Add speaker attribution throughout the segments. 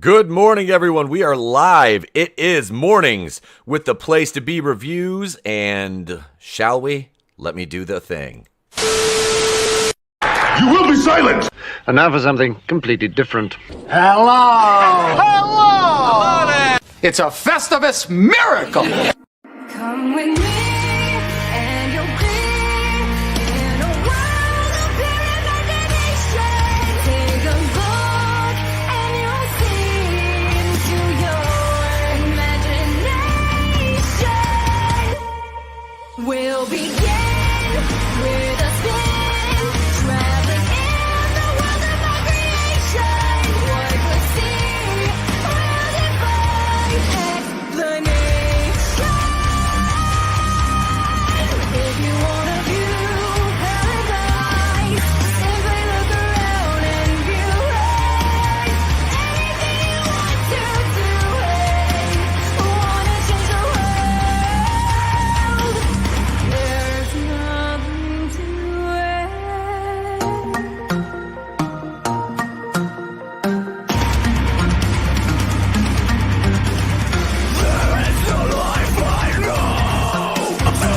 Speaker 1: Good morning, everyone. We are live. It is mornings with the Place to Be reviews, and shall we? Let me do the thing.
Speaker 2: You will be silent!
Speaker 3: And now for something completely different.
Speaker 2: Hello!
Speaker 4: Hello there! It's a Festivus miracle!
Speaker 5: Come with me, and you'll be in a world of pure imagination. Take a look, and you'll see into your imagination. We'll begin with a spin, traveling in the world of my creation. What we see will defy explanation. If you wanna view paradise, simply look around and view it. Anything you want to do it. Wanna change the world? There's nothing to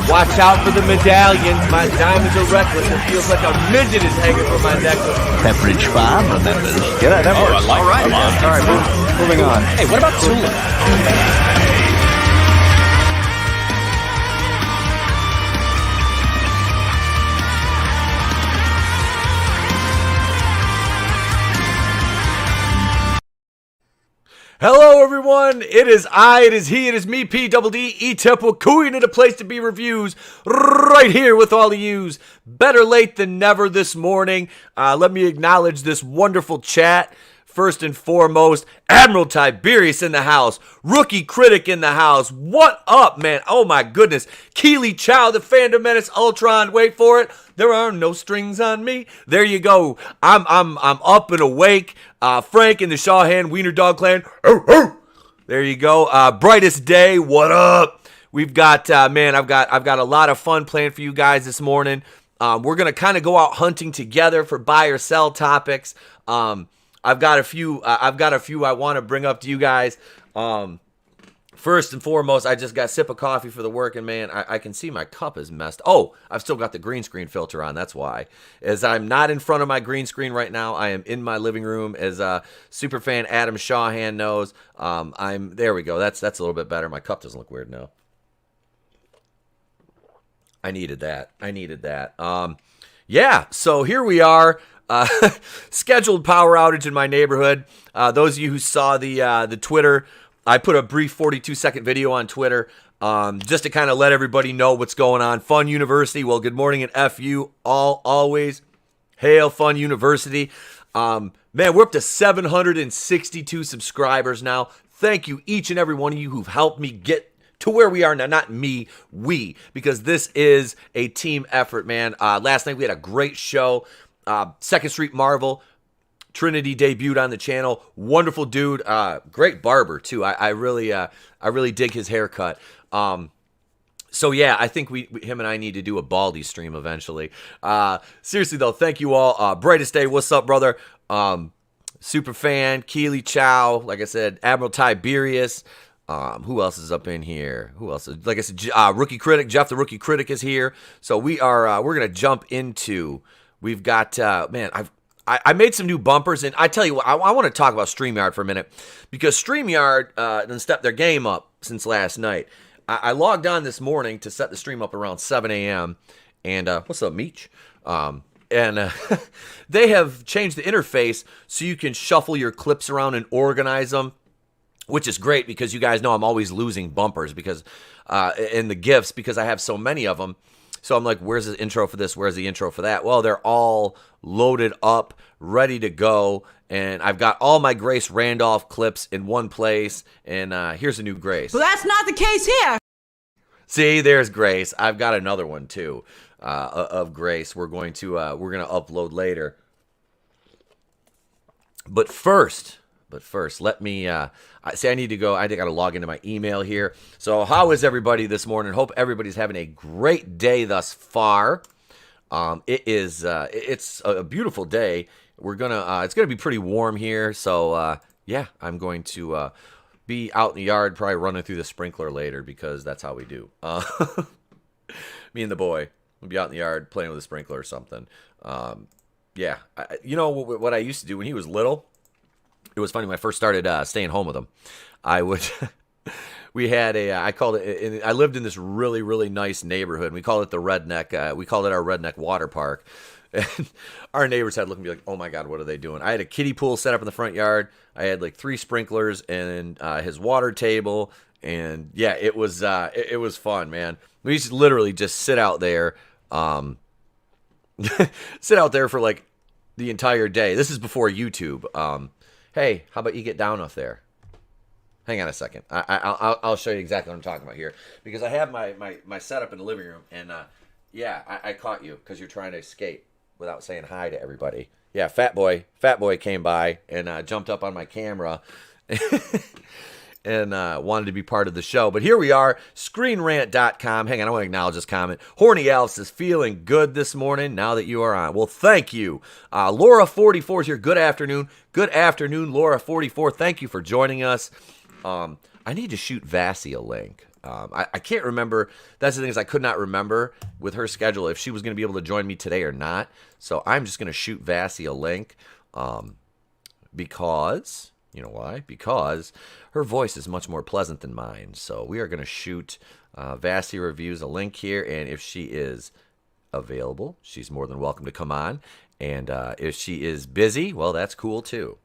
Speaker 1: Watch out for the medallions. My diamonds are reckless. It feels like a midget is hanging from my necklace.
Speaker 6: Pepperidge Farm remembers.
Speaker 3: Yeah, that works.
Speaker 4: All right.
Speaker 3: All right, moving on.
Speaker 4: Hey, what about Tulip?
Speaker 1: Hello, everyone. It is I, it is he, it is me, P-double-D, E-Temple, cooing in a Place to Be reviews right here with all of yous. Better late than never this morning. Let me acknowledge this wonderful chat. First and foremost, Admiral Tiberius in the house. Rookie Critic in the house. What up, man? Oh, my goodness. Keely Chow, the Fandom Menace Ultron. Wait for it. There are no strings on me. There you go. I'm up and awake. Frank in the Shawhan Wiener Dog Clan. There you go. Brightest day. What up? We've got man. I've got a lot of fun planned for you guys this morning. We're gonna kind of go out hunting together for buy or sell topics. I've got a few I want to bring up to you guys. First and foremost, I just got a sip of coffee for the working man. I can see my cup is messed. Oh, I've still got the green screen filter on. That's why. As I'm not in front of my green screen right now, I am in my living room. As superfan Adam Shawhan knows, there we go. That's a little bit better. My cup doesn't look weird now. I needed that. Yeah. So here we are. Scheduled power outage in my neighborhood. Those of you who saw the Twitter, I put a brief 42-second video on Twitter just to kind of let everybody know what's going on. Fun University. Well, good morning and F you all always. Hail Fun University. Man, we're up to 762 subscribers now. Thank you, each and every one of you who've helped me get to where we are now. Not me, we, because this is a team effort, man. Last night we had a great show. Second Street Marvel, Trinity debuted on the channel. Wonderful dude, great barber too. I really dig his haircut. So yeah, I think him and I need to do a Baldy stream eventually. Seriously though, thank you all. Brightest day, what's up, brother? Super fan, Keely Chow, like I said, Admiral Tiberius. Who else is up in here? Who else? Like I said, Rookie Critic, Jeff the Rookie Critic is here. So we're gonna jump into. We've got, man, I made some new bumpers, and I tell you what, I want to talk about StreamYard for a minute, because StreamYard done stepped their game up since last night. I logged on this morning to set the stream up around 7 a.m., and what's up, Meech? They have changed the interface so you can shuffle your clips around and organize them, which is great, because you guys know I'm always losing bumpers because in the GIFs, because I have so many of them. So I'm like, where's the intro for this? Where's the intro for that? Well, they're all loaded up, ready to go. And I've got all my Grace Randolph clips in one place. And here's a new Grace.
Speaker 7: Well, that's not the case here.
Speaker 1: See, there's Grace. I've got another one too of Grace. We're gonna upload later. But first, let me I need to go. I think I got to log into my email here. So how is everybody this morning? Hope everybody's having a great day thus far. It's a beautiful day. It's gonna be pretty warm here. So yeah, I'm going to be out in the yard, probably running through the sprinkler later because that's how we do. Me and the boy will be out in the yard playing with a sprinkler or something. Yeah, you know what I used to do when he was little? It was funny when I first started staying home with him. I would, we had I called it, I lived in this really, really nice neighborhood. We called it the redneck, we called it our redneck water park. And our neighbors had to look at me like, oh my God, what are they doing? I had a kiddie pool set up in the front yard. I had like 3 sprinklers and his water table. And yeah, it was fun, man. We used to literally just sit out there, sit out there for like the entire day. This is before YouTube. Hey, how about you get down off there? Hang on a second. I'll show you exactly what I'm talking about here because I have my setup in the living room, and yeah, I caught you because you're trying to escape without saying hi to everybody. Yeah, fat boy came by and jumped up on my camera and wanted to be part of the show. But here we are, screenrant.com. Hang on, I want to acknowledge this comment. Horny Alice is feeling good this morning now that you are on. Well, thank you. Laura44 is here. Good afternoon. Good afternoon, Laura44. Thank you for joining us. I need to shoot Vassie a link. I can't remember. That's the thing is I could not remember with her schedule if she was going to be able to join me today or not. So I'm just going to shoot Vassie a link because, you know why? Because her voice is much more pleasant than mine. So we are going to shoot Vassie Reviews a link here. And if she is available, she's more than welcome to come on. And if she is busy, well, that's cool too.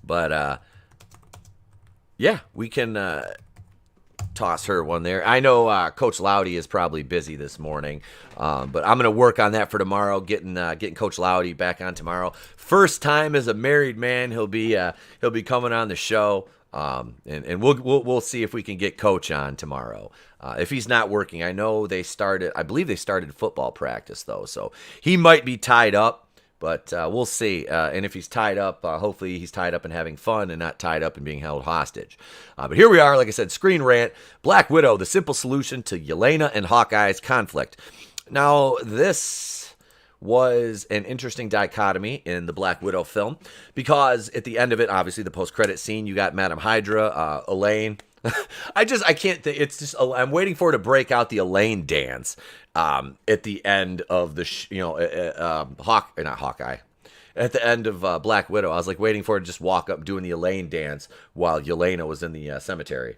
Speaker 1: But yeah, we can toss her one there. I know Coach Loudy is probably busy this morning, but I'm going to work on that for tomorrow. Getting Coach Loudy back on tomorrow. First time as a married man, he'll be coming on the show, and we'll see if we can get Coach on tomorrow. If he's not working, I believe they started football practice though, so he might be tied up. But we'll see. And if he's tied up, hopefully he's tied up and having fun and not tied up and being held hostage. But here we are, like I said, Screen Rant, Black Widow, the simple solution to Yelena and Hawkeye's conflict. Now, this was an interesting dichotomy in the Black Widow film because at the end of it, obviously the post-credit scene, you got Madam Hydra, Elaine. I can't think. It's just I'm waiting for her to break out the Elaine dance at the end of the not Hawkeye. At the end of Black Widow, I was like waiting for her to just walk up doing the Elaine dance while Yelena was in the cemetery.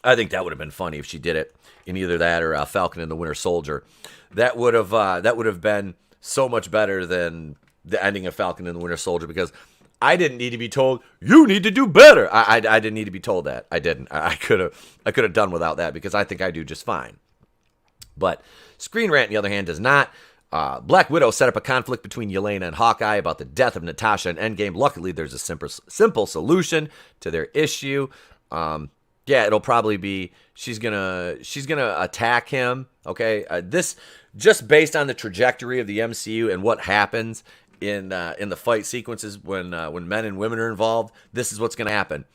Speaker 1: I think that would have been funny if she did it in either that or Falcon and the Winter Soldier. That would have been so much better than the ending of Falcon and the Winter Soldier because I didn't need to be told, you need to do better. I didn't need to be told that. I didn't. I could have done without that because I think I do just fine. But Screen Rant, on the other hand, does not. Black Widow set up a conflict between Yelena and Hawkeye about the death of Natasha in Endgame. Luckily, there's a simple solution to their issue. Yeah, it'll probably be she's gonna attack him. Okay, this just based on the trajectory of the MCU and what happens in the fight sequences when men and women are involved, this is what's going to happen.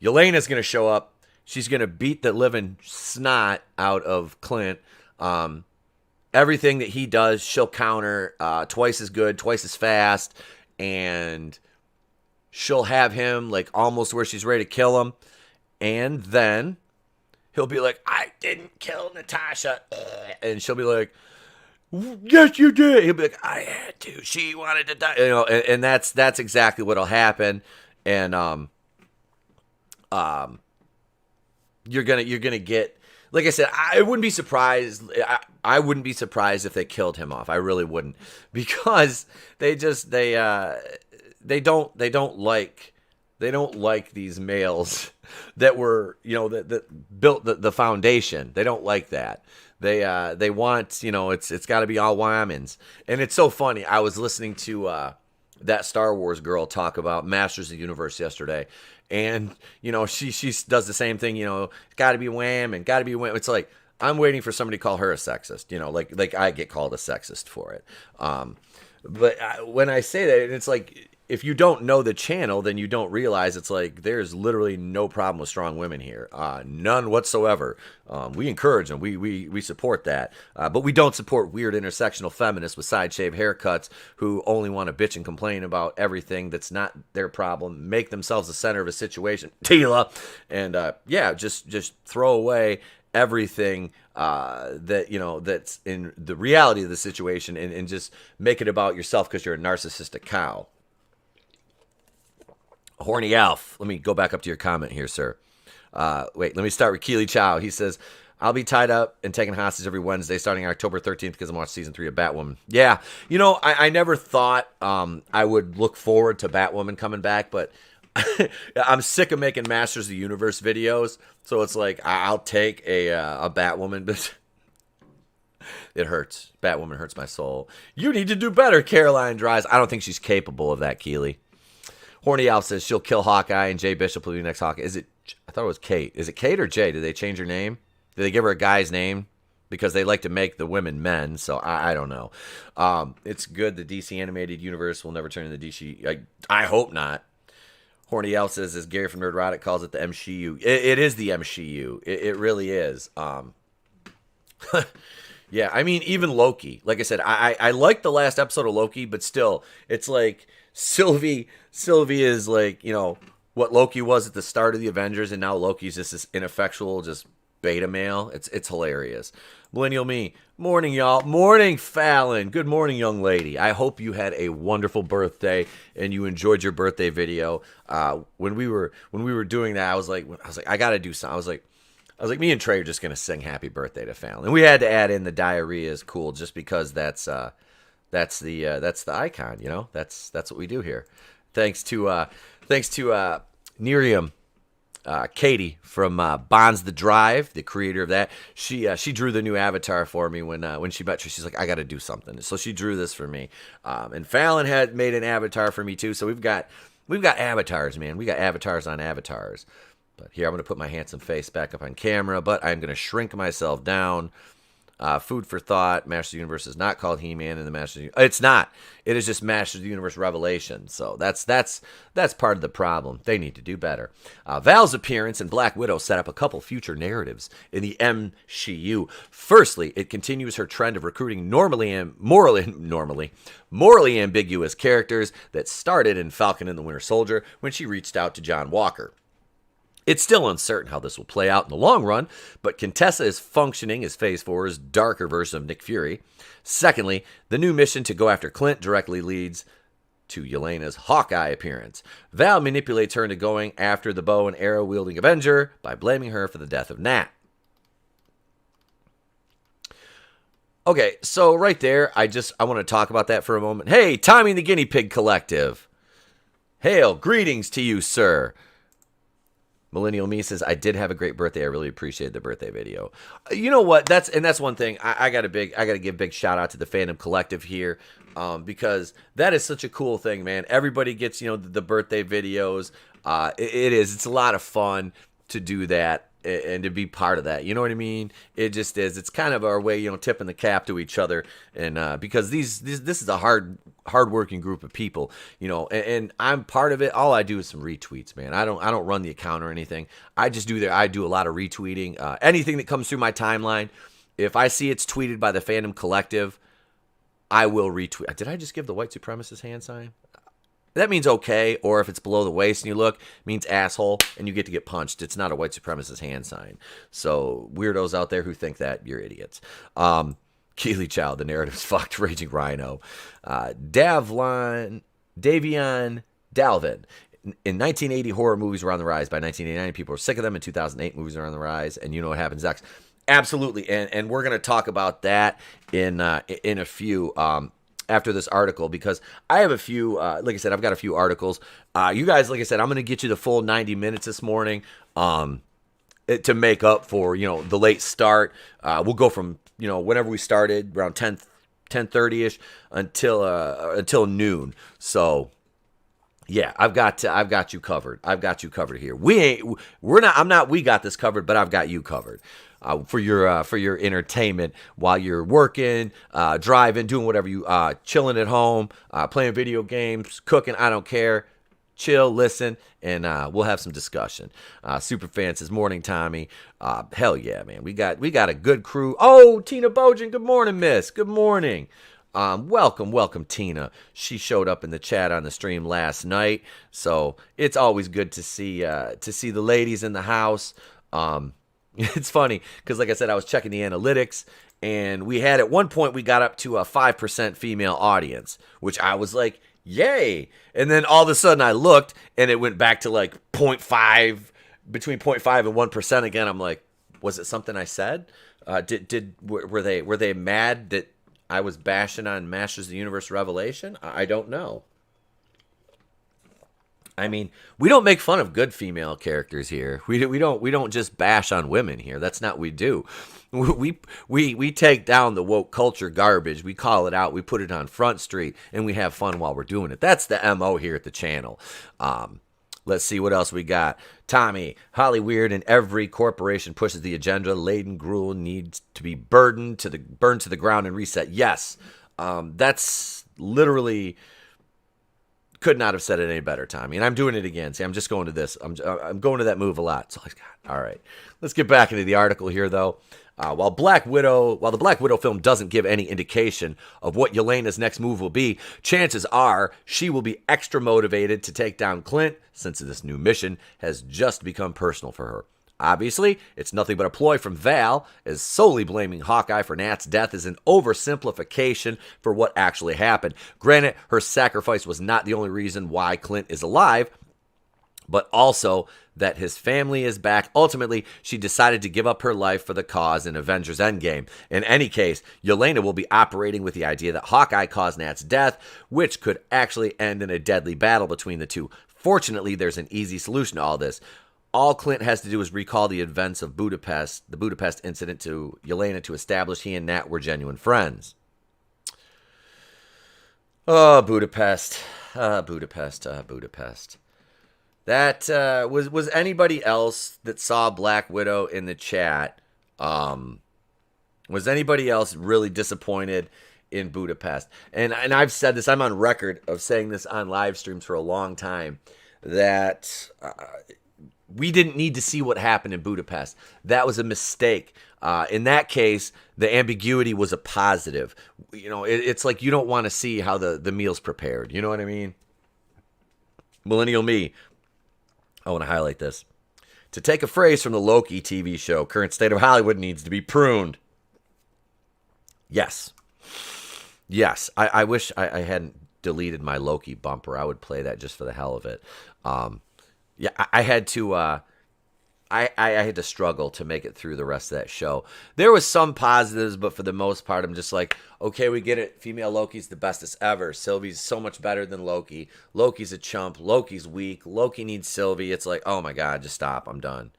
Speaker 1: Yelena's going to show up. She's going to beat the living snot out of Clint. Everything that he does, she'll counter twice as good, twice as fast, and she'll have him like almost where she's ready to kill him. And then he'll be like, I didn't kill Natasha. And she'll be like, yes, you did. He'll be like, I had to. She wanted to die. And that's exactly what'll happen. And you're gonna get, like I said, I wouldn't be surprised. I wouldn't be surprised if they killed him off. I really wouldn't, because they don't like these males that were that built the foundation. They don't like that. They want, it's got to be all Wyomings. And it's so funny. I was listening to that Star Wars girl talk about Masters of the Universe yesterday. And, she does the same thing, got to be wham and got to be wham. It's like, I'm waiting for somebody to call her a sexist, like I get called a sexist for it. But when I say that, it's like, if you don't know the channel, then you don't realize it's like there's literally no problem with strong women here, none whatsoever. We encourage them, we support that, but we don't support weird intersectional feminists with side shave haircuts who only want to bitch and complain about everything that's not their problem, make themselves the center of a situation, Tila, and just throw away everything that's in the reality of the situation and just make it about yourself because you're a narcissistic cow. Horny Alf, let me go back up to your comment here, sir. Let me start with Keely Chow. He says, I'll be tied up and taken hostage every Wednesday starting October 13th because I'm watching season 3 of Batwoman. Yeah, I never thought I would look forward to Batwoman coming back, but I'm sick of making Masters of the Universe videos, so it's like I'll take a Batwoman, but it hurts. Batwoman hurts my soul. You need to do better, Caroline Dries. I don't think she's capable of that, Keely. Horny Alf says she'll kill Hawkeye and Jay Bishop will be the next Hawkeye. I thought it was Kate. Is it Kate or Jay? Did they change her name? Did they give her a guy's name? Because they like to make the women men, so I don't know. It's good the DC animated universe will never turn into DC. I hope not. Horny Elf says, as Gary from Nerdrotic calls it, the MCU. It is the MCU. It really is. Yeah, I mean, even Loki. Like I said, I liked the last episode of Loki, but still, it's like Sylvie is like, what Loki was at the start of the Avengers, and now Loki's just this ineffectual, just beta male. It's hilarious. Millennial Me, morning y'all. Morning Fallon. Good morning, young lady. I hope you had a wonderful birthday and you enjoyed your birthday video. When we were doing that, I was like I gotta do something. I was like me and Trey are just gonna sing happy birthday to Fallon, and we had to add in the diarrhea is cool just because that's the icon. That's what we do here. Thanks to Nerium. Katie from Bonds the Drive, the creator of that, she drew the new avatar for me when she met her. She's like, I got to do something, so she drew this for me. And Fallon had made an avatar for me too. So we've got avatars, man. We got avatars on avatars. But here I'm gonna put my handsome face back up on camera, but I'm gonna shrink myself down. Food for thought. Masters of the Universe is not called He-Man in the Masters of the Universe. It's not. It is just Masters of the Universe Revelation. So that's part of the problem. They need to do better. Val's appearance in Black Widow set up a couple future narratives in the MCU. Firstly, it continues her trend of recruiting morally ambiguous characters that started in Falcon and the Winter Soldier when she reached out to John Walker. It's still uncertain how this will play out in the long run, but Contessa is functioning as Phase 4's darker version of Nick Fury. Secondly, the new mission to go after Clint directly leads to Yelena's Hawkeye appearance. Val manipulates her into going after the bow and arrow wielding Avenger by blaming her for the death of Nat. Okay, so right there, I want to talk about that for a moment. Hey, Tommy and the Guinea Pig Collective. Hail, greetings to you, sir. Millennial Me says, I did have a great birthday. I really appreciated the birthday video. You know what? That's one thing. I got to give a big shout out to the Fandom Collective here, because that is such a cool thing, man. Everybody gets, the birthday videos. It's a lot of fun to do that and to be part of that. You know what I mean? It just is. It's kind of our way, tipping the cap to each other, and because this is a hardworking group of people, and I'm part of it. All I do is some retweets, man. I don't run the account or anything. I just do I do a lot of retweeting. Anything that comes through my timeline, if I see it's tweeted by the Fandom Collective, I will retweet. Did I just give the white supremacist hand sign? That means okay, or if it's below the waist and you look, it means asshole, and you get punched. It's not a white supremacist hand sign. So weirdos out there who think that, you're idiots. Keely Chow, the narrative's fucked. Raging Rhino. Davion Dalvin. In 1980, horror movies were on the rise. By 1989, people were sick of them. In 2008, movies are on the rise. And you know what happens next. Absolutely. And we're going to talk about that in a few after this article, because I have a few, like I said, I've got a few articles. You guys, like I said, I'm going to get you the full 90 minutes this morning to make up for, the late start. We'll go from, whenever we started, around 10:30ish until noon. So, Yeah, I've got you covered. I've got you covered here. We got this covered, but I've got you covered. For your entertainment while you're working, driving, doing whatever you chilling at home, playing video games, cooking, I don't care. Chill, listen, and we'll have some discussion. Superfan says, morning, Tommy. Hell yeah, man. We got a good crew. Oh, Tina Bojan, good morning, miss. Good morning. Welcome, Tina. She showed up in the chat on the stream last night, so it's always good to see the ladies in the house. It's funny because, like I said, I was checking the analytics, and we had at one point we got up to a 5% female audience, which I was like, yay! And then all of a sudden I looked, and it went back to like 0.5, between 0.5 and 1% again. I'm like, was it something I said? Were they mad that I was bashing on Masters of the Universe Revelation? I don't know. I mean, we don't make fun of good female characters here. We don't just bash on women here. That's not what we do. We take down the woke culture garbage. We call it out. We put it on Front Street, and we have fun while we're doing it. That's the MO here at the channel. Let's see what else we got. Tommy, Holly Weird, and every corporation pushes the agenda. Laden gruel needs to be burned to the ground and reset. Yes, that's literally. Could not have said it any better, Tommy. And I'm doing it again. See, I'm just going to this. I'm going to that move a lot. That's all I've got. All right. Let's get back into the article here, though. While the Black Widow film doesn't give any indication of what Yelena's next move will be, chances are she will be extra motivated to take down Clint, since this new mission has just become personal for her. Obviously, it's nothing but a ploy from Val, as solely blaming Hawkeye for Nat's death is an oversimplification for what actually happened. Granted, her sacrifice was not the only reason why Clint is alive, but also that his family is back. Ultimately, she decided to give up her life for the cause in Avengers Endgame. In any case, Yelena will be operating with the idea that Hawkeye caused Nat's death, which could actually end in a deadly battle between the two. Fortunately, there's an easy solution to all this. All Clint has to do is recall the events of the Budapest incident to Yelena to establish he and Nat were genuine friends. Oh, Budapest. Budapest. That was anybody else that saw Black Widow in the chat? Was anybody else really disappointed in Budapest? And I've said this, I'm on record of saying this on live streams for a long time, that we didn't need to see what happened in Budapest. That was a mistake. In that case, the ambiguity was a positive. You know, it's like you don't want to see how the meal's prepared. You know what I mean? Millennial me. I want to highlight this. To take a phrase from the Loki TV show, current state of Hollywood needs to be pruned. Yes. I wish I hadn't deleted my Loki bumper. I would play that just for the hell of it. Yeah, I had to. I had to struggle to make it through the rest of that show. There was some positives, but for the most part, I'm just like, okay, we get it. Female Loki's the bestest ever. Sylvie's so much better than Loki. Loki's a chump. Loki's weak. Loki needs Sylvie. It's like, oh my God, just stop. I'm done.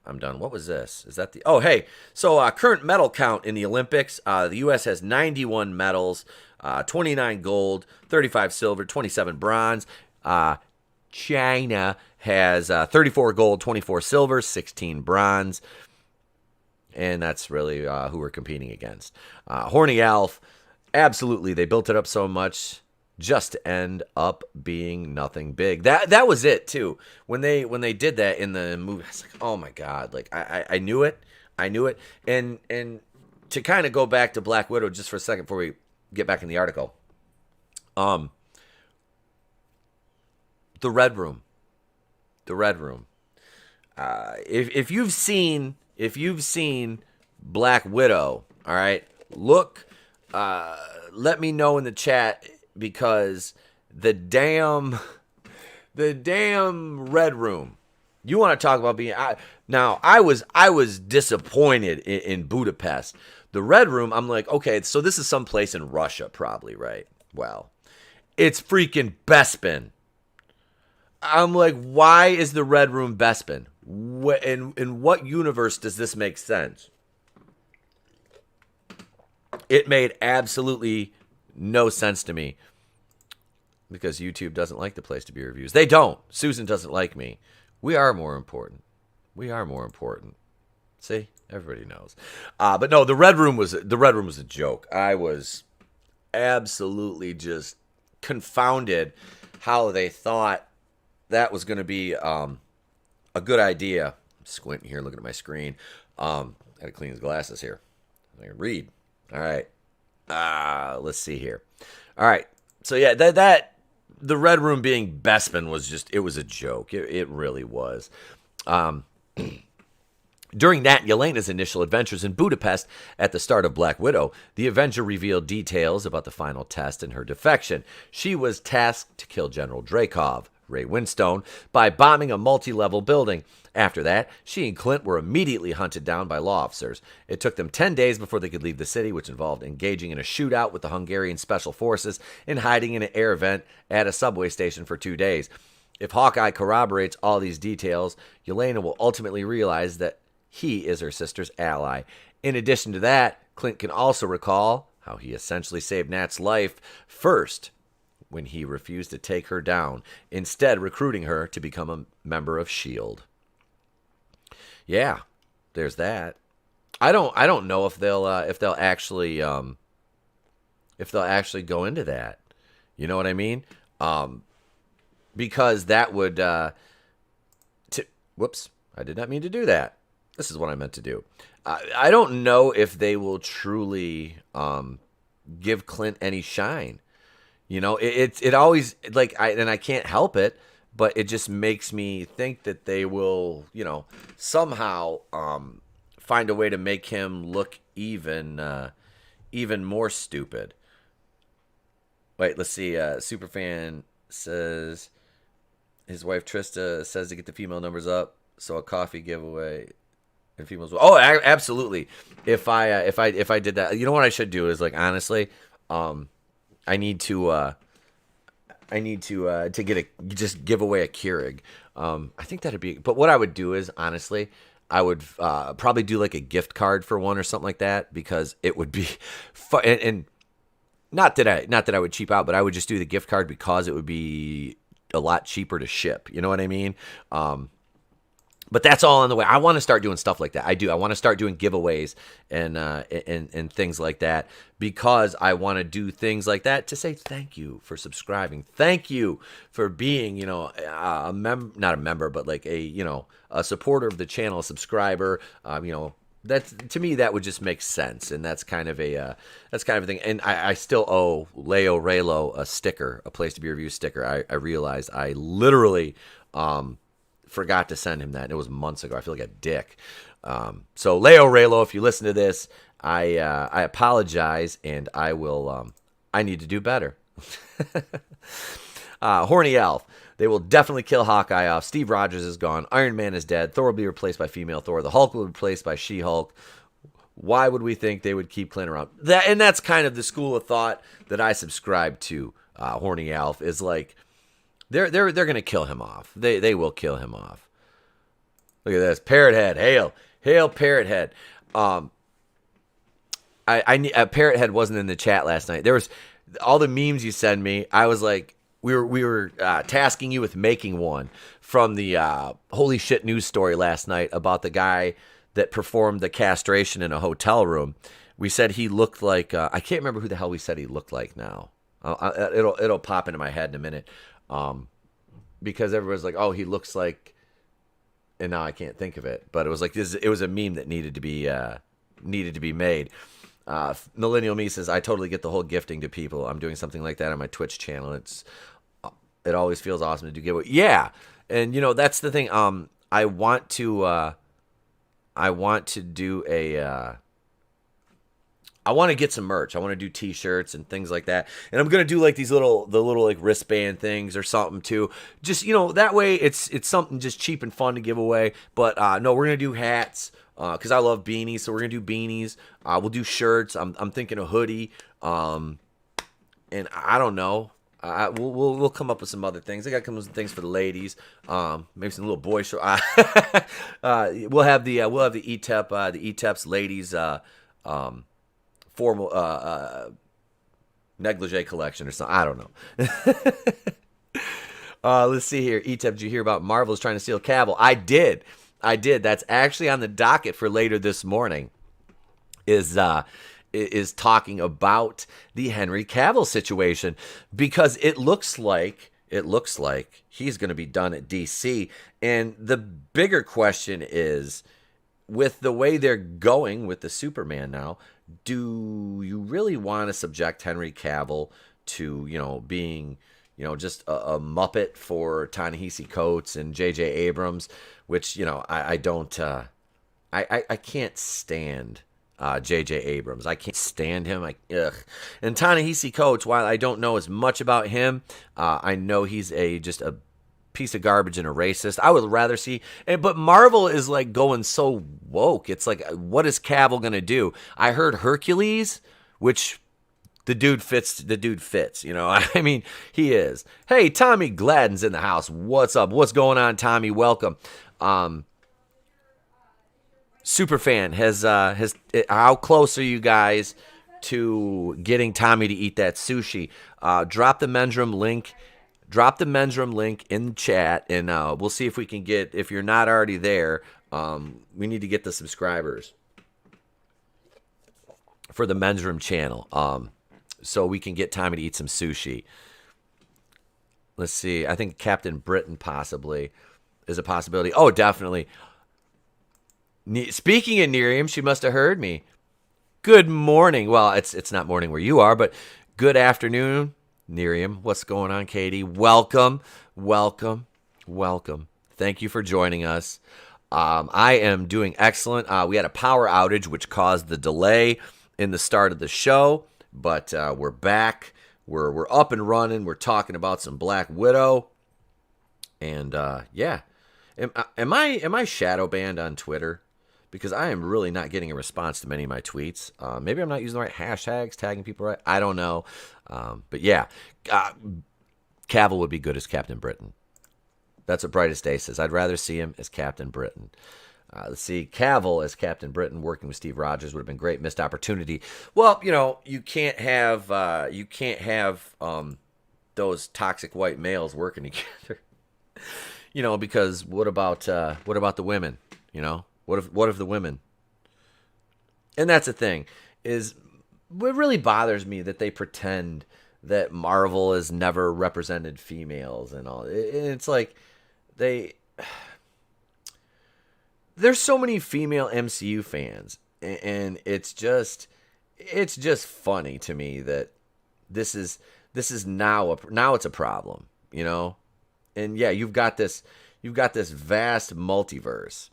Speaker 1: What was this? Is that the... Oh, hey. So current medal count in the Olympics. The U.S. has 91 medals, 29 gold, 35 silver, 27 bronze. China has 34 gold, 24 silver, 16 bronze. And that's really who we're competing against. Horny Elf, absolutely. They built it up so much just to end up being nothing big. That was it, too. When they did that in the movie, I was like, oh, my God. Like, I knew it. And to kind of go back to Black Widow just for a second before we get back in the article. The Red Room. If you've seen Black Widow, all right, look. Let me know in the chat, because the damn Red Room. You want to talk about being? I was disappointed in Budapest. The Red Room. I'm like, okay, so this is someplace in Russia, probably, right? Well, it's freaking Bespin. I'm like, why is the Red Room Bespin? In what universe does this make sense? It made absolutely no sense to me. because YouTube doesn't like the place to be reviews. They don't. Susan doesn't like me. We are more important. We are more important. See, everybody knows. But no, the red room was a joke. I was absolutely just confounded how they thought that was going to be a good idea. I'm squinting here, looking at my screen. I got to clean his glasses here. I can read. All right. Let's see here. All right. So yeah, that the red room being Bespin was it was a joke. It really was. During Nat and Yelena's initial adventures in Budapest at the start of Black Widow, the Avenger revealed details about the final test and her defection. She was tasked to kill General Dreykov, Ray Winstone, by bombing a multi-level building. After that, she and Clint were immediately hunted down by law officers. It took them 10 days before they could leave the city, which involved engaging in a shootout with the Hungarian Special Forces and hiding in an air vent at a subway station for 2 days. If Hawkeye corroborates all these details, Yelena will ultimately realize that he is her sister's ally. In addition to that, Clint can also recall how he essentially saved Nat's life first when he refused to take her down, instead recruiting her to become a member of S.H.I.E.L.D. Yeah, there's that. I don't know if they'll actually go into that. You know what I mean? Because that would whoops, I did not mean to do that. This is what I meant to do. I don't know if they will truly give Clint any shine. You know, it always, like, I can't help it, but it just makes me think that they will, you know, somehow find a way to make him look even more stupid. Wait, let's see. Superfan says his wife Trista says to get the female numbers up, so a coffee giveaway. And females. Oh, absolutely. If I did that, you know what I should do is, like, honestly, I need to just give away a Keurig. I think that'd be. But what I would do is, honestly, I would probably do like a gift card for one or something like that, because it would be fun. And not that I would cheap out, but I would just do the gift card because it would be a lot cheaper to ship. You know what I mean? But that's all on the way. I want to start doing stuff like that. I do. I want to start doing giveaways and things like that, because I want to do things like that to say thank you for subscribing. Thank you for being, you know, not a member, but like a supporter of the channel, a subscriber. You know, that's, to me, that would just make sense, and that's kind of a thing. And I still owe Leo Raylo a sticker, a Place to Be Review sticker. I realized I literally forgot to send him that. It was months ago. I feel like a dick. So Leo Raylo, if you listen to this, I apologize, and I will. I need to do better. Horny Elf. They will definitely kill Hawkeye off. Steve Rogers is gone. Iron Man is dead. Thor will be replaced by female Thor. The Hulk will be replaced by She-Hulk. Why would we think they would keep Clint around? That's kind of the school of thought that I subscribe to. Horny Elf is like, They're gonna kill him off. They will kill him off. Look at this, Parrot Head. Hail Parrot Head. Parrot Head wasn't in the chat last night. There was all the memes you send me. I was like, we were tasking you with making one from the holy shit news story last night about the guy that performed the castration in a hotel room. We said he looked like I can't remember who the hell we said he looked like now. It'll pop into my head in a minute. Because everyone's like, oh, he looks like, and now I can't think of it, but it was like this. It was a meme that needed to be made. Millennial Me says, I totally get the whole gifting to people. I'm doing something like that on my Twitch channel. It always feels awesome to do giveaway. Yeah, and you know that's the thing. I want to do a. I want to get some merch. I want to do T-shirts and things like that. And I'm going to do like the little like wristband things or something too. Just, you know, that way it's something just cheap and fun to give away. But no, we're going to do hats because I love beanies. So we're going to do beanies. We'll do shirts. I'm thinking a hoodie. And I don't know. We'll come up with some other things. I got to come up with some things for the ladies. Maybe some little boy show. We'll have the ETEPS ladies formal negligee collection or something. I don't know. Let's see here. Etep, did you hear about Marvel's trying to steal Cavill? I did. That's actually on the docket for later this morning. Is talking about the Henry Cavill situation, because it looks like he's going to be done at DC. And the bigger question is, with the way they're going with the Superman now, do you really want to subject Henry Cavill to, being, just a Muppet for Ta-Nehisi Coates and J.J. Abrams, which, I don't, I can't stand J.J. Abrams. I can't stand him. And Ta-Nehisi Coates, while I don't know as much about him, I know he's just a piece of garbage and a racist. I would rather see, but Marvel is like going so woke. It's like, what is Cavill going to do? I heard Hercules, which the dude fits. I mean, he is. Hey, Tommy Gladden's in the house. What's up? What's going on, Tommy? Welcome. Superfan has how close are you guys to getting Tommy to eat that sushi? Drop the Mendrum link in the chat, and we'll see if we can get, if you're not already there, we need to get the subscribers for the Mendrum channel, so we can get Tommy to eat some sushi. Let's see. I think Captain Britain possibly is a possibility. Oh, definitely. Speaking of Miriam, she must have heard me. Good morning. Well, it's not morning where you are, but good afternoon, Miriam. What's going on, Katie? Welcome. Thank you for joining us. I am doing excellent. We had a power outage, which caused the delay in the start of the show, but we're back. We're up and running. We're talking about some Black Widow, and yeah. Am I shadow banned on Twitter? Because I am really not getting a response to many of my tweets. Maybe I'm not using the right hashtags, tagging people right. I don't know. But yeah, Cavill would be good as Captain Britain. That's what Brightest Day says. I'd rather see him as Captain Britain. Let's see. Cavill as Captain Britain working with Steve Rogers would have been great. Missed opportunity. Well, you can't have those toxic white males working together. Because what about the women? What if the women? And that's the thing, is what really bothers me, that they pretend that Marvel has never represented females and all. It's like there's so many female MCU fans, and it's just funny to me that this is now it's a problem, And yeah, you've got this vast multiverse,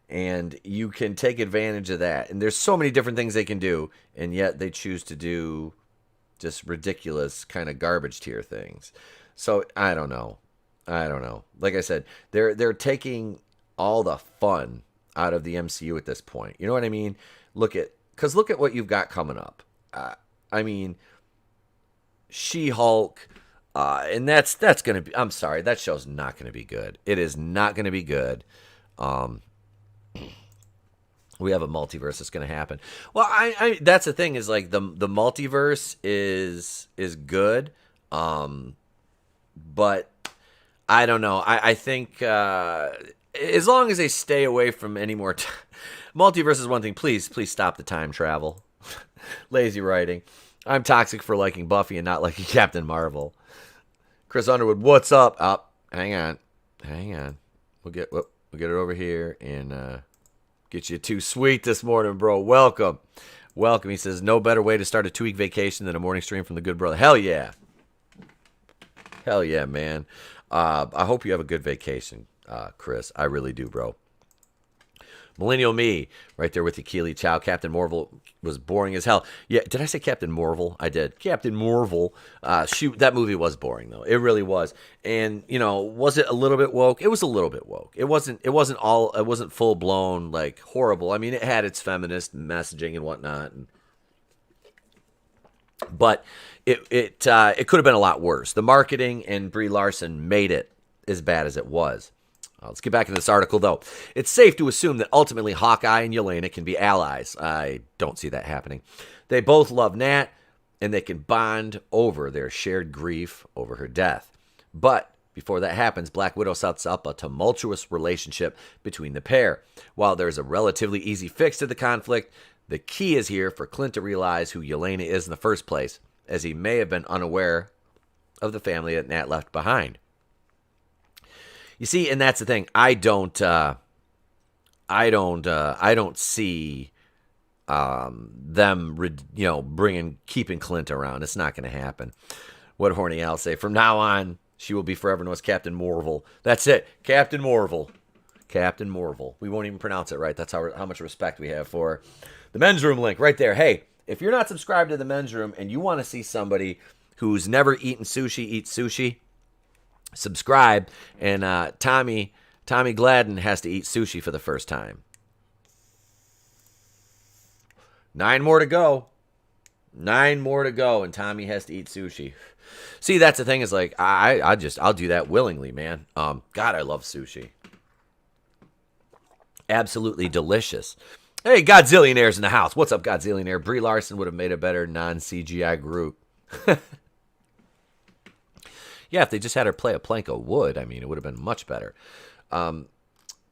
Speaker 1: and you can take advantage of that. And there's so many different things they can do, and yet they choose to do just ridiculous kind of garbage tier things. So I don't know. Like I said, they're taking all the fun out of the MCU at this point. You know what I mean? Look at what you've got coming up. She-Hulk. And that's going to be, I'm sorry, that show's not going to be good. It is not going to be good. We have a multiverse that's going to happen. Well, I that's the thing, is like the multiverse is good. But I don't know. I think, as long as they stay away from any more multiverse is one thing. Please stop the time travel. Lazy writing. I'm toxic for liking Buffy and not liking Captain Marvel. Chris Underwood, what's up? Hang on. We'll get it over here and get you too sweet this morning, bro. Welcome. He says, no better way to start a 2-week vacation than a morning stream from the Good Brother. Hell yeah, man. I hope you have a good vacation, Chris. I really do, bro. Millennial Me, right there with you, Keely Chow. Captain Marvel was boring as hell. Yeah, did I say Captain Marvel? I did. Captain Marvel. That movie was boring, though. It really was. And, was it a little bit woke? It was a little bit woke. It wasn't full blown, like, horrible. I mean, it had its feminist messaging and whatnot. But it could have been a lot worse. The marketing and Brie Larson made it as bad as it was. Let's get back into this article, though. It's safe to assume that ultimately Hawkeye and Yelena can be allies. I don't see that happening. They both love Nat, and they can bond over their shared grief over her death. But before that happens, Black Widow sets up a tumultuous relationship between the pair. While there's a relatively easy fix to the conflict, the key is here for Clint to realize who Yelena is in the first place, as he may have been unaware of the family that Nat left behind. You see, and that's the thing. I don't see them, keeping Clint around. It's not going to happen. What did Horny Al say? From now on, she will be forever known as Captain Marvel. That's it, Captain Marvel. Captain Marvel. We won't even pronounce it right. That's how much respect we have for her. The men's room link right there. Hey, if you're not subscribed to the men's room and you want to see somebody who's never eaten sushi eat sushi, subscribe. And Tommy Gladden has to eat sushi for the first time. 9 more to go. 9 more to go, and Tommy has to eat sushi. See, that's the thing is like I'll do that willingly, man. God, I love sushi. Absolutely delicious. Hey, Godzillionaire's in the house. What's up, Godzillionaire? Brie Larson would have made a better non-CGI group. Yeah, if they just had her play a plank of wood, I mean, it would have been much better.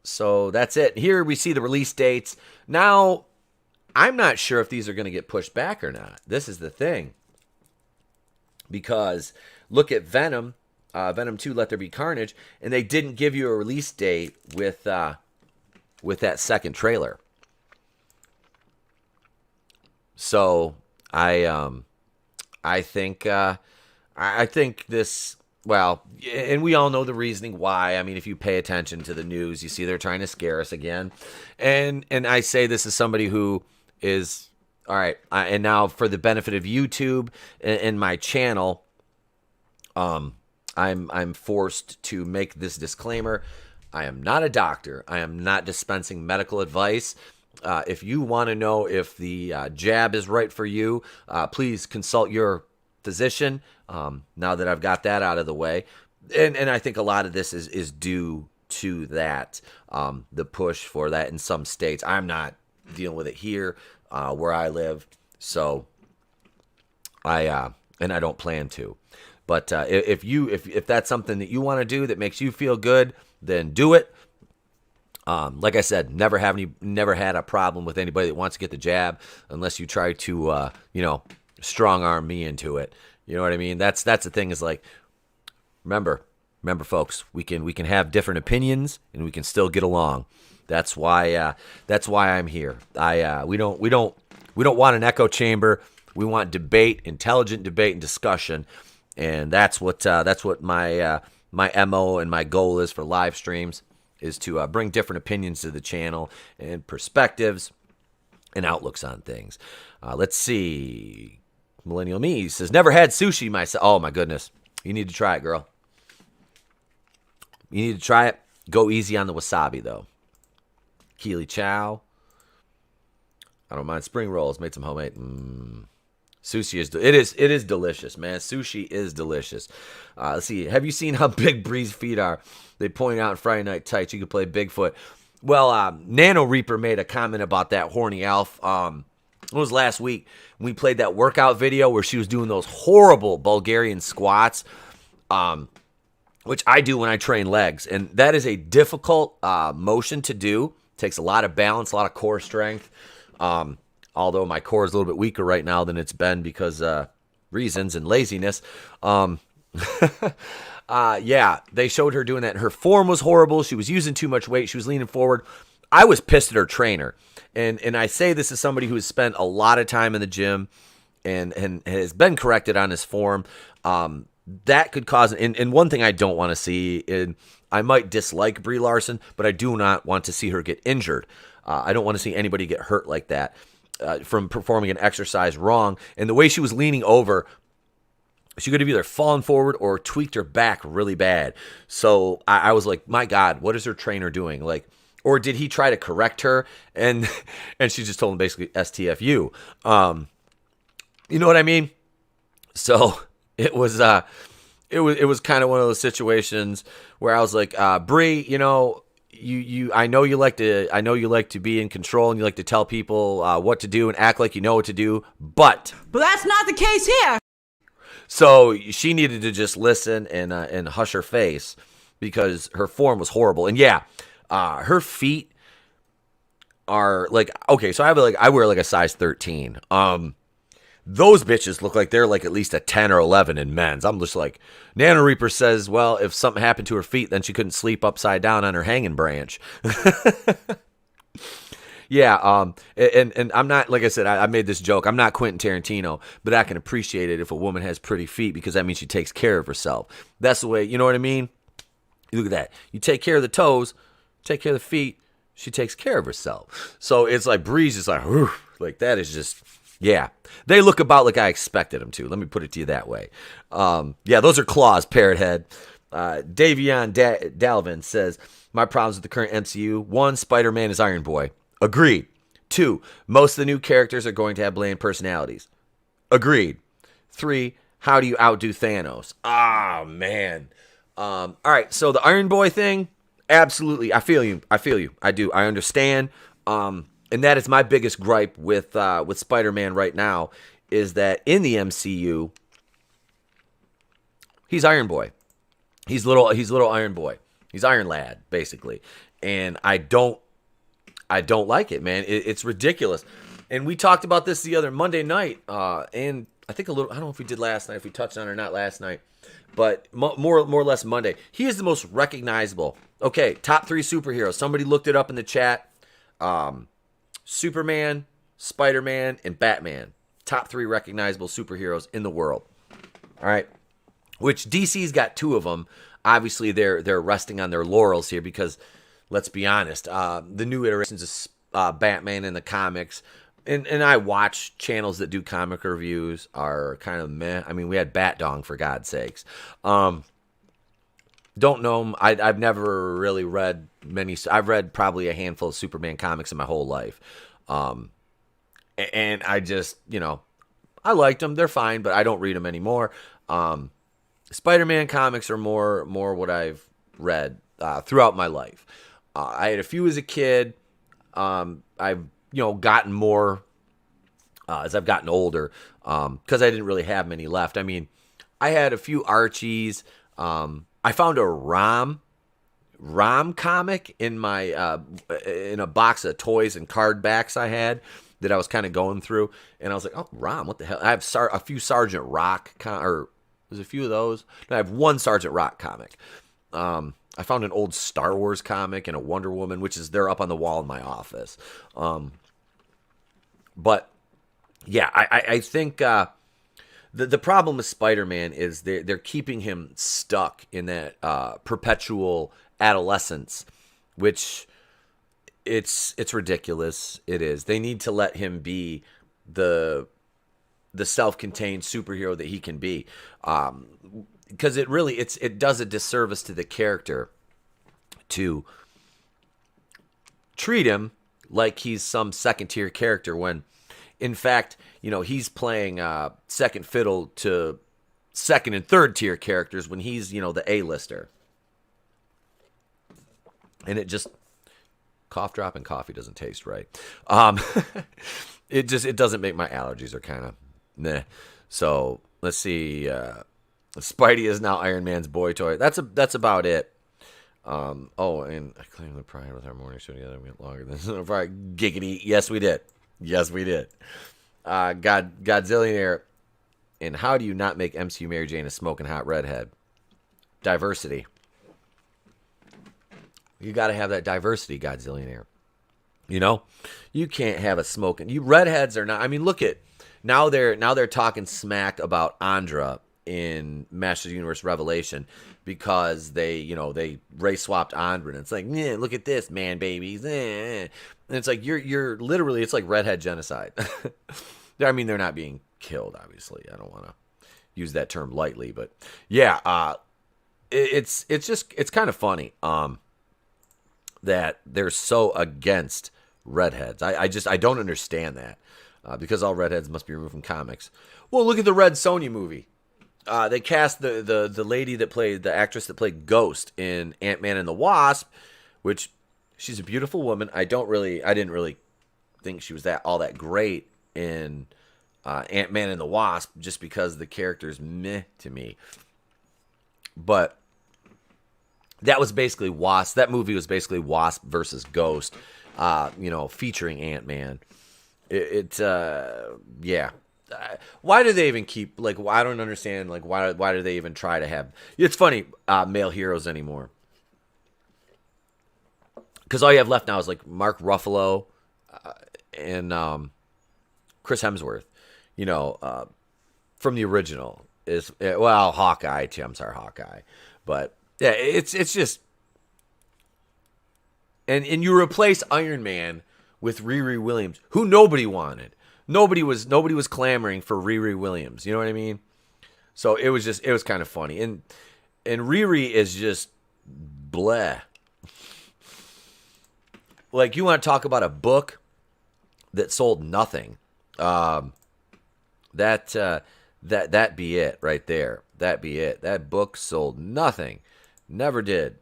Speaker 1: So that's it. Here we see the release dates. Now, I'm not sure if these are going to get pushed back or not. This is the thing. Because look at Venom, Venom 2, Let There Be Carnage, and they didn't give you a release date with that second trailer. So I think this. Well, and we all know the reasoning why. I mean, if you pay attention to the news, you see they're trying to scare us again. And I say this as somebody who is, all right, and now for the benefit of YouTube and my channel, I'm forced to make this disclaimer. I am not a doctor. I am not dispensing medical advice. If you want to know if the jab is right for you, please consult your physician. Now that I've got that out of the way, and I think a lot of this is due to that, the push for that in some states. I'm not dealing with it here where I live, so I don't plan to. But if that's something that you want to do that makes you feel good, then do it. Like I said, never had a problem with anybody that wants to get the jab, unless you try to strong arm me into it. You know what I mean? That's the thing is like, remember folks, we can have different opinions and we can still get along. That's why I'm here. We don't want an echo chamber. We want debate, intelligent debate and discussion. And that's what my MO and my goal is for live streams, is to bring different opinions to the channel and perspectives and outlooks on things. Let's see. Millennial Me says, never had sushi myself. Oh, my goodness. You need to try it, girl. You need to try it. Go easy on the wasabi, though. Keely Chow. I don't mind spring rolls. Made some homemade. Sushi it is delicious, man. Sushi is delicious. Let's see. Have you seen how big Bree's feet are? They point out in Friday Night Tights you could play Bigfoot. Well, Nano Reaper made a comment about that, Horny Alf. It was last week. We played that workout video where she was doing those horrible Bulgarian squats, which I do when I train legs. And that is a difficult motion to do. It takes a lot of balance, a lot of core strength. Although my core is a little bit weaker right now than it's been because reasons and laziness. Yeah, they showed her doing that. Her form was horrible. She was using too much weight. She was leaning forward. I was pissed at her trainer. And I say this as somebody who has spent a lot of time in the gym and has been corrected on his form. That could cause, and one thing I don't want to see, and I might dislike Brie Larson, but I do not want to see her get injured. I don't want to see anybody get hurt like that from performing an exercise wrong. And the way she was leaning over, she could have either fallen forward or tweaked her back really bad. So I was like, my God, what is her trainer doing? Like, or did he try to correct her? And she just told him basically STFU. You know what I mean? So it was kind of one of those situations where I was like, Brie, I know you like to be in control and you like to tell people what to do and act like you know what to do, but
Speaker 7: that's not the case here.
Speaker 1: So she needed to just listen and hush her face because her form was horrible. And yeah, her feet are like, okay, so I wear like a size 13. Those bitches look like they're like at least a 10 or 11 in men's. I'm just like, Nana Reaper says, well, if something happened to her feet, then she couldn't sleep upside down on her hanging branch. Yeah, and I'm not, like I said, I made this joke. I'm not Quentin Tarantino, but I can appreciate it if a woman has pretty feet because that means she takes care of herself. That's the way, you know what I mean? You look at that. You take care of the toes, take care of the feet, she takes care of herself. So it's like Breeze is like, whew, like that is just, yeah. They look about like I expected them to. Let me put it to you that way. Yeah, those are claws, parrot head. Davion Dalvin says, my problems with the current MCU, 1, Spider-Man is Iron Boy. Agreed. 2, most of the new characters are going to have bland personalities. Agreed. 3, how do you outdo Thanos? Ah, man. All right, so the Iron Boy thing, absolutely. I feel you. I do. I understand. And that is my biggest gripe with Spider-Man right now is that in the MCU, he's Iron Boy. He's little Iron Boy. He's Iron Lad, basically. And I don't like it, man. It's ridiculous. And we talked about this the other Monday night, and I think a little. I don't know if we did last night, if we touched on it or not last night, but more or less Monday. He is the most recognizable. Okay, top 3 superheroes. Somebody looked it up in the chat. Superman, Spider-Man, and Batman. Top 3 recognizable superheroes in the world. All right, which DC's got 2 of them. Obviously, they're resting on their laurels here because, let's be honest, the new iterations of Batman in the comics, and I watch channels that do comic reviews, are kind of meh. I mean, we had Bat Dong, for God's sakes. Don't know him. I've never really read many. I've read probably a handful of Superman comics in my whole life. And I just, I liked them. They're fine, but I don't read them anymore. Spider-Man comics are more what I've read throughout my life. I had a few as a kid. I've gotten more as I've gotten older because I didn't really have many left. I mean, I had a few Archies. I found a Rom comic in my in a box of toys and card backs I had that I was kind of going through, and I was like, "Oh, Rom, what the hell?" I have a few Sergeant Rock or there's a few of those. No, I have one Sergeant Rock comic. I found an old Star Wars comic and a Wonder Woman, which they're up on the wall in my office. But yeah, I think the problem with Spider-Man is they're keeping him stuck in that perpetual adolescence, which it's ridiculous. It is. They need to let him be the self-contained superhero that he can be. Because it does a disservice to the character to treat him like he's some second-tier character when, in fact, he's playing second fiddle to second and third-tier characters when he's, the A-lister. And it just, cough drop and coffee doesn't taste right. It doesn't make my allergies are kind of meh. So let's see. Spidey is now Iron Man's boy toy. That's about it. And I claim the pride with our morning show together went longer than giggity. Yes, we did. Godzillionaire. And how do you not make MCU Mary Jane a smoking hot redhead? Diversity. You got to have that diversity, Godzillionaire. You can't have a smoking. Redheads are not. I mean, look at now they're talking smack about Andra in Masters of the Universe Revelation because they race swapped Andra, and it's like, look at this, man, babies, and it's like you're literally, it's like redhead genocide. I mean, they're not being killed, obviously. I don't want to use that term lightly, but yeah, it's kind of funny that they're so against redheads. I don't understand that because all redheads must be removed from comics. Well, look at the Red Sonja movie. They cast the lady that played, the actress that played Ghost in Ant-Man and the Wasp, which she's a beautiful woman. I didn't really think she was all that great in Ant-Man and the Wasp, just because the character's meh to me. But that was basically Wasp. That movie was basically Wasp versus Ghost, featuring Ant-Man. Yeah. Why do they even keep, like, I don't understand, like, why do they even try to have, it's funny, male heroes anymore. Because all you have left now is, like, Mark Ruffalo and Chris Hemsworth, from the original. Hawkeye, too. I'm sorry, Hawkeye. But, yeah, it's just, and you replace Iron Man with Riri Williams, who nobody wanted. Nobody was clamoring for Riri Williams. You know what I mean? So it was kind of funny. And Riri is just bleh. Like, you want to talk about a book that sold nothing. That be it right there. That be it. That book sold nothing. Never did.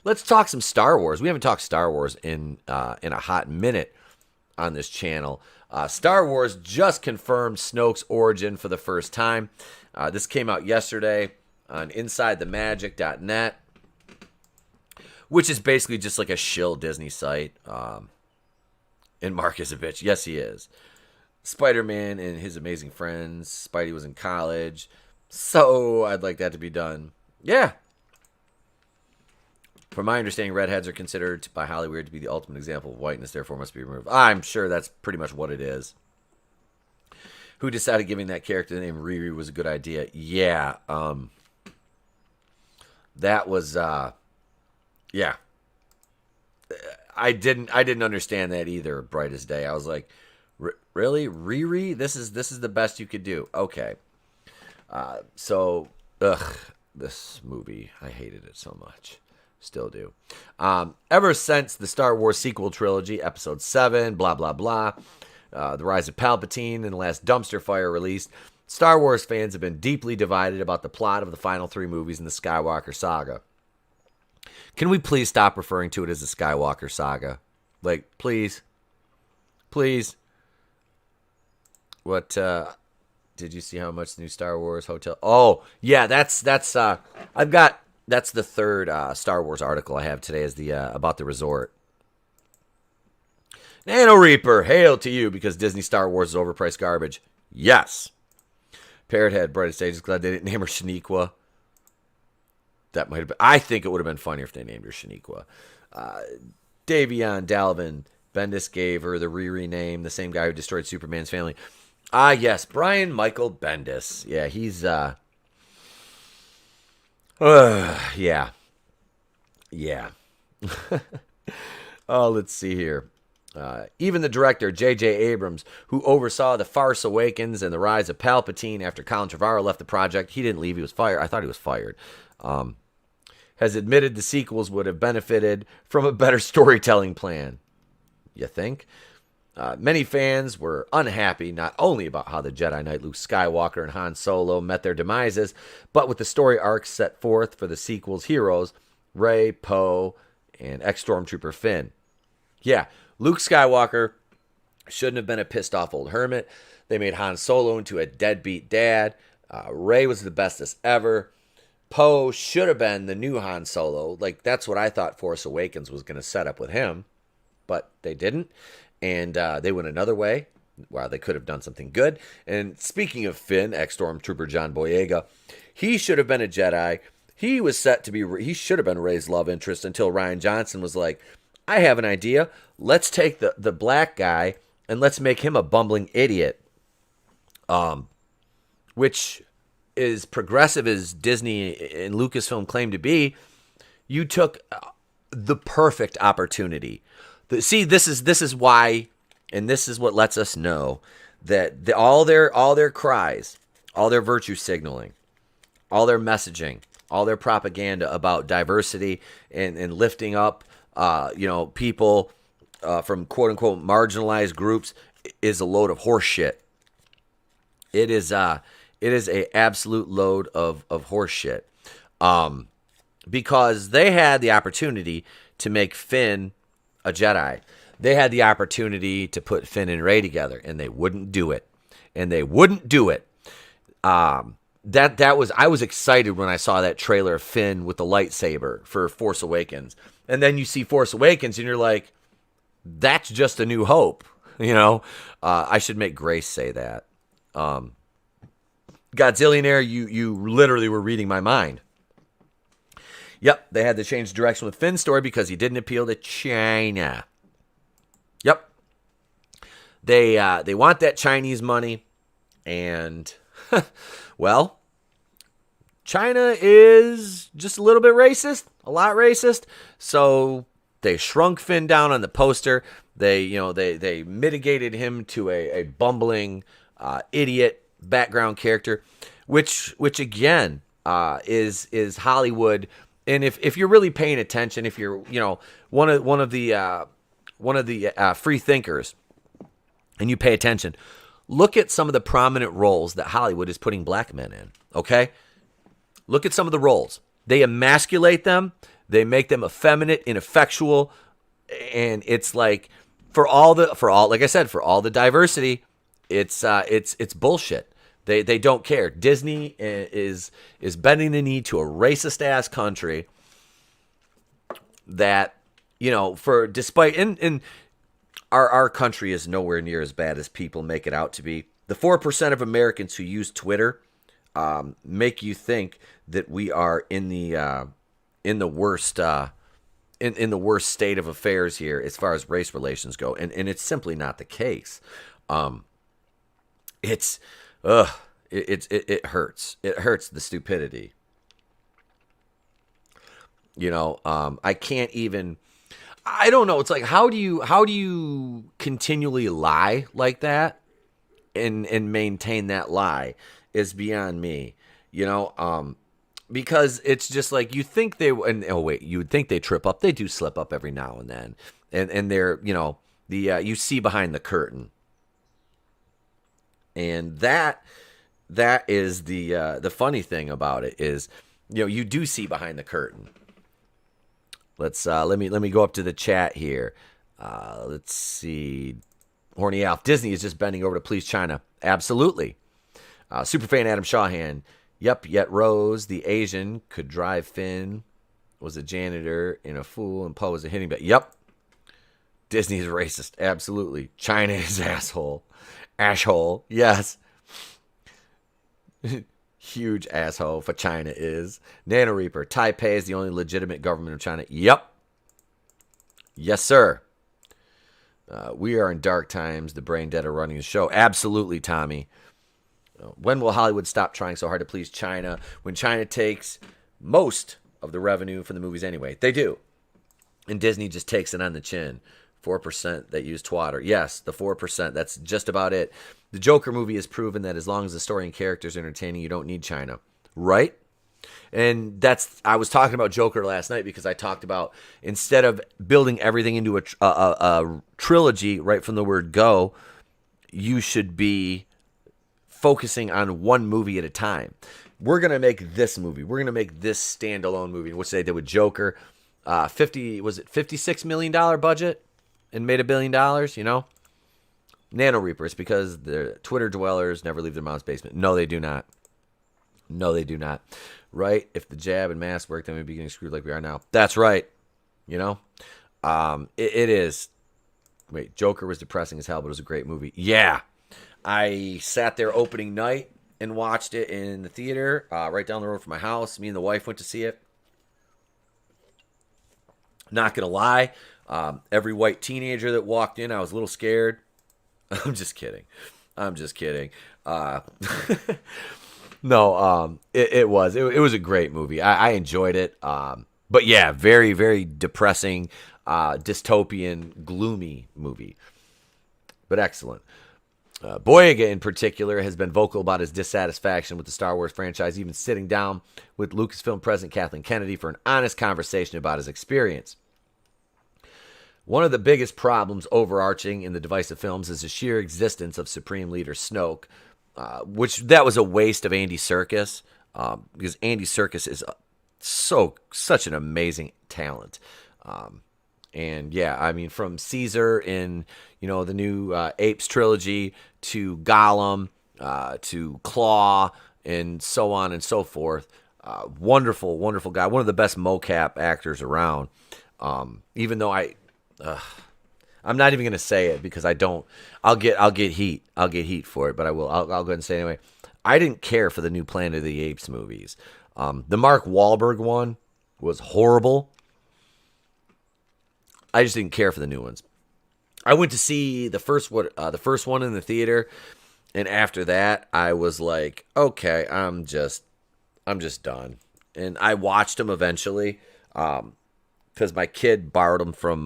Speaker 1: Let's talk some Star Wars. We haven't talked Star Wars in a hot minute on this channel. Star Wars just confirmed Snoke's origin for the first time. This came out yesterday on InsideTheMagic.net, which is basically just like a shill Disney site. And Mark is a bitch. Yes, he is. Spider-Man and his amazing friends. Spidey was in college. So I'd like that to be done. Yeah. From my understanding, redheads are considered by Hollywood to be the ultimate example of whiteness, therefore must be removed. I'm sure that's pretty much what it is. Who decided giving that character the name Riri was a good idea? Yeah. That was, yeah. I didn't understand that either, bright as day. I was like, really? Riri? This is the best you could do. Okay. This movie, I hated it so much. Still do. Ever since the Star Wars sequel trilogy, Episode 7, blah, blah, blah, The Rise of Palpatine, and the last dumpster fire released, Star Wars fans have been deeply divided about the plot of the final 3 movies in the Skywalker saga. Can we please stop referring to it as the Skywalker saga? Like, please. Please. What, did you see how much the new Star Wars hotel? Oh, yeah, that's the third Star Wars article I have today is the about the resort. Nano Reaper, hail to you because Disney Star Wars is overpriced garbage. Yes. Parrothead, brightest stages, glad they didn't name her Shaniqua. That might have been. I think it would have been funnier if they named her Shaniqua. Davion Dalvin, Bendis gave her the Riri name, the same guy who destroyed Superman's family. Yes, Brian Michael Bendis. Yeah, he's yeah. Oh, let's see here. Even the director, J.J. Abrams, who oversaw The Farce Awakens and The Rise of Palpatine after Colin Trevorrow left the project, he didn't leave, he was fired. I thought he was fired. Has admitted the sequels would have benefited from a better storytelling plan. You think? Many fans were unhappy not only about how the Jedi Knight Luke Skywalker and Han Solo met their demises, but with the story arcs set forth for the sequel's heroes, Rey, Poe, and ex-Stormtrooper Finn. Yeah, Luke Skywalker shouldn't have been a pissed-off old hermit. They made Han Solo into a deadbeat dad. Rey was the bestest ever. Poe should have been the new Han Solo. Like, that's what I thought Force Awakens was going to set up with him. But they didn't. And they went another way. Wow, they could have done something good. And speaking of Finn, ex-Stormtrooper John Boyega, he should have been a Jedi. He was set to be, he should have been Rey's love interest until Rian Johnson was like, I have an idea. Let's take the black guy and let's make him a bumbling idiot. Which is progressive as Disney and Lucasfilm claim to be. You took the perfect opportunity. See, this is why, and this is what lets us know that all their cries, all their virtue signaling, all their messaging, all their propaganda about diversity and lifting up, people from quote unquote marginalized groups is a load of horse shit. It is a absolute load of horse shit. because they had the opportunity to make Finn a Jedi. They had the opportunity to put Finn and Rey together, and they wouldn't do it. I was excited when I saw that trailer of Finn with the lightsaber for Force Awakens. And then you see Force Awakens and you're like, that's just A New Hope. I should make Grace say that. Godzillionaire, you literally were reading my mind. Yep, they had to change direction with Finn's story because he didn't appeal to China. Yep. They want that Chinese money, and well, China is just a little bit racist, a lot racist. So they shrunk Finn down on the poster. They mitigated him to a bumbling idiot background character, which again is Hollywood. And if you're really paying attention, if you're one of the free thinkers, and you pay attention, look at some of the prominent roles that Hollywood is putting black men in. Okay, look at some of the roles. They emasculate them. They make them effeminate, ineffectual, and it's like for all like I said, for all the diversity, it's bullshit. They don't care. Disney is bending the knee to a racist ass country that despite our country is nowhere near as bad as people make it out to be. The 4% of Americans who use Twitter make you think that we are in the worst in the worst state of affairs here as far as race relations go, and it's simply not the case. It hurts. It hurts, the stupidity. I can't even. I don't know. It's like, how do you continually lie like that and maintain that lie is beyond me. Because it's just like you think you would think they trip up. They do slip up every now and then, and they're you see behind the curtain, and that is the funny thing about it is you do see behind the curtain. Let me go up to the chat here. Let's see. Horny Alf. Disney is just bending over to please China. Absolutely. Superfan Adam Shawhan. Yep, yet Rose, the Asian, could drive Finn, was a janitor in a fool, and Poe was a hitting bat. Yep. Disney is racist. Absolutely. China is asshole. Ashhole. Yes. Huge asshole for China is. Nano Reaper. Taipei is the only legitimate government of China. Yep. Yes, sir. We are in dark times. The brain dead are running the show. Absolutely, Tommy. When will Hollywood stop trying so hard to please China when China takes most of the revenue from the movies anyway? They do. And Disney just takes it on the chin. 4% that use twatter. Yes, the 4%. That's just about it. The Joker movie has proven that as long as the story and characters are entertaining, you don't need China. Right? And I was talking about Joker last night because I talked about instead of building everything into a trilogy right from the word go, you should be focusing on one movie at a time. We're going to make this movie. We're going to make this standalone movie, which they did with Joker. $56 million budget and made $1 billion, Nano Reapers, because the Twitter dwellers never leave their mom's basement. No, they do not. No, they do not. Right? If the jab and mask worked, then we'd be getting screwed like we are now. That's right. It is. Wait, Joker was depressing as hell, but it was a great movie. Yeah. I sat there opening night and watched it in the theater right down the road from my house. Me and the wife went to see it. Not going to lie. Every white teenager that walked in, I was a little scared. I'm just kidding. No, it was a great movie. I enjoyed it. But yeah, very, very depressing, dystopian, gloomy movie. But excellent. Boyega in particular has been vocal about his dissatisfaction with the Star Wars franchise, even sitting down with Lucasfilm president Kathleen Kennedy for an honest conversation about his experience. One of the biggest problems overarching in the divisive films is the sheer existence of Supreme Leader Snoke, which that was a waste of Andy Serkis, because Andy Serkis such an amazing talent. And yeah, I mean, from Caesar in, the new Apes trilogy to Gollum, to Claw, and so on and so forth. Wonderful, wonderful guy. One of the best mocap actors around. Even though I'm not even going to say it because I don't. I'll get heat. I'll get heat for it, but I will. I'll go ahead and say it anyway. I didn't care for the new Planet of the Apes movies. The Mark Wahlberg one was horrible. I just didn't care for the new ones. I went to see the first one in the theater, and after that, I was like, okay, I'm just done. And I watched them eventually, because my kid borrowed them from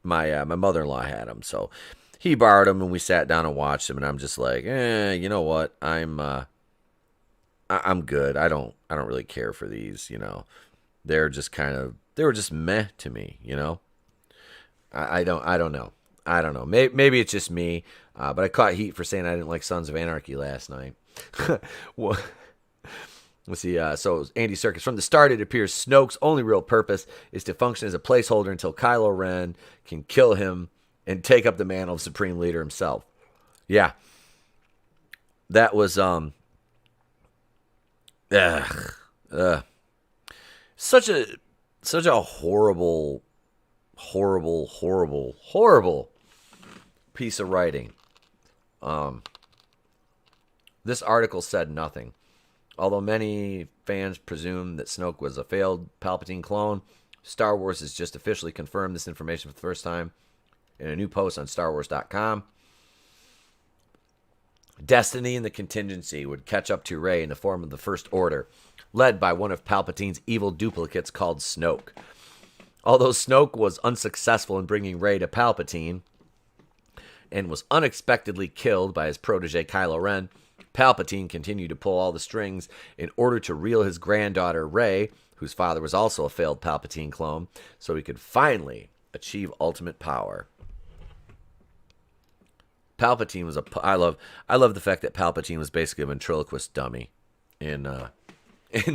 Speaker 1: my mother-in-law had them, so he borrowed them, and we sat down and watched them. And I'm just like, you know what? I'm good. I don't really care for these. They're just they were just meh to me. I don't know. Maybe it's just me, but I caught heat for saying I didn't like Sons of Anarchy last night. Well, let's see. So Andy Serkis, from the start, it appears Snoke's only real purpose is to function as a placeholder until Kylo Ren can kill him and take up the mantle of Supreme Leader himself. Yeah, that was such a horrible piece of writing. This article said nothing. Although many fans presume that Snoke was a failed Palpatine clone, Star Wars has just officially confirmed this information for the first time in a new post on StarWars.com. Destiny and the contingency would catch up to Rey in the form of the First Order, led by one of Palpatine's evil duplicates called Snoke. Although Snoke was unsuccessful in bringing Rey to Palpatine and was unexpectedly killed by his protege Kylo Ren, Palpatine continued to pull all the strings in order to reel his granddaughter Rey, whose father was also a failed Palpatine clone, so he could finally achieve ultimate power. Palpatine was I love the fact that Palpatine was basically a ventriloquist dummy in the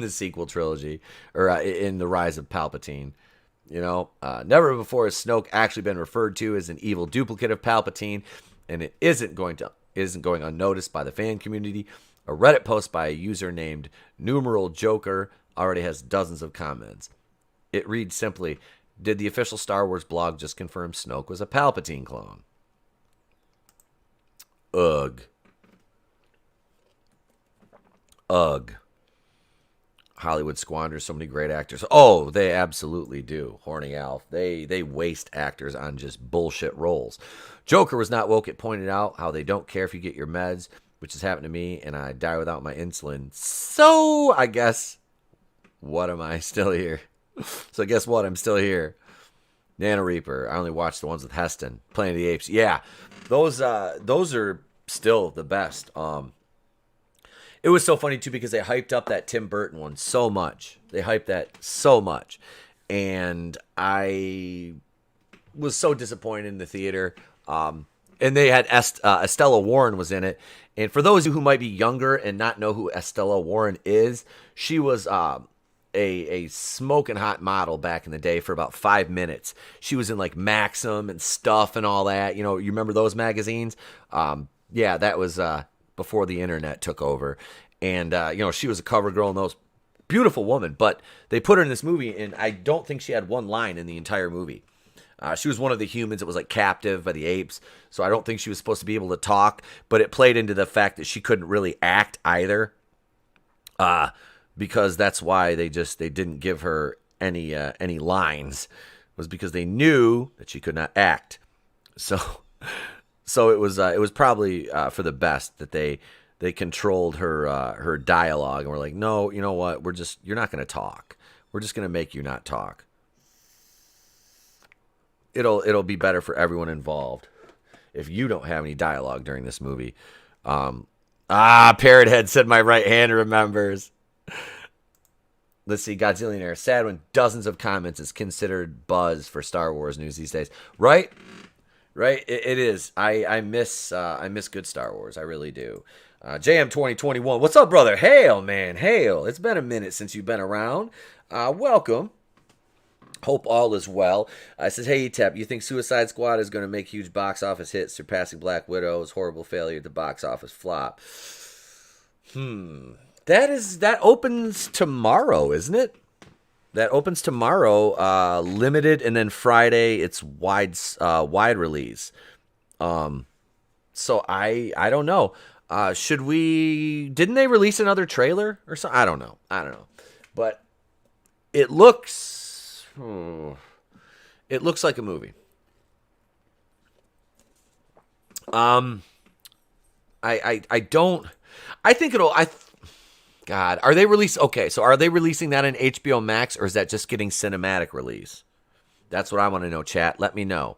Speaker 1: sequel trilogy, or in the Rise of Palpatine. Never before has Snoke actually been referred to as an evil duplicate of Palpatine, and it isn't going unnoticed by the fan community. A Reddit post by a user named Numeral Joker already has dozens of comments. It reads simply, "Did the official Star Wars blog just confirm Snoke was a Palpatine clone?" Ugh. Hollywood squanders so many great actors. Oh, they absolutely do. Horny Alf. They waste actors on just bullshit roles. Joker was not woke. It pointed out how they don't care if you get your meds, which has happened to me, and I die without my insulin. So I guess, what am I still here? So guess what? I'm still here. Nana Reaper. I only watched the ones with Heston. Planet of the Apes. Yeah, those are still the best. It was so funny, too, because they hyped up that Tim Burton one so much. They hyped that so much. And I was so disappointed in the theater. And they had Estella Warren was in it. And for those who might be younger and not know who Estella Warren is, she was a smoking hot model back in the day for about 5 minutes. She was in like Maxim and Stuff and all that. You remember those magazines? Yeah, that was before the internet took over. And, she was a cover girl in those. Beautiful woman, but they put her in this movie, and I don't think she had one line in the entire movie. She was one of the humans that was like captive by the apes, so I don't think she was supposed to be able to talk, but it played into the fact that she couldn't really act either, because that's why they didn't give her any lines, was because they knew that she could not act. So it was probably for the best that they controlled her dialogue, and were like, no, you know what? You're not going to talk. We're just going to make you not talk. It'll be better for everyone involved if you don't have any dialogue during this movie. Parrot Head said my right hand remembers. Let's see, Godzillionaire. Sad when dozens of comments is considered buzz for Star Wars news these days. Right? It is. I miss good Star Wars. I really do. JM 2021. What's up, brother? Hail, man. Hail. It's been a minute since you've been around. Welcome. Hope all is well. It says, hey, Tep, you think Suicide Squad is going to make huge box office hits, surpassing Black Widow's horrible failure at the box office flop? That opens tomorrow, isn't it? That opens tomorrow, limited, and then Friday it's wide release. So I don't know. Didn't they release another trailer or something? I don't know. But it looks like a movie. God, are they are they releasing that in HBO Max, or is that just getting cinematic release? That's what I want to know, chat. Let me know.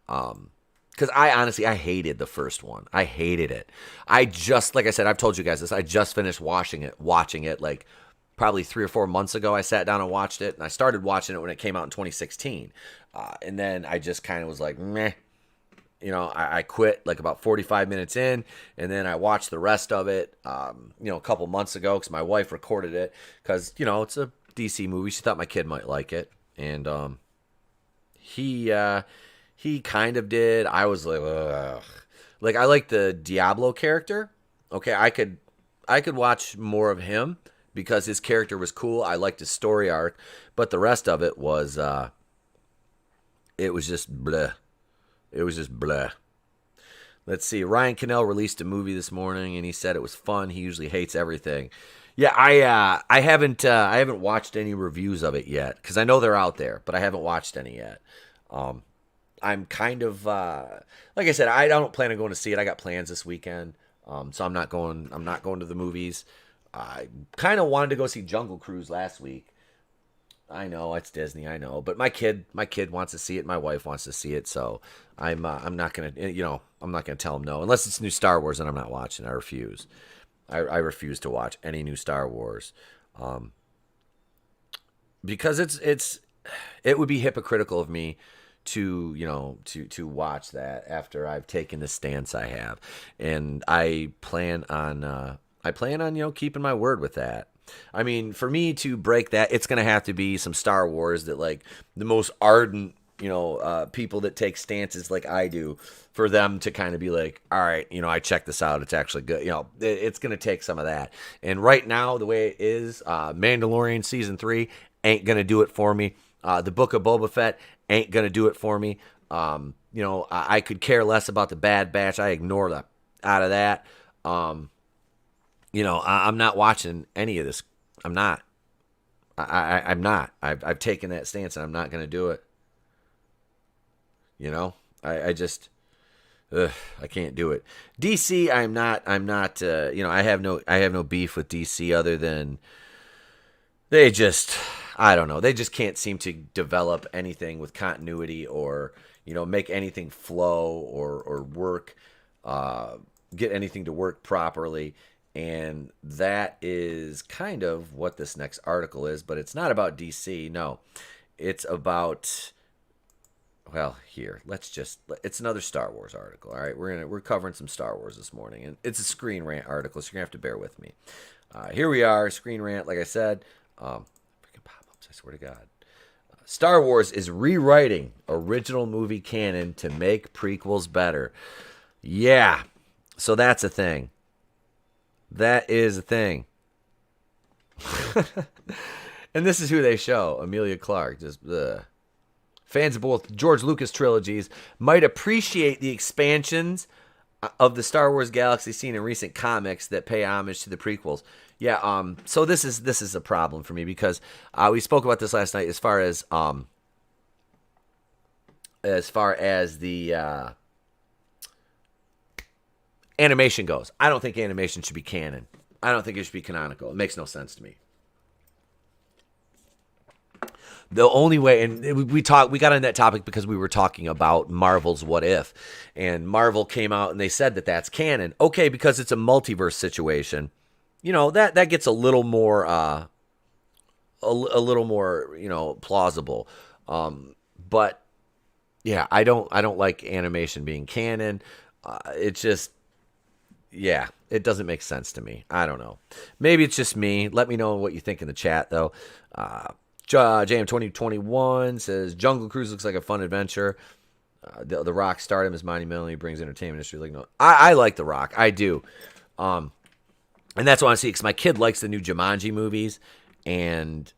Speaker 1: Because I hated the first one. I hated it. Like I said, I've told you guys this. I just finished watching it like probably 3 or 4 months ago. I sat down and watched it, and I started watching it when it came out in 2016. And then I just kind of was like, meh. I quit like about 45 minutes in, and then I watched the rest of it, a couple months ago because my wife recorded it because, it's a DC movie. She thought my kid might like it. And he kind of did. I was like, ugh. Like, I like the Diablo character. Okay, I could watch more of him because his character was cool. I liked his story arc, but the rest of it was just bleh. It was just bleh. Let's see. Ryan Cannell released a movie this morning, and he said it was fun. He usually hates everything. Yeah, I haven't watched any reviews of it yet because I know they're out there, but I haven't watched any yet. I'm kind of like I said, I don't plan on going to see it. I got plans this weekend, so I'm not going to the movies. I kind of wanted to go see Jungle Cruise last week. I know it's Disney, I know, but my kid wants to see it. My wife wants to see it, so I'm not gonna tell him no unless it's new Star Wars, and I'm not watching. I refuse. I refuse to watch any new Star Wars, because it would be hypocritical of me to watch that after I've taken the stance I have, and I plan on keeping my word with that. I mean, for me to break that, it's going to have to be some Star Wars that, like, the most ardent, people that take stances like I do, for them to kind of be like, all right, I checked this out. It's actually good. It's going to take some of that. And right now, the way it is, Mandalorian Season 3 ain't going to do it for me. The Book of Boba Fett ain't going to do it for me. I could care less about the Bad Batch. I ignore that out of that. I'm not watching any of this. I'm not. I'm not. I've taken that stance, and I'm not going to do it. I just, I can't do it. DC, I'm not. I have no beef with DC other than they just, I don't know. They just can't seem to develop anything with continuity or make anything flow or work, get anything to work properly. And that is kind of what this next article is, but it's not about DC. No, it's about, it's another Star Wars article. All right, we're covering some Star Wars this morning, and it's a Screen Rant article, so you're gonna have to bear with me. Here we are, Screen Rant. Like I said, freaking pop-ups. I swear to God, Star Wars is rewriting original movie canon to make prequels better. Yeah, so that's a thing. That is a thing. And this is who they show. Emilia Clarke. Just fans of both George Lucas trilogies might appreciate the expansions of the Star Wars galaxy seen in recent comics that pay homage to the prequels. Yeah, so this is a problem for me because we spoke about this last night as far as the animation goes. I don't think animation should be canon. I don't think it should be canonical. It makes no sense to me. The only way, and we got on that topic because we were talking about Marvel's What If, and Marvel came out and they said that that's canon. Okay, because it's a multiverse situation, that gets a little more, plausible. But yeah, I don't like animation being canon. It's just, yeah, it doesn't make sense to me. I don't know. Maybe it's just me. Let me know what you think in the chat, though. JM2021 says, Jungle Cruise looks like a fun adventure. The Rock stardom is monumental. He brings entertainment industry. Like, no, I like The Rock. I do. And that's what I see, because my kid likes the new Jumanji movies, and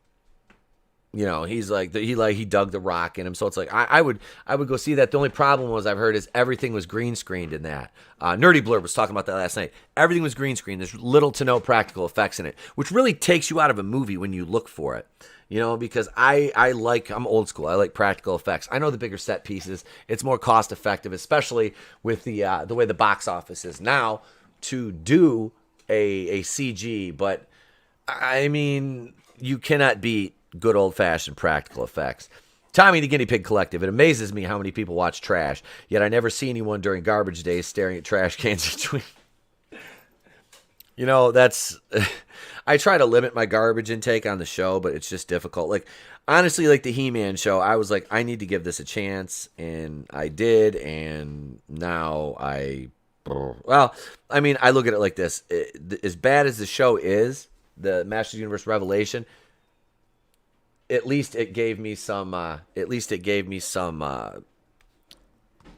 Speaker 1: you know, he's like he dug The Rock in him, so it's like I would go see that. The only problem was, I've heard, is everything was green screened in that. Nerdy Blur was talking about that last night. Everything was green screened. There's little to no practical effects in it, which really takes you out of a movie when you look for it. You know, because I'm old school. I like practical effects. I know the bigger set pieces. It's more cost effective, especially with the way the box office is now, to do a CG. But I mean, you cannot beat good old-fashioned practical effects. Tommy the Guinea Pig Collective. It amazes me how many people watch trash, yet I never see anyone during garbage days staring at trash cans between. You know, that's... I try to limit my garbage intake on the show, but it's just difficult. Like, honestly, like the He-Man show, I was like, I need to give this a chance, and I did, and now well, I mean, I look at it like this. As bad as the show is, the Masters of the Universe Revelation, at least it gave me some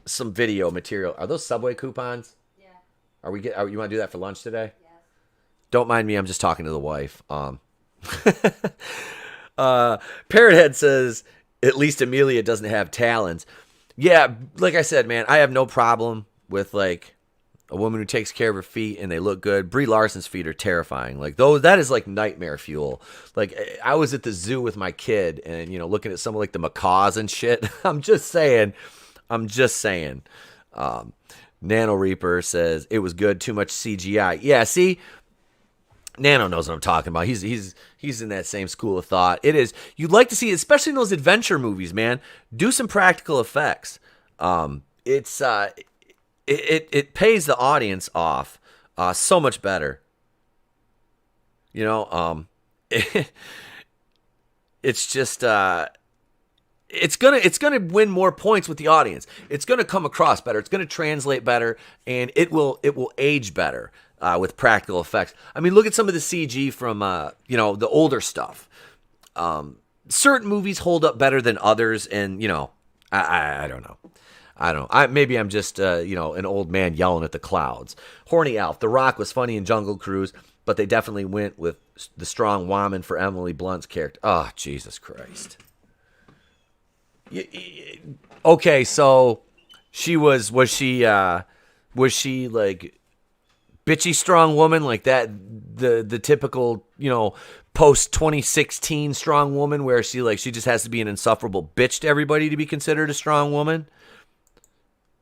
Speaker 1: some video material. Are those Subway coupons? Yeah. You want to do that for lunch today? Yes. Don't mind me. I'm just talking to the wife. Parrothead says, at least Amelia doesn't have talons. Yeah, like I said, man, I have no problem with like a woman who takes care of her feet and they look good. Brie Larson's feet are terrifying. Like those, that is like nightmare fuel. Like I was at the zoo with my kid and, you know, looking at some of like the macaws and shit. I'm just saying. Nano Reaper says it was good. Too much CGI. Yeah. See, Nano knows what I'm talking about. He's in that same school of thought. It is. You'd like to see, especially in those adventure movies, man, do some practical effects. It pays the audience off so much better. You know, it's just it's gonna win more points with the audience. It's gonna come across better. It's gonna translate better, and it will age better with practical effects. I mean, look at some of the CG from you know, the older stuff. Certain movies hold up better than others, and you know, I don't know. Maybe I'm just, you know, an old man yelling at the clouds. Horny Alf. The Rock was funny in Jungle Cruise, but they definitely went with the strong woman for Emily Blunt's character. Oh, Jesus Christ. Okay, so she was she like bitchy strong woman like that? The typical, you know, post 2016 strong woman where she just has to be an insufferable bitch to everybody to be considered a strong woman?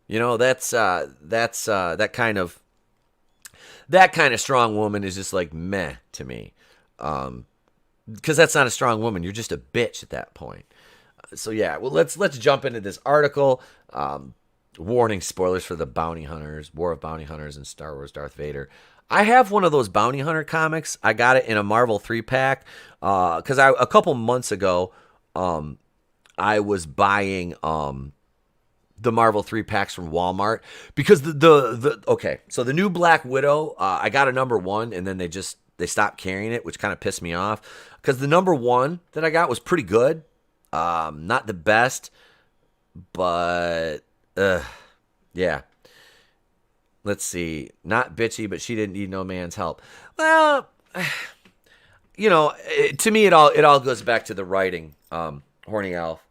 Speaker 1: You know, that kind of strong woman is just like meh to me, because that's not a strong woman. You're just a bitch at that point. So yeah, well let's jump into this article. Warning: spoilers for the Bounty Hunters, War of Bounty Hunters, and Star Wars Darth Vader. I have one of those Bounty Hunter comics. I got it in a Marvel 3-pack because a couple months ago, I was buying the Marvel 3-packs from Walmart because okay, so the new Black Widow, I got a number 1 and then they stopped carrying it, which kind of pissed me off because the number 1 that I got was pretty good. Not the best, but yeah. Let's see. Not bitchy, but she didn't need no man's help. Well, you know, to me it all goes back to the writing. Horny Alf.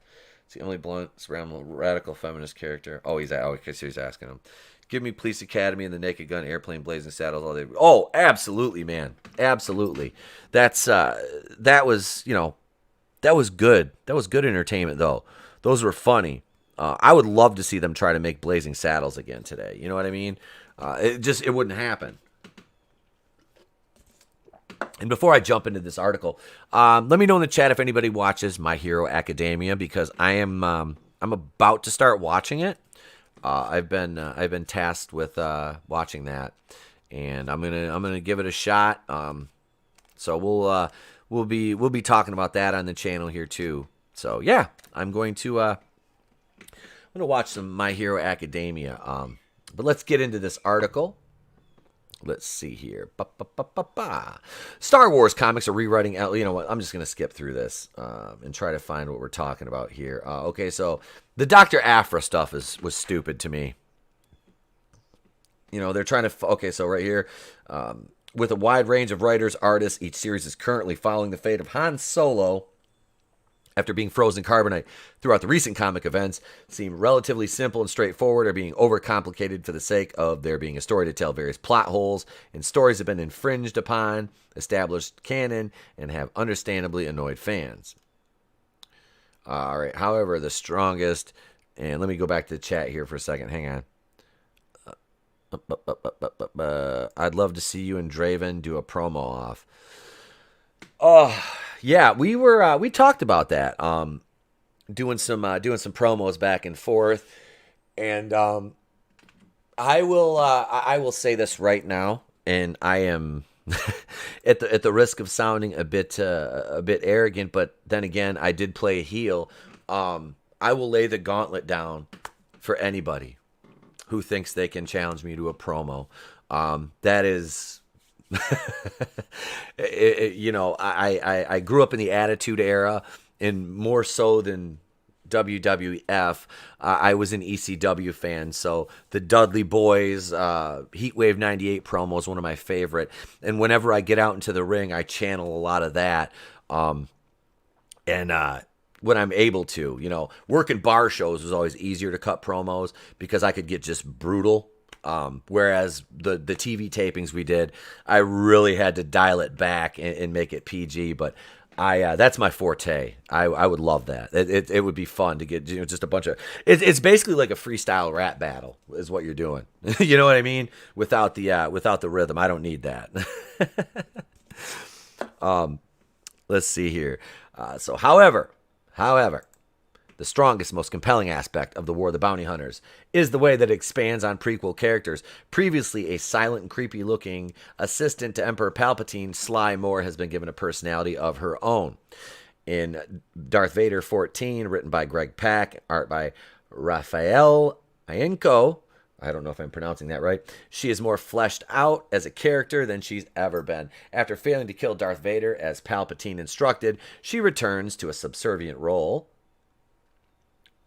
Speaker 1: It's the only blunt, radical feminist character. Oh, he's asking him. Give me Police Academy and the Naked Gun, Airplane, Blazing Saddles, all day. Oh, absolutely, man, absolutely. That was, you know, that was good. That was good entertainment, though. Those were funny. I would love to see them try to make Blazing Saddles again today. You know what I mean? It wouldn't happen. And before I jump into this article, let me know in the chat if anybody watches My Hero Academia, because I'm about to start watching it. I've been tasked with watching that, and I'm gonna give it a shot. So we'll be talking about that on the channel here too. So yeah, I'm gonna watch some My Hero Academia. But let's get into this article. Let's see here. Star Wars comics are rewriting. You know what? I'm just going to skip through this and try to find what we're talking about here. Okay, so the Dr. Aphra stuff was stupid to me. You know, they're trying to... Okay, so right here, with a wide range of writers, artists, each series is currently following the fate of Han Solo after being frozen carbonite. Throughout the recent comic events, seem relatively simple and straightforward, or being overcomplicated for the sake of there being a story to tell. Various plot holes and stories have been infringed upon established canon and have understandably annoyed fans. All right, however, the strongest... And let me go back to the chat here for a second. Hang on. I'd love to see you and Draven do a promo off. Oh, yeah, we talked about that. Doing some promos back and forth, and I will say this right now, and I am at the risk of sounding a bit arrogant, but then again, I did play a heel. I will lay the gauntlet down for anybody who thinks they can challenge me to a promo. That is, you know, I grew up in the Attitude Era, and more so than WWF, I was an ECW fan. So the Dudley Boys, Heatwave 98 promo is one of my favorite. And whenever I get out into the ring, I channel a lot of that. When I'm able to, you know, working bar shows was always easier to cut promos because I could get just brutal. Whereas the TV tapings we did, I really had to dial it back and make it PG. But that's my forte. I would love that. It would be fun to get, you know, just a bunch of. It's basically like a freestyle rap battle is what you're doing. You know what I mean? Without the rhythm, I don't need that. Let's see here. So, however, the strongest, most compelling aspect of the War of the Bounty Hunters is the way that it expands on prequel characters. Previously a silent and creepy-looking assistant to Emperor Palpatine, Sly Moore has been given a personality of her own. In Darth Vader 14, written by Greg Pak, art by Raphael Ienco, I don't know if I'm pronouncing that right, she is more fleshed out as a character than she's ever been. After failing to kill Darth Vader as Palpatine instructed, she returns to a subservient role,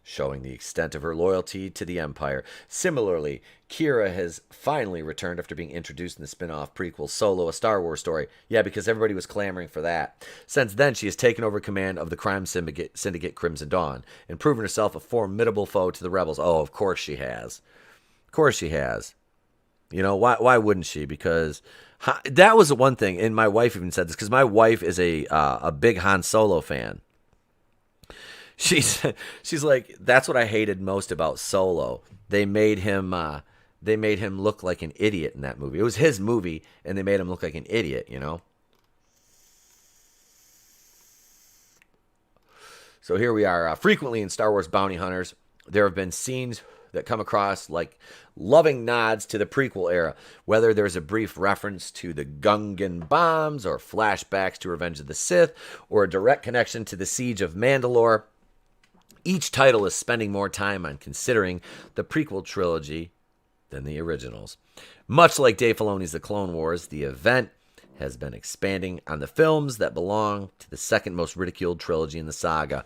Speaker 1: showing the extent of her loyalty to the Empire. Similarly, Kira has finally returned after being introduced in the spin-off prequel Solo, a Star Wars story. Yeah, because everybody was clamoring for that. Since then, she has taken over command of the crime syndicate Crimson Dawn and proven herself a formidable foe to the rebels. Oh, of course she has. Of course she has. You know, why wouldn't she? Because that was the one thing, and my wife even said this, because my wife is a big Han Solo fan. She's like, that's what I hated most about Solo. They made him look like an idiot in that movie. It was his movie, and they made him look like an idiot, you know? So here we are. Frequently in Star Wars Bounty Hunters, there have been scenes that come across like loving nods to the prequel era, whether there's a brief reference to the Gungan bombs or flashbacks to Revenge of the Sith or a direct connection to the Siege of Mandalore. Each title is spending more time on considering the prequel trilogy than the originals. Much like Dave Filoni's The Clone Wars, the event has been expanding on the films that belong to the second most ridiculed trilogy in the saga.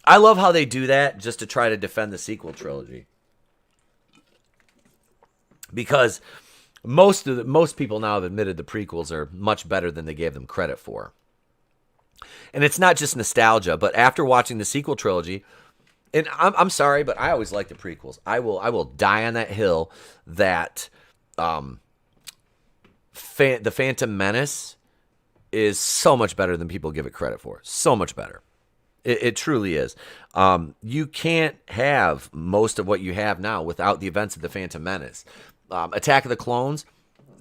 Speaker 1: I love how they do that just to try to defend the sequel trilogy. Because most people now have admitted the prequels are much better than they gave them credit for. And it's not just nostalgia, but after watching the sequel trilogy, and I'm sorry, but I always like the prequels. I will die on that hill that the Phantom Menace is so much better than people give it credit for. So much better. It truly is. You can't have most of what you have now without the events of the Phantom Menace. Attack of the Clones,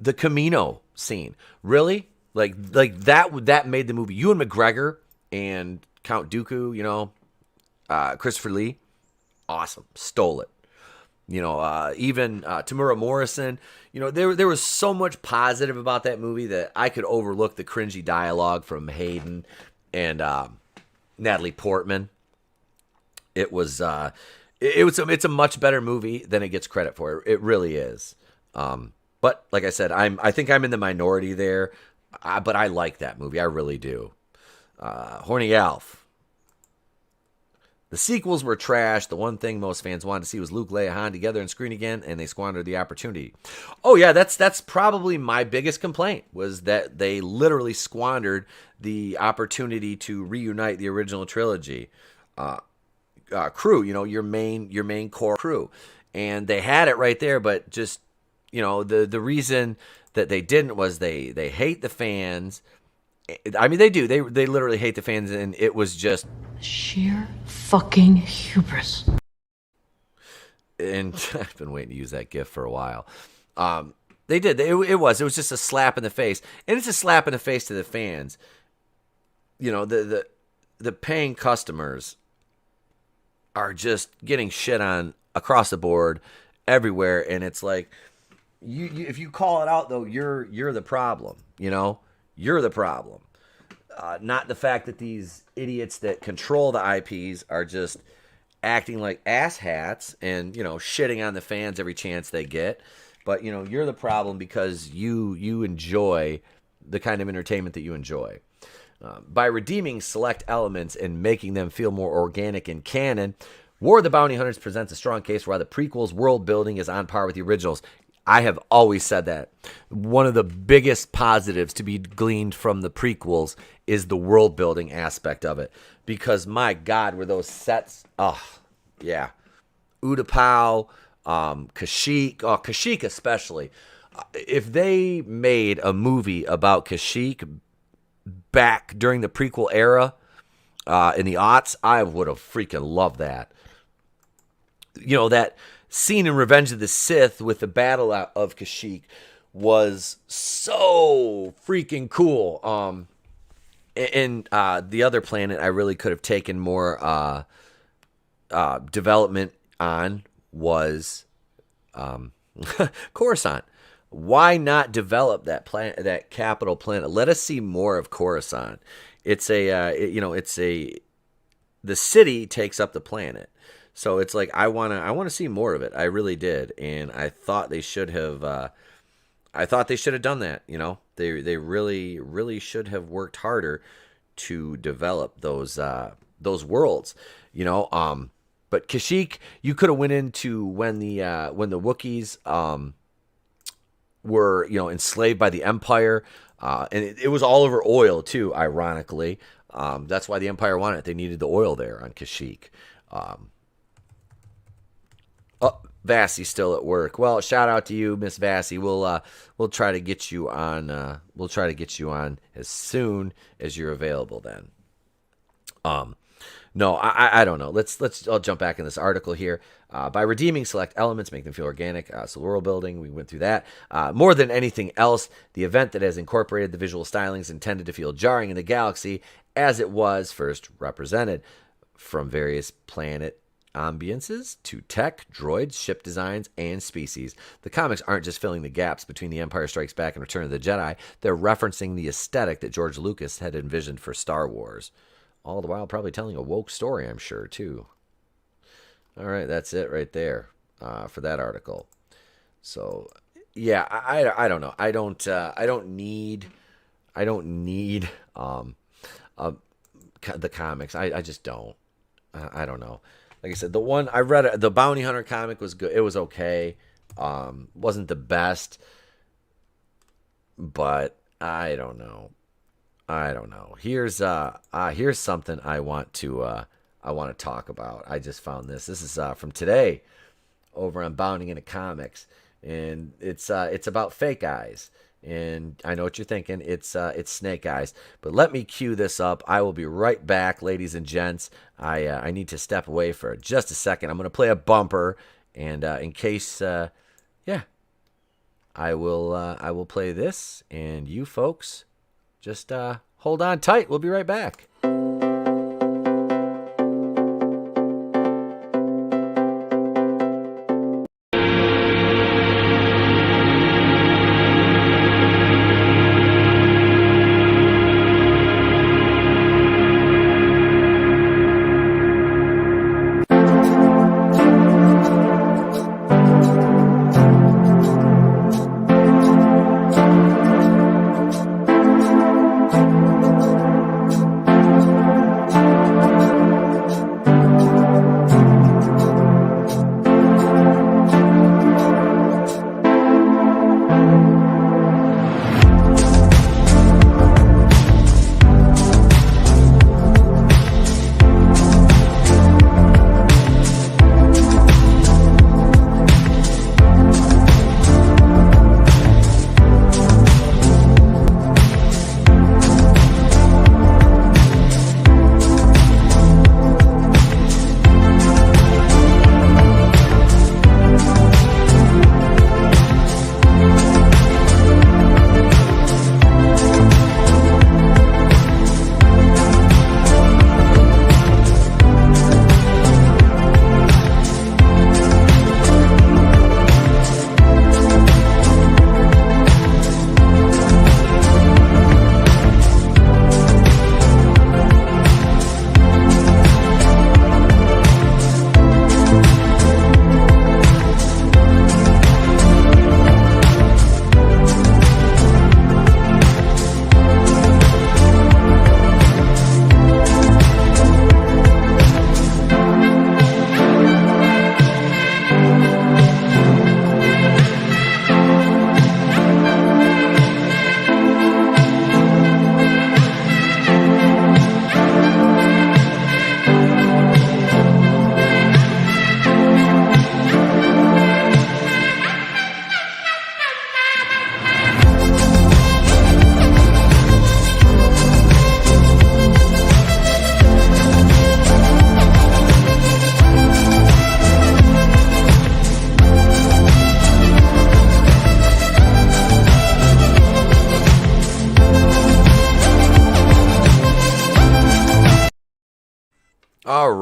Speaker 1: the Camino scene. Really? Like that made the movie. Ewan McGregor and Count Dooku, you know, Christopher Lee, awesome, stole it. You know, even Tamura Morrison. You know, there was so much positive about that movie that I could overlook the cringy dialogue from Hayden and Natalie Portman. It's a much better movie than it gets credit for. It really is. But like I said, I think I'm in the minority there. But I like that movie. I really do. Horny Alf. The sequels were trash. The one thing most fans wanted to see was Luke, Leia, Han together on screen again, and they squandered the opportunity. Oh yeah, that's probably my biggest complaint, was that they literally squandered the opportunity to reunite the original trilogy crew. Your main core crew, and they had it right there, but just the reason that they didn't was they hate the fans. I mean, they do. They literally hate the fans, and it was just
Speaker 7: Sheer fucking hubris.
Speaker 1: and I've been waiting to use that gif for a while. They did. It was just a slap in the face, and it's a slap in the face to the fans. The paying customers are just getting shit on across the board, everywhere, and it's like, you if you call it out though, you're the problem. You're the problem. Not the fact that these idiots that control the IPs are just acting like asshats and, shitting on the fans every chance they get. But, you're the problem because you enjoy the kind of entertainment that you enjoy. By redeeming select elements and making them feel more organic in canon, War of the Bounty Hunters presents a strong case for why the prequels' world building is on par with the originals. I have always said that. One of the biggest positives to be gleaned from the prequels is the world building aspect of it. Because my God, were those sets, oh, yeah. Utapau, Kashyyyk especially. If they made a movie about Kashyyyk back during the prequel era, in the aughts, I would have freaking loved that. That scene in Revenge of the Sith with the battle of Kashyyyk was so freaking cool. And the other planet I really could have taken more development on was Coruscant. Why not develop that planet, that capital planet? Let us see more of Coruscant. It's the city takes up the planet. So it's like I want to see more of it. I really did, and I thought they should have. Done that. They really should have worked harder to develop those worlds. But Kashyyyk, you could have went into when the Wookiees were enslaved by the Empire, and it was all over oil too. Ironically, that's why the Empire wanted it. They needed the oil there on Kashyyyk. Vassie's still at work. Well, shout out to you, Miss Vassie. We'll try to get you on. We'll try to get you on as soon as you're available. Then, no, I don't know. I'll jump back in this article here. By redeeming select elements, make them feel organic. So world building, we went through that. More than anything else, the event that has incorporated the visual stylings intended to feel jarring in the galaxy as it was first represented, from various planet ambiances to tech, droids, ship designs, and species. The comics aren't just filling the gaps between The Empire Strikes Back and Return of the Jedi. They're referencing the aesthetic that George Lucas had envisioned for Star Wars. All the while probably telling a woke story, I'm sure, too. All right, that's it right there for that article. So, yeah, I don't know. I don't need the comics. I just don't. I don't know. Like I said, the one I read, the Bounty Hunter comic was good. It was okay. Wasn't the best, but I don't know. Here's something I want to talk about. I just found this. This is from today over on Bounding into Comics, and it's about fake eyes. And I know what you're thinking. It's Snake Eyes. But let me cue this up. I will be right back, ladies and gents. I need to step away for just a second. I'm going to play a bumper, and in case, I will play this. And you folks, just hold on tight. We'll be right back.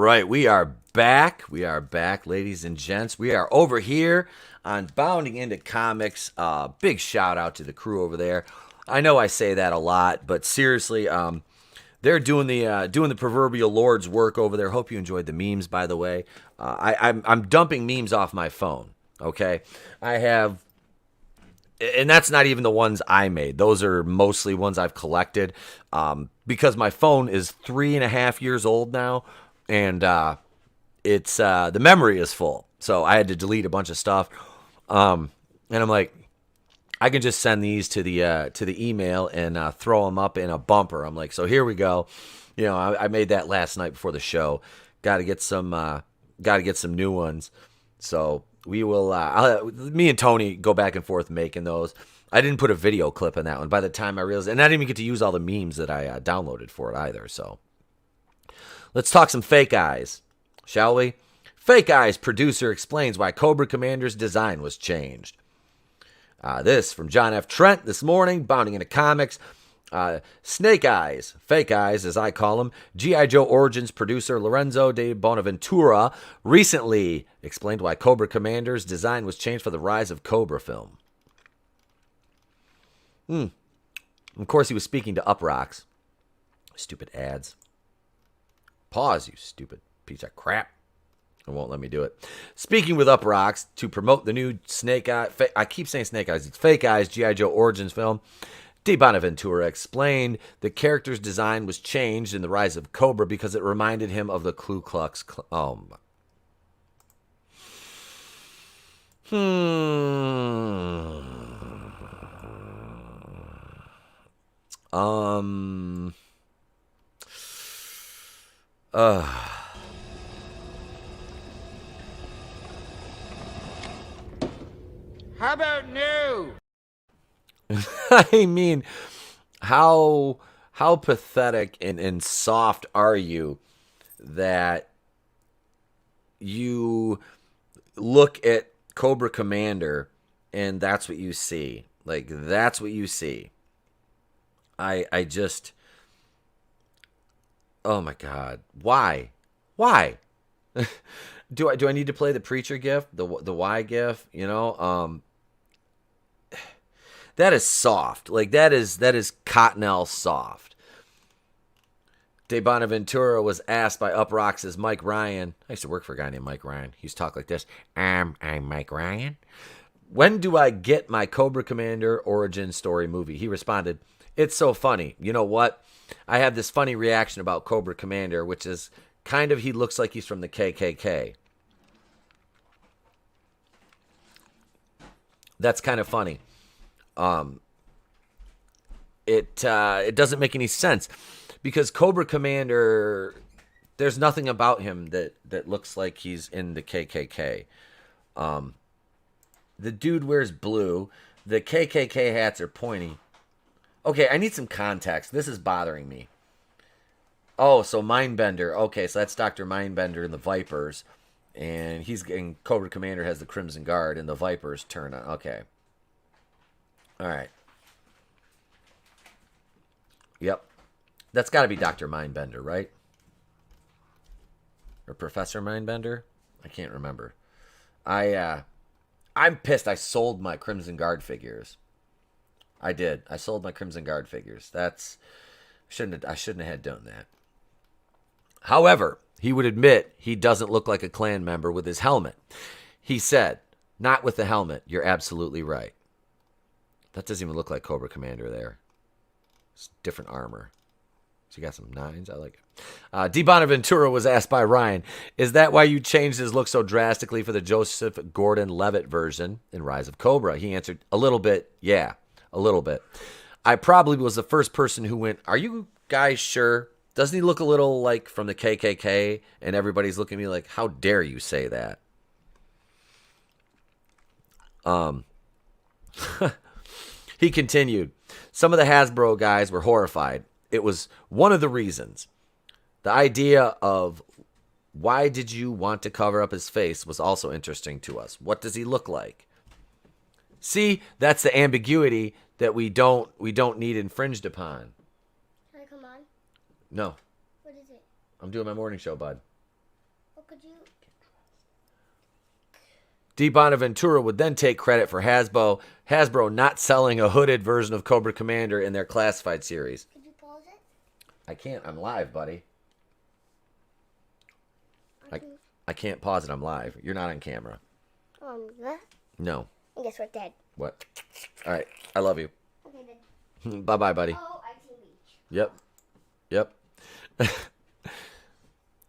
Speaker 1: right, we are back. We are back, ladies and gents. We are over here on Bounding Into Comics. Big shout out to the crew over there. I know I say that a lot, but seriously, they're doing the proverbial Lord's work over there. Hope you enjoyed the memes, by the way. I'm dumping memes off my phone. Okay, I have. And that's not even the ones I made. Those are mostly ones I've collected because my phone is 3.5 years old now, and it's the memory is full. So I had to delete a bunch of stuff, and I'm like, I can just send these to the email and throw them up in a bumper. I'm like, so here we go. You know, I made that last night before the show. Got to get some new ones. So. We will, me and Tony go back and forth making those. I didn't put a video clip in that one by the time I realized, and I didn't even get to use all the memes that I downloaded for it either. So let's talk some Fake Eyes, shall we? Fake Eyes producer explains why Cobra Commander's design was changed. This from John F. Trent this morning, Bounding Into Comics. Snake Eyes, Fake Eyes as I call him, G.I. Joe Origins producer Lorenzo de Bonaventura recently explained why Cobra Commander's design was changed for the Rise of Cobra film. Of course, he was speaking to Uproxx. Stupid ads. Pause, you stupid piece of crap. It won't let me do it. Speaking with Uproxx to promote the new Snake Eye, I keep saying Snake Eyes, it's Fake Eyes, G.I. Joe Origins film. De Bonaventura explained the character's design was changed in The Rise of Cobra because it reminded him of the Ku Klux Klan.
Speaker 4: How about new?
Speaker 1: I mean, how pathetic and soft are you that you look at Cobra Commander and that's what you see? Like, that's what you see. I just, oh my God, why? Do I need to play the preacher gif, the why gif? You know, that is soft. Like, that is Cottonelle soft. De Bonaventura was asked by Uproxx's Mike Ryan. I used to work for a guy named Mike Ryan. He used to talk like this. I'm Mike Ryan. When do I get my Cobra Commander origin story movie? He responded, it's so funny. You know what? I have this funny reaction about Cobra Commander, which is kind of he looks like he's from the KKK. That's kind of funny. It doesn't make any sense because Cobra Commander, there's nothing about him that looks like he's in the KKK. The dude wears blue. The KKK hats are pointy. Okay, I need some context. This is bothering me. Oh, so Mindbender. Okay, so that's Dr. Mindbender and the Vipers. And Cobra Commander has the Crimson Guard and the Vipers turn on. Okay. All right. Yep. That's got to be Dr. Mindbender, right? Or Professor Mindbender? I can't remember. I'm pissed I sold my Crimson Guard figures. I did. I sold my Crimson Guard figures. I shouldn't have done that. However, he would admit he doesn't look like a Klan member with his helmet. He said, not with the helmet. You're absolutely right. That doesn't even look like Cobra Commander there. It's different armor. So you got some nines. I like it. De Bonaventura was asked by Ryan, is that why you changed his look so drastically for the Joseph Gordon-Levitt version in Rise of Cobra? He answered, a little bit. Yeah, a little bit. I probably was the first person who went, are you guys sure? Doesn't he look a little like from the KKK? And everybody's looking at me like, how dare you say that? He continued, some of the Hasbro guys were horrified. It was one of the reasons. The idea of why did you want to cover up his face was also interesting to us. What does he look like? See, that's the ambiguity that we don't need infringed upon.
Speaker 5: Can I come on?
Speaker 1: No.
Speaker 5: What is it?
Speaker 1: I'm doing my morning show, bud. D. Bonaventura would then take credit for Hasbro not selling a hooded version of Cobra Commander in their classified series.
Speaker 5: Could you pause it?
Speaker 1: I can't. I'm live, buddy. I can't pause it. I'm live. You're not on camera.
Speaker 5: What?
Speaker 1: No.
Speaker 5: I guess we're dead.
Speaker 1: What? All right. I love you.
Speaker 5: Okay, then.
Speaker 1: Bye-bye, buddy.
Speaker 5: Oh, I see beach.
Speaker 1: Yep.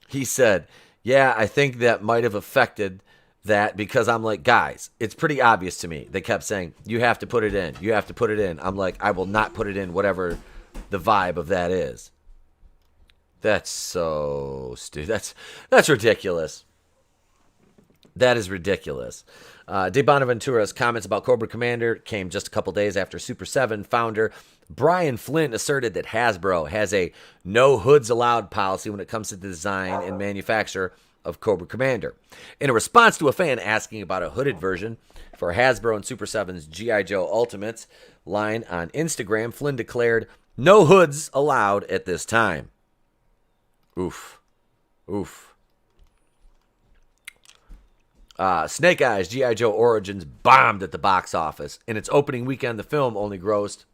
Speaker 1: He said, yeah, I think that might have affected that because I'm like, guys, it's pretty obvious to me. They kept saying, you have to put it in. You have to put it in. I'm like, I will not put it in, whatever the vibe of that is. That's so stupid. That's ridiculous. That is ridiculous. De Bonaventura's comments about Cobra Commander came just a couple days after Super 7 founder Brian Flint asserted that Hasbro has a no hoods allowed policy when it comes to the design and manufacture of Cobra Commander. In a response to a fan asking about a hooded version for Hasbro and Super 7's G.I. Joe Ultimates line on Instagram, Flynn declared, no hoods allowed at this time. Oof. Snake Eyes G.I. Joe Origins bombed at the box office. In its opening weekend, the film only grossed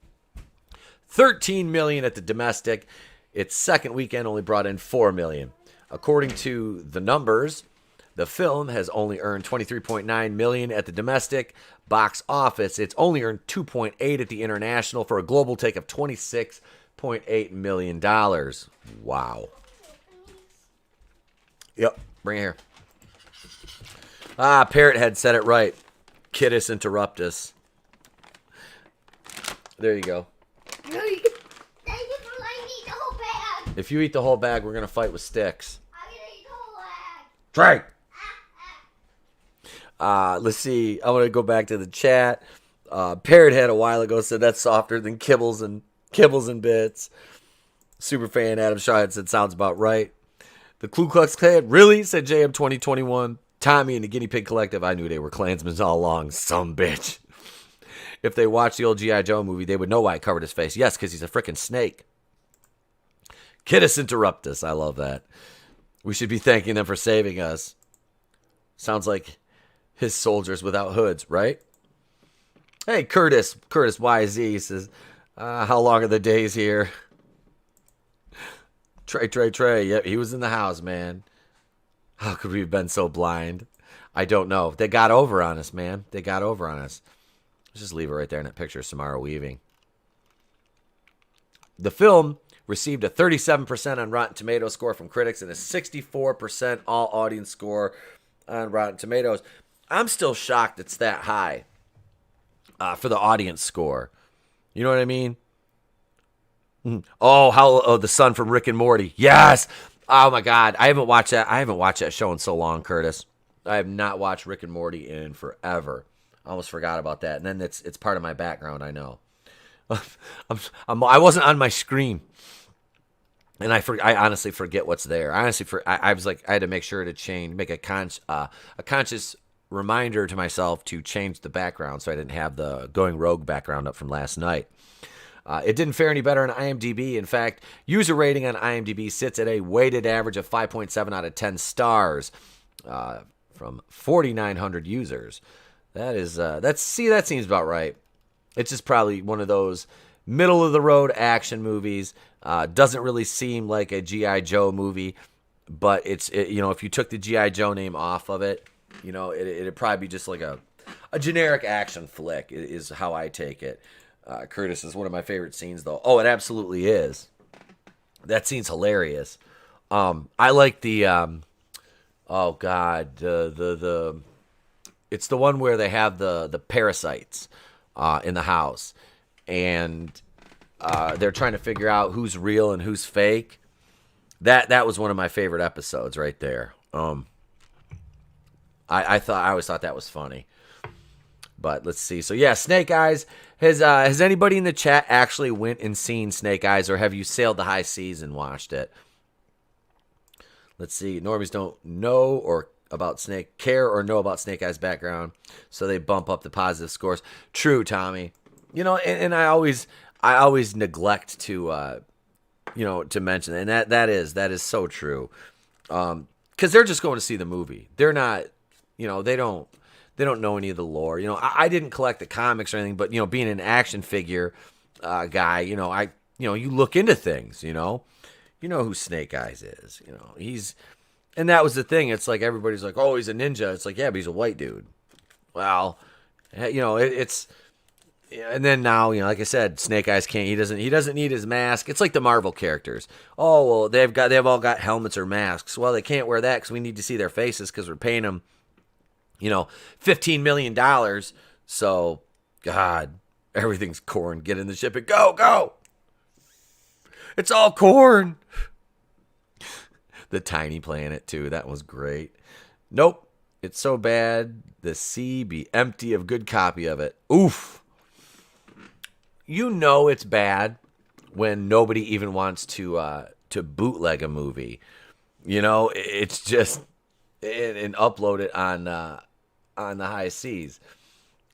Speaker 1: $13 million at the domestic. Its second weekend only brought in $4 million. According to the numbers, the film has only earned $23.9 million at the domestic box office. It's only earned $2.8 at the international for a global take of $26.8 million. Wow. Yep, bring it here. Parrot Head said it right. Kittus interruptus. There you go.
Speaker 5: No, thank you for letting me eat the whole bag.
Speaker 1: If you eat the whole bag, we're going to fight with sticks.
Speaker 5: I'm gonna eat the whole bag.
Speaker 1: Trey! Let's see. I want to go back to the chat. Parrot Head a while ago said that's softer than kibbles and bits. Superfan Adam Shawhead said sounds about right. The Ku Klux Klan, really? Said JM 2021. Tommy and the Guinea Pig Collective, I knew they were Klansmen all along. Some bitch. If they watched the old G.I. Joe movie, they would know why I covered his face. Yes, because he's a freaking snake. Kittus interruptus. I love that. We should be thanking them for saving us. Sounds like his soldiers without hoods, right? Hey, Curtis YZ says, how long are the days here? Trey. Yep, he was in the house, man. How could we have been so blind? I don't know. They got over on us, man. They got over on us. Let's just leave it right there in that picture of Samara Weaving. The film received a 37% on Rotten Tomatoes score from critics and a 64% all-audience score on Rotten Tomatoes. I'm still shocked it's that high for the audience score. You know what I mean? Oh, the son from Rick and Morty. Yes! Oh my God, I haven't watched that show in so long, Curtis. I have not watched Rick and Morty in forever. I almost forgot about that, and then it's part of my background. I know. I wasn't on my screen, and I honestly forget what's there. I was like, I had to make sure to make a conscious reminder to myself to change the background, so I didn't have the Going Rogue background up from last night. It didn't fare any better on IMDb. In fact, user rating on IMDb sits at a weighted average of 5.7 out of 10 stars from 4,900 users. That seems about right. It's just probably one of those middle of the road action movies. Doesn't really seem like a G.I. Joe movie, but if you took the G.I. Joe name off of it, it'd probably be just like a generic action flick is how I take it. Curtis is one of my favorite scenes, though. Oh, it absolutely is. That scene's hilarious. I like the it's the one where they have the parasites in the house, and they're trying to figure out who's real and who's fake. That was one of my favorite episodes right there. I always thought that was funny. But let's see. So yeah, Snake Eyes. Has anybody in the chat actually went and seen Snake Eyes, or have you sailed the high seas and watched it? Let's see. Normies don't care or know about Snake Eyes' background, so they bump up the positive scores. True, Tommy. And I always neglect to mention it, and that is so true. because they're just going to see the movie. They're not, they don't know any of the lore. I didn't collect the comics or anything, but being an action figure guy, you look into things. You know who Snake Eyes is. And that was the thing. It's like everybody's like, oh, he's a ninja. It's like, yeah, but he's a white dude. Well, it's. And then now, like I said, Snake Eyes can't. He doesn't need his mask. It's like the Marvel characters. Oh well, they've all got helmets or masks. Well, they can't wear that because we need to see their faces because we're paying them, $15 million. So, God, everything's corn. Get in the ship and go. It's all corn. The tiny planet too. That was great. Nope, it's so bad the sea be empty of good copy of it. Oof. It's bad when nobody even wants to bootleg a movie. It's just and upload it on the high seas.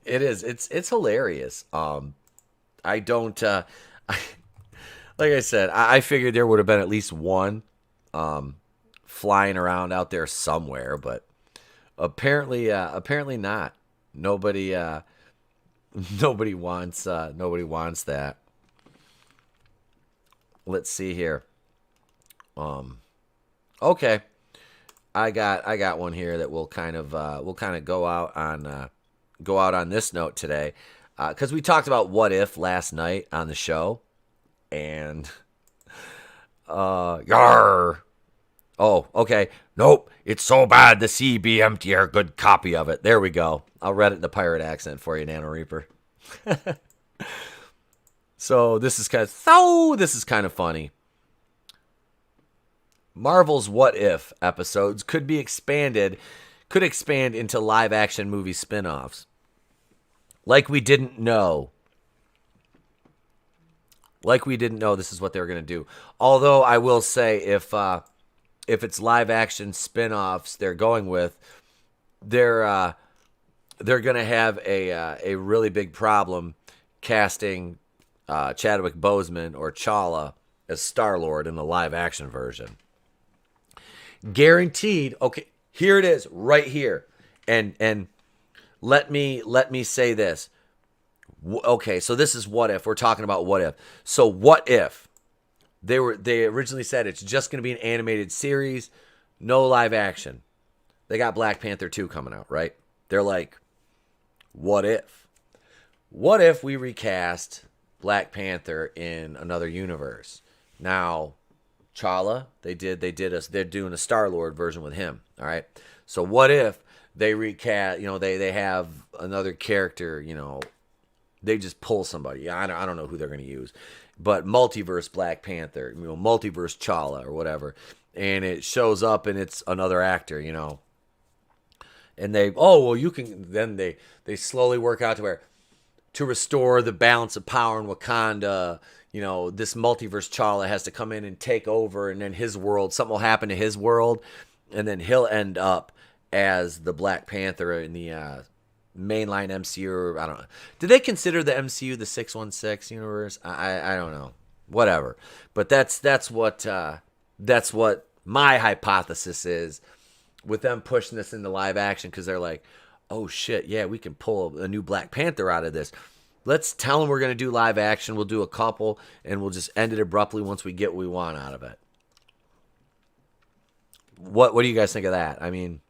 Speaker 1: It is. It's hilarious. I don't. Like I said, I figured there would have been at least one flying around out there somewhere, but apparently not. Nobody wants that. Let's see here. Okay. I got one here that will kind of go out on this note today. Cuz we talked about what if last night on the show, and yar. Oh, okay. Nope. It's so bad the sea be empty or good copy of it. There we go. I'll read it in the pirate accent for you, Nano Reaper. So this is kind of funny. Marvel's What If episodes could expand into live action movie spin-offs. Like we didn't know this is what they were going to do. Although I will say if it's live action spin-offs they're going with, they're going to have a really big problem casting Chadwick Boseman or T'Challa as Star-Lord in the live action version. Guaranteed. Okay, here it is right here. And let me say this. Okay, so this is what if. We're talking about what if. So what if they originally said it's just going to be an animated series, no live action. They got Black Panther 2 coming out, right? They're like, what if? What if we recast Black Panther in another universe? Now, T'Challa, they're doing a Star-Lord version with him, all right? So what if they recast, they have another character, they just pull somebody. I don't know who they're going to use. But multiverse Black Panther, multiverse T'Challa or whatever. And it shows up and it's another actor, And they slowly work out to restore the balance of power in Wakanda. This multiverse T'Challa has to come in and take over, and then his world, something will happen to his world, and then he'll end up as the Black Panther in the mainline MCU. Or, I don't know. Do they consider the MCU the 616 universe? I don't know. Whatever. But that's what my hypothesis is with them pushing this into live action, because they're like, oh shit, yeah, we can pull a new Black Panther out of this. Let's tell them we're going to do live action. We'll do a couple, and we'll just end it abruptly once we get what we want out of it. What do you guys think of that? I mean,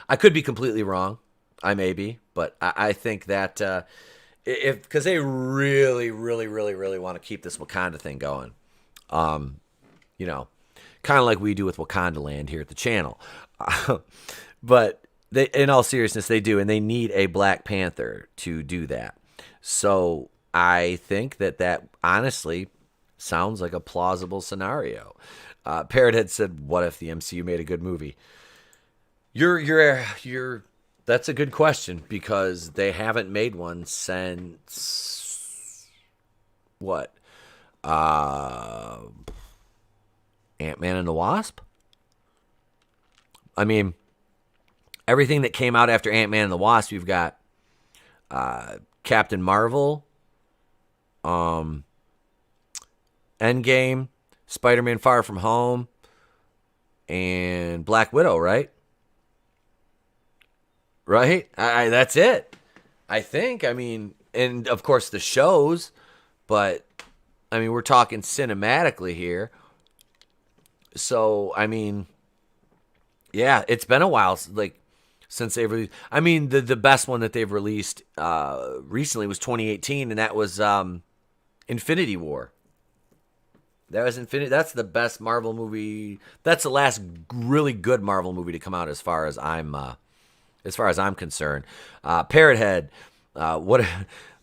Speaker 1: I could be completely wrong. I may be, but I think that because they really, really, really, really want to keep this Wakanda thing going, kind of like we do with Wakanda Land here at the channel. But they, in all seriousness, they do, and they need a Black Panther to do that. So I think that honestly sounds like a plausible scenario. Parrothead said, "What if the MCU made a good movie?" You're. That's a good question, because they haven't made one since what? Ant-Man and the Wasp? I mean, everything that came out after Ant-Man and the Wasp, you've got Captain Marvel, Endgame, Spider-Man Far From Home, and Black Widow, right? Right? That's it. I think. I mean, and of course the shows, but I mean, we're talking cinematically here. So, I mean, yeah, it's been a while, like, since they've released. I mean, the best one that they've released recently was 2018, and that was Infinity War. That was Infinity. That's the best Marvel movie. That's the last really good Marvel movie to come out, as far as I'm concerned. Parrot Head. What?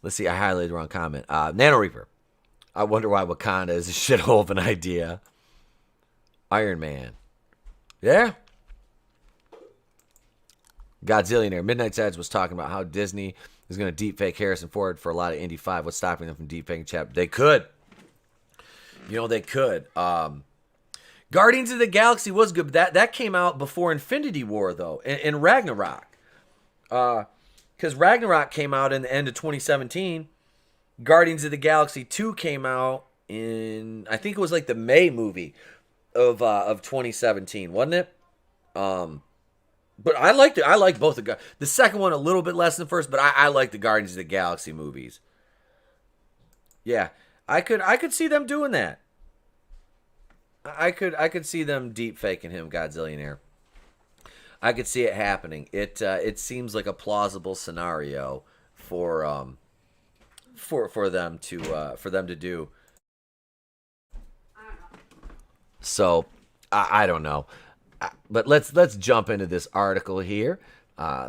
Speaker 1: Let's see. I highlighted the wrong comment. Nano Reaper. I wonder why Wakanda is a shithole of an idea. Iron Man. Yeah. Godzillionaire. Midnight Sads was talking about how Disney is going to deepfake Harrison Ford for a lot of Indy 5. What's stopping them from deepfaking Chap? They could. You know, they could. Guardians of the Galaxy was good, but that came out before Infinity War, though, and Ragnarok. Because Ragnarok came out in the end of 2017. Guardians of the Galaxy 2 came out in, I think it was like the May movie of 2017, wasn't it? But I liked it. I liked both the second one a little bit less than the first, but I like the Guardians of the Galaxy movies. Yeah, I could see them doing that. I could see them deep faking him, Godzillionaire. I could see it happening. It seems like a plausible scenario for them to do. So I don't know, but let's jump into this article here.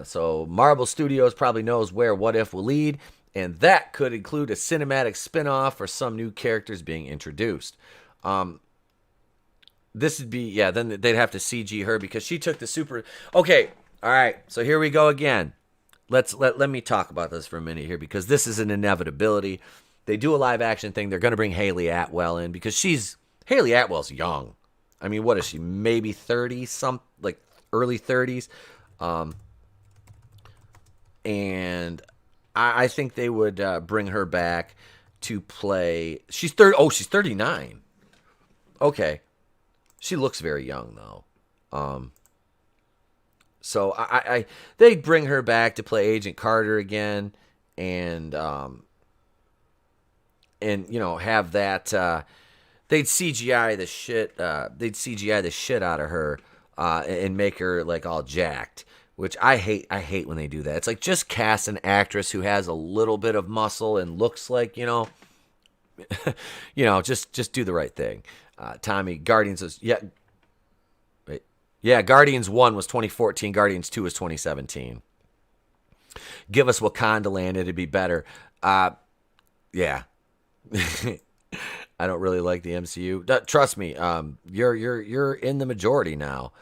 Speaker 1: So Marvel Studios probably knows where What If will lead, and that could include a cinematic spin-off or some new characters being introduced. This would be, yeah, then they'd have to CG her because she took the super. Okay, all right, so here we go again. Let me talk about this for a minute here, because this is an inevitability. They do a live action thing. They're going to bring Haley Atwell in because Haley Atwell's young. I mean, what is she? Maybe 30, like early 30s. And I think they would bring her back to play. She's 30. Oh, she's 39. Okay. She looks very young though. So they'd bring her back to play Agent Carter again, and you know, have that. They'd CGI the shit. They'd CGI the shit out of her, and make her like all jacked. Which I hate. I hate when they do that. It's like, just cast an actress who has a little bit of muscle and looks like, you know, just do the right thing. Tommy, Guardians was Guardians 1 was 2014. Guardians 2 was 2017. Give us Wakanda Land, it'd be better. Yeah. I don't really like the MCU. Trust me, you're in the majority now.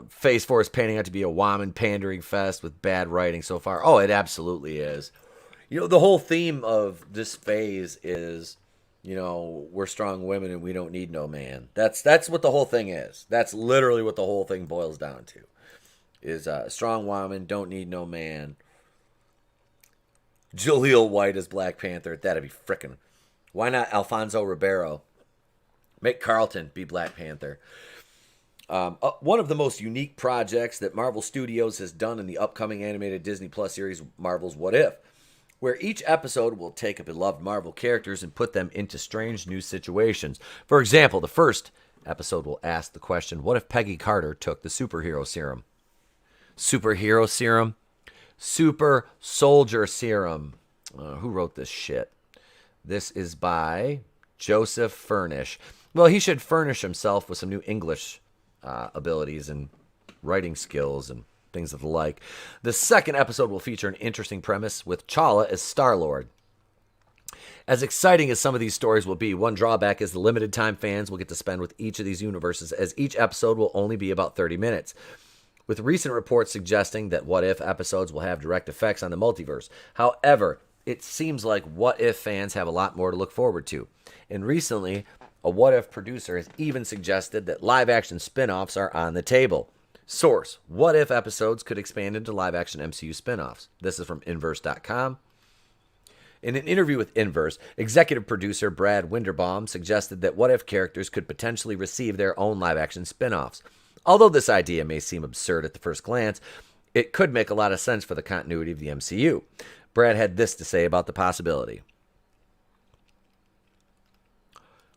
Speaker 1: Phase 4 is panning out to be a woman pandering fest with bad writing so far. Oh, it absolutely is. You know, the whole theme of this phase is, you know, we're strong women and we don't need no man. That's what the whole thing is. That's literally what the whole thing boils down to. Is strong woman, don't need no man. Jaleel White as Black Panther. That'd be frickin'. Why not Alfonso Ribeiro? Make Carlton be Black Panther. One of the most unique projects that Marvel Studios has done in the upcoming animated Disney Plus series, Marvel's What If, where each episode will take a beloved Marvel characters and put them into strange new situations. For example, the first episode will ask the question, what if Peggy Carter took the superhero serum? Superhero serum? Super soldier serum. Who wrote this shit? This is by Joseph Furnish. Well, he should furnish himself with some new English abilities and writing skills and things of the like. The second episode will feature an interesting premise with T'Challa as Star-Lord. As exciting as some of these stories will be, one drawback is the limited time fans will get to spend with each of these universes, as each episode will only be about 30 minutes. With recent reports suggesting that What If episodes will have direct effects on the multiverse. However, it seems like What If fans have a lot more to look forward to. And recently, a What If producer has even suggested that live-action spin-offs are on the table. Source: What If episodes could expand into live-action MCU spin-offs. This is from Inverse.com. In an interview with Inverse, executive producer Brad Winderbaum suggested that What If characters could potentially receive their own live-action spin-offs. Although this idea may seem absurd at the first glance, it could make a lot of sense for the continuity of the MCU. Brad had this to say about the possibility.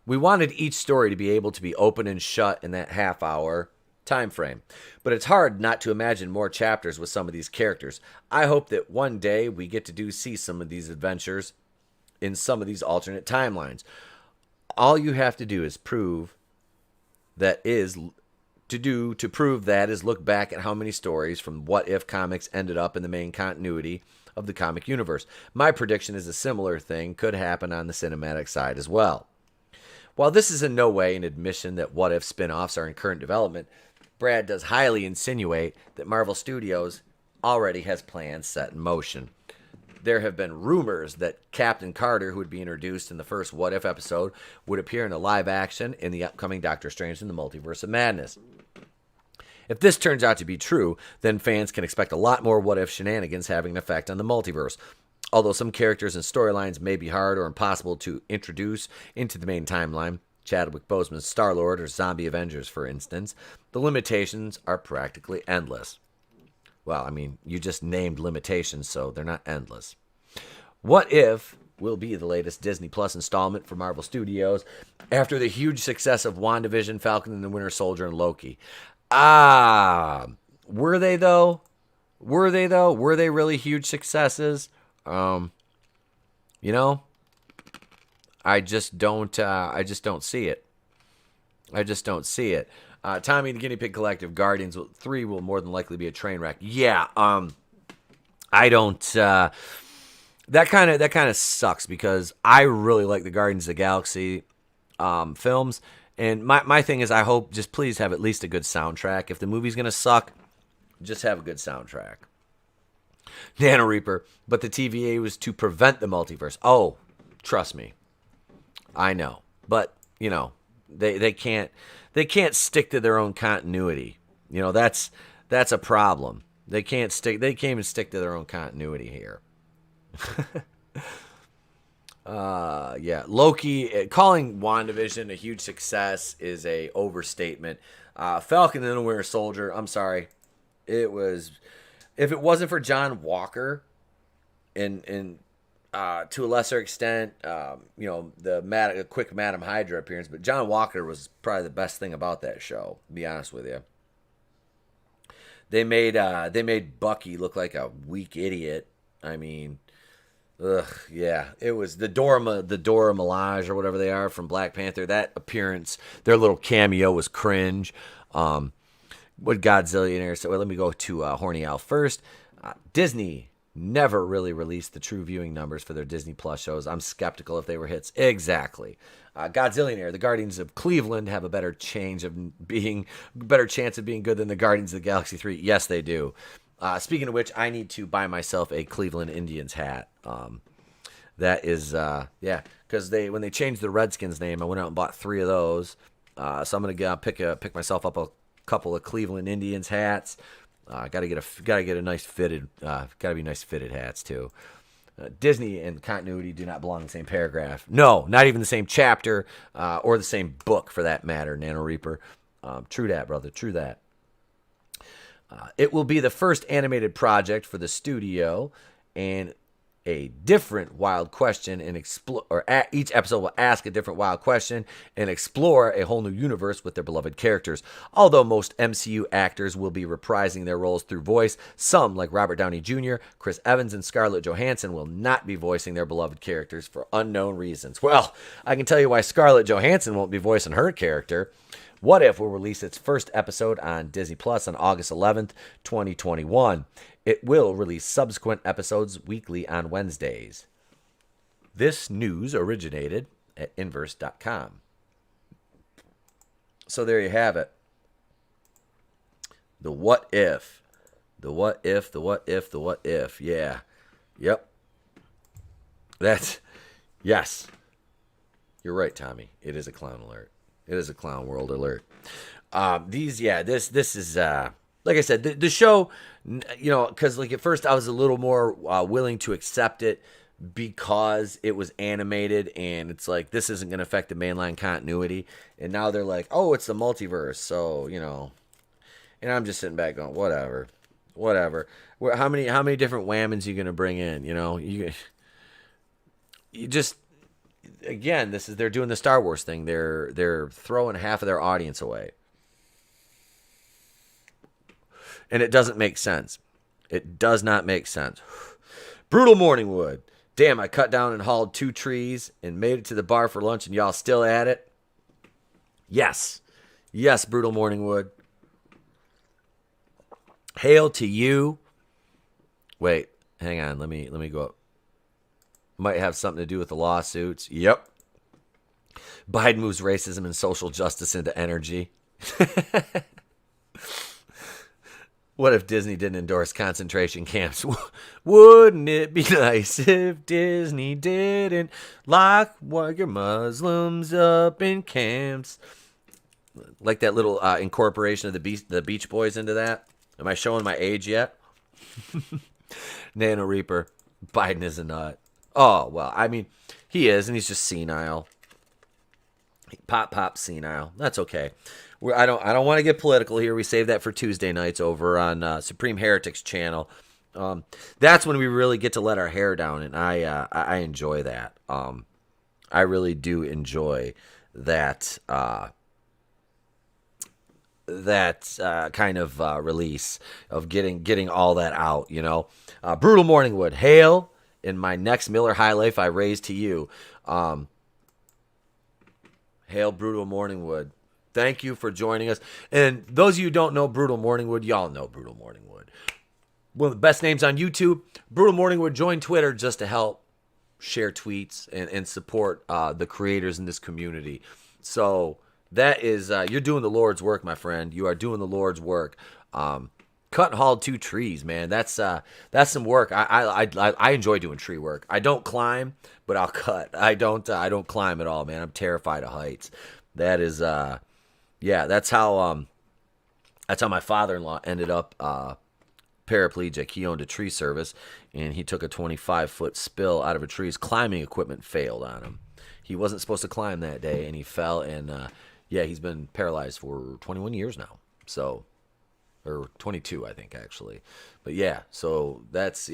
Speaker 1: We wanted each story to be able to be open and shut in that half-hour time frame, but it's hard not to imagine more chapters with some of these characters. I hope that one day we get to see some of these adventures in some of these alternate timelines. All you have to do is prove that is look back at how many stories from What If comics ended up in the main continuity of the comic universe. My prediction is a similar thing could happen on the cinematic side as well. While this is in no way an admission that What If spin-offs are in current development, Brad does highly insinuate that Marvel Studios already has plans set in motion. There have been rumors that Captain Carter, who would be introduced in the first What If episode, would appear in a live action in the upcoming Doctor Strange in the Multiverse of Madness. If this turns out to be true, then fans can expect a lot more What If shenanigans having an effect on the multiverse. Although some characters and storylines may be hard or impossible to introduce into the main timeline, Chadwick Boseman's Star-Lord or Zombie Avengers, for instance, the limitations are practically endless. Well, I mean, you just named limitations, so they're not endless. What If will be the latest Disney Plus installment for Marvel Studios after the huge success of WandaVision, Falcon and the Winter Soldier, and Loki. Were they though? Were they really huge successes? I just don't see it. Tommy the Guinea Pig Collective, Guardians 3 will more than likely be a train wreck. Yeah, I don't, that kind of sucks because I really like the Guardians of the Galaxy, films. And my thing is I hope just please have at least a good soundtrack. If the movie's going to suck, just have a good soundtrack. Nano Reaper, but the TVA was to prevent the multiverse. Oh, trust me. I know. But, they can't stick to their own continuity. That's a problem. They can't even stick to their own continuity here. Loki, calling WandaVision a huge success is a overstatement. Falcon and the Winter Soldier, I'm sorry. If it wasn't for John Walker, and to a lesser extent, the quick Madam Hydra appearance, but John Walker was probably the best thing about that show, to be honest with you. They made Bucky look like a weak idiot. I mean, it was the Dora Milaje or whatever they are from Black Panther. That appearance, their little cameo was cringe. What Godzillionaire said, well, let me go to Horny Al first. Disney never really released the true viewing numbers for their Disney Plus shows. I'm skeptical if they were hits. Exactly. Godzillionaire, the Guardians of Cleveland have a better chance of being good than the Guardians of the Galaxy 3. Yes, they do. Speaking of which, I need to buy myself a Cleveland Indians hat. That is, because when they changed the Redskins name, I went out and bought 3 of those. So I'm gonna pick myself up a couple of Cleveland Indians hats. Gotta get a nice fitted. Gotta be nice fitted hats too. Disney and continuity do not belong in the same paragraph. No, not even the same chapter or the same book for that matter. Nano Reaper. True that, brother. True that. It will be the first animated project for the studio, and a different wild question and each episode will ask a different wild question and explore a whole new universe with their beloved characters. Although most MCU actors will be reprising their roles through voice, some, like Robert Downey Jr., Chris Evans, and Scarlett Johansson, will not be voicing their beloved characters for unknown reasons. Well, I can tell you why Scarlett Johansson won't be voicing her character. What If will release its first episode on Disney Plus on August 11th, 2021. It will release subsequent episodes weekly on Wednesdays. This news originated at inverse.com. So there you have it. The what if. The what if, the what if, the what if. Yeah. Yep. Yes. You're right, Tommy. It is a clown alert. It is a clown world alert. This is, like I said, the show, because like at first I was a little more willing to accept it because it was animated and it's like, this isn't going to affect the mainline continuity. And now they're like, oh, it's the multiverse. So, and I'm just sitting back going, whatever. How many different whammons are you going to bring in? You just, again, they're doing the Star Wars thing. They're throwing half of their audience away. And it doesn't make sense. It does not make sense. Brutal Morning Wood. Damn, I cut down and hauled 2 trees and made it to the bar for lunch and y'all still at it? Yes. Yes, Brutal Morning Wood. Hail to you. Wait, hang on. Let me go up. Might have something to do with the lawsuits. Yep. Biden moves racism and social justice into energy. What if Disney didn't endorse concentration camps? Wouldn't it be nice if Disney didn't lock your Muslims up in camps? Like that little incorporation of the Beach Boys into that. Am I showing my age yet? Nano Reaper. Biden is a nut. Oh, well, I mean, he is, and he's just senile. Pop senile. That's okay. I don't want to get political here. We save that for Tuesday nights over on Supreme Heretics channel. That's when we really get to let our hair down, and I enjoy that. I really do enjoy that kind of release of getting all that out. Brutal Morning Wood. Hail in my next Miller High Life I raise to you. Hail Brutal Morning Wood. Thank you for joining us. And those of you who don't know Brutal Morning Wood, y'all know Brutal Morning Wood. One of the best names on YouTube. Brutal Morning Wood. Join Twitter just to help share tweets and support the creators in this community. So that is, you're doing the Lord's work, my friend. You are doing the Lord's work. Cut and hauled 2 trees, man. That's some work. I enjoy doing tree work. I don't climb, but I'll cut. I don't climb at all, man. I'm terrified of heights. That is, that's how my father-in-law ended up paraplegic. He owned a tree service, and he took a 25-foot spill out of a tree. His climbing equipment failed on him. He wasn't supposed to climb that day, and he fell, and he's been paralyzed for 21 years now. So, or 22, I think, actually. But yeah, so that's,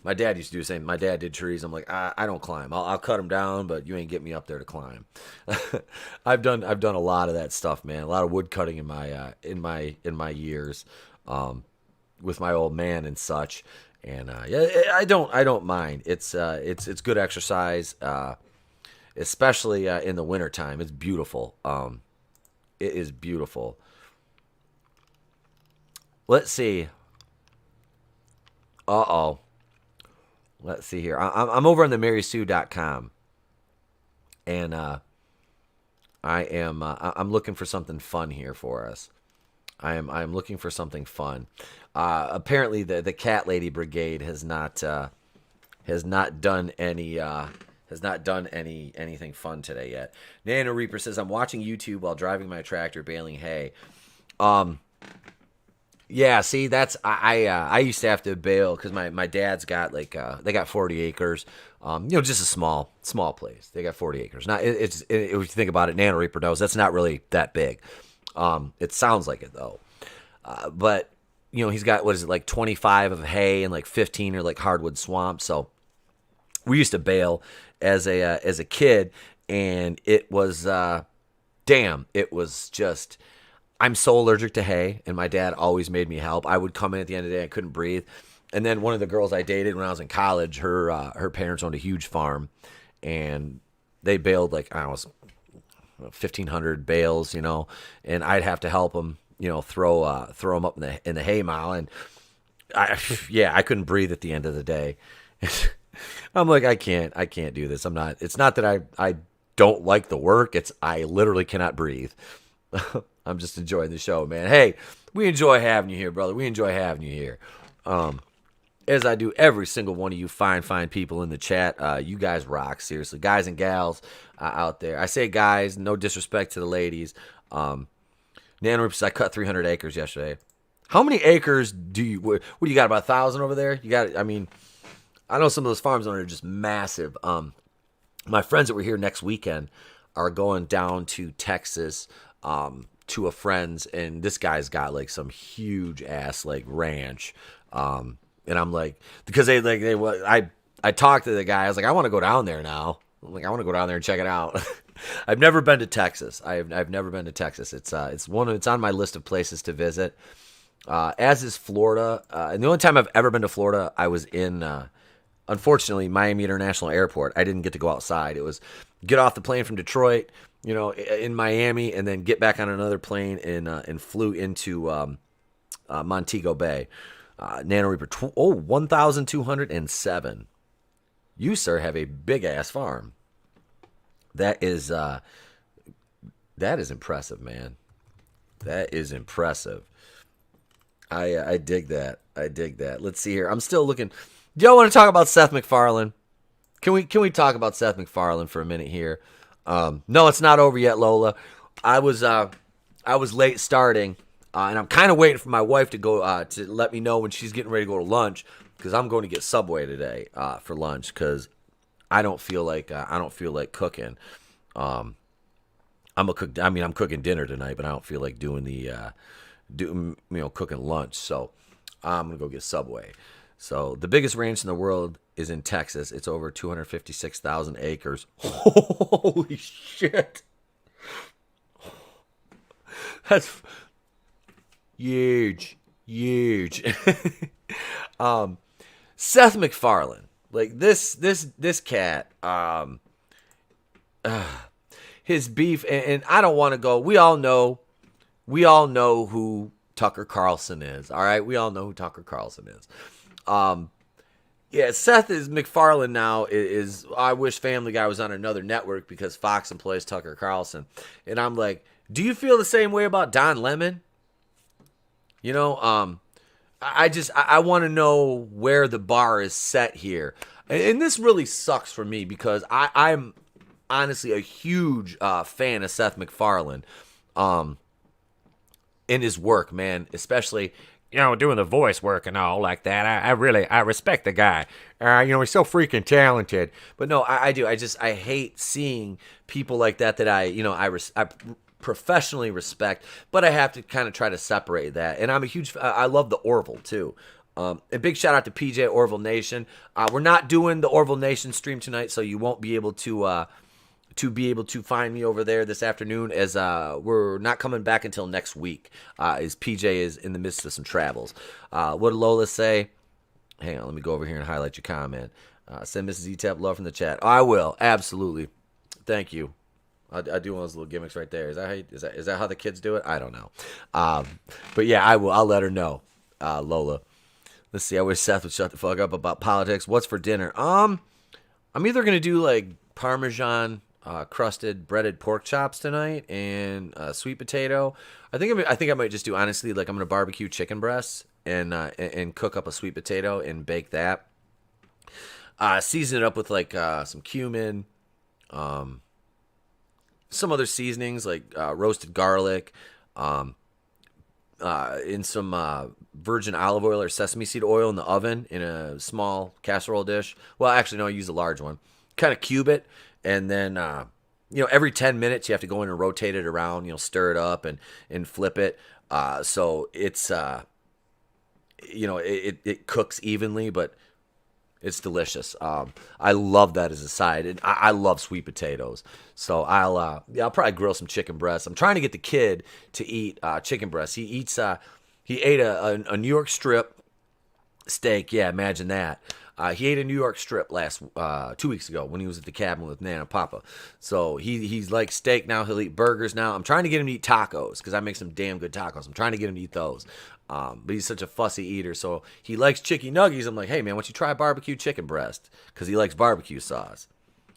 Speaker 1: my dad used to do the same. My dad did trees. I'm like, I don't climb. I'll cut them down, but you ain't get me up there to climb. I've done a lot of that stuff, man. A lot of wood cutting in my years, with my old man and such. And I don't mind. It's good exercise, especially in the wintertime. It's beautiful. It is beautiful. Let's see. Let's see here. I'm over on the marysue.com, and I'm looking for something fun here for us. I'm looking for something fun. Apparently the Cat Lady Brigade has not done anything fun today yet. Nano Reaper says, I'm watching YouTube while driving my tractor baling hay. Yeah, see, that's I used to have to bale because my dad's got they got 40 acres, just a small place. They got 40 acres. Now if you think about it, Nano Reaper knows that's not really that big. It sounds like it though, but he's got 25 of hay and 15 are hardwood swamp. So we used to bale as a kid, and it was it was just. I'm so allergic to hay, and my dad always made me help. I would come in at the end of the day, I couldn't breathe. And then one of the girls I dated when I was in college, her parents owned a huge farm, and they baled 1,500 bales, and I'd have to help them, throw them up in the hay mile, and I couldn't breathe at the end of the day. I'm like, I can't do this. It's not that I don't like the work. I literally cannot breathe. I'm just enjoying the show, man. Hey, we enjoy having you here, brother. We enjoy having you here. As I do every single one of you fine people in the chat. You guys rock, seriously. Guys and gals out there. I say guys, no disrespect to the ladies. Nanorips, I cut 300 acres yesterday. How many acres do you, what do you got, about 1,000 over there? You got, I know some of those farms are just massive. My friends that were here next weekend are going down to Texas to a friend's, and this guy's got like some huge ass like ranch. And I'm like, because I talked to the guy. I was like, I want to go down there now. I'm like, I want to go down there and check it out. I've never been to Texas. I've never been to Texas. It's on my list of places to visit. As is Florida. And the only time I've ever been to Florida, I was in, unfortunately, Miami International Airport. I didn't get to go outside. It was get off the plane from Detroit, in Miami, and then get back on another plane and flew into Montego Bay. Nano Reaper, 1,207. You, sir, have a big-ass farm. That is impressive, man. That is impressive. I dig that. I dig that. Let's see here. I'm still looking. Do y'all want to talk about Seth MacFarlane? Can we talk about Seth MacFarlane for a minute here? No, it's not over yet, Lola. I was late starting, and I'm kind of waiting for my wife to go to let me know when she's getting ready to go to lunch, because I'm going to get Subway today for lunch, because I don't feel like cooking. I'm cooking dinner tonight, but I don't feel like doing cooking lunch. So I'm gonna go get Subway. So the biggest ranch in the world is in Texas. It's over 256,000 acres. Holy shit! That's huge. Seth MacFarlane, like this cat, his beef, and I don't want to go. We all know who Tucker Carlson is. All right, we all know who Tucker Carlson is. Seth MacFarlane now is. I wish Family Guy was on another network, because Fox employs Tucker Carlson, and I'm like, do you feel the same way about Don Lemon? I want to know where the bar is set here. And this really sucks for me, because I'm honestly a huge fan of Seth MacFarlane in his work, man, especially, doing the voice work and all like that. I respect the guy. He's so freaking talented. But no, I do. I hate seeing people like that I professionally respect, but I have to kind of try to separate that. And I'm a huge, I love the Orville too. A big shout out to PJ Orville Nation. We're not doing the Orville Nation stream tonight, so you won't be able to find me over there this afternoon, as we're not coming back until next week, as PJ is in the midst of some travels. What did Lola say? Hang on, let me go over here and highlight your comment. Send Mrs. E-Tap love from the chat. I will, absolutely. Thank you. I do one of those little gimmicks right there. Is that how the kids do it? I don't know. But yeah, I will. I'll let her know, Lola. Let's see. I wish Seth would shut the fuck up about politics. What's for dinner? I'm either gonna do like Parmesan crusted breaded pork chops tonight and sweet potato. I think I might just do, honestly, like I'm gonna barbecue chicken breasts and cook up a sweet potato and bake that. Season it up with like some cumin, some other seasonings like roasted garlic, in some virgin olive oil or sesame seed oil in the oven in a small casserole dish. Well, actually, no, I use a large one. Kind of cube it, and then every 10 minutes you have to go in and rotate it around. Stir it up and flip it, so it's it cooks evenly, but it's delicious. I love that as a side, and I love sweet potatoes. So I'll probably grill some chicken breasts. I'm trying to get the kid to eat chicken breasts. He ate a New York strip steak. Yeah, imagine that. He ate a New York strip 2 weeks ago when he was at the cabin with Nana and Papa. So he's like steak now. He'll eat burgers now. I'm trying to get him to eat tacos, because I make some damn good tacos. I'm trying to get him to eat those. But he's such a fussy eater, so he likes chicken nuggies. I'm like, hey man, why don't you try barbecue chicken breast? Because he likes barbecue sauce.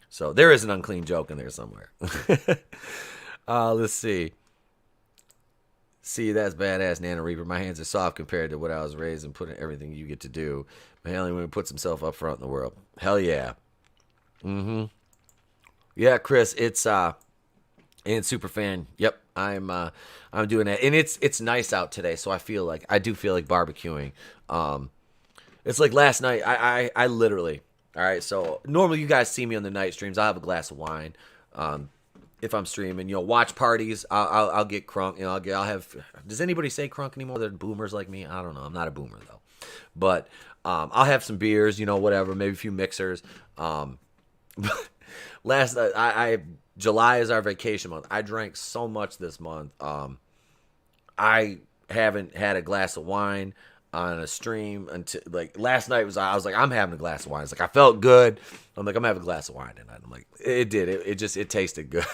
Speaker 1: So there is an unclean joke in there somewhere. Let's see. See, that's badass, Nana Reaper. My hands are soft compared to what I was raised and putting everything you get to do. My alien puts himself up front in the world. Hell yeah. Yeah, Chris, it's and Superfan. Yep, I'm doing that, and it's nice out today, so I do feel like barbecuing. It's like last night, I literally, all right, so normally you guys see me on the night streams. I'll have a glass of wine. If I'm streaming, watch parties, I'll get crunk. I'll have. Does anybody say crunk anymore? They're boomers like me. I don't know. I'm not a boomer though, but I'll have some beers, whatever, maybe a few mixers. Last night, July is our vacation month. I drank so much this month. I haven't had a glass of wine on a stream until like last night. I was like, I'm having a glass of wine. It's like I felt good. I'm like, I'm having a glass of wine tonight. I'm like, it did. It tasted good.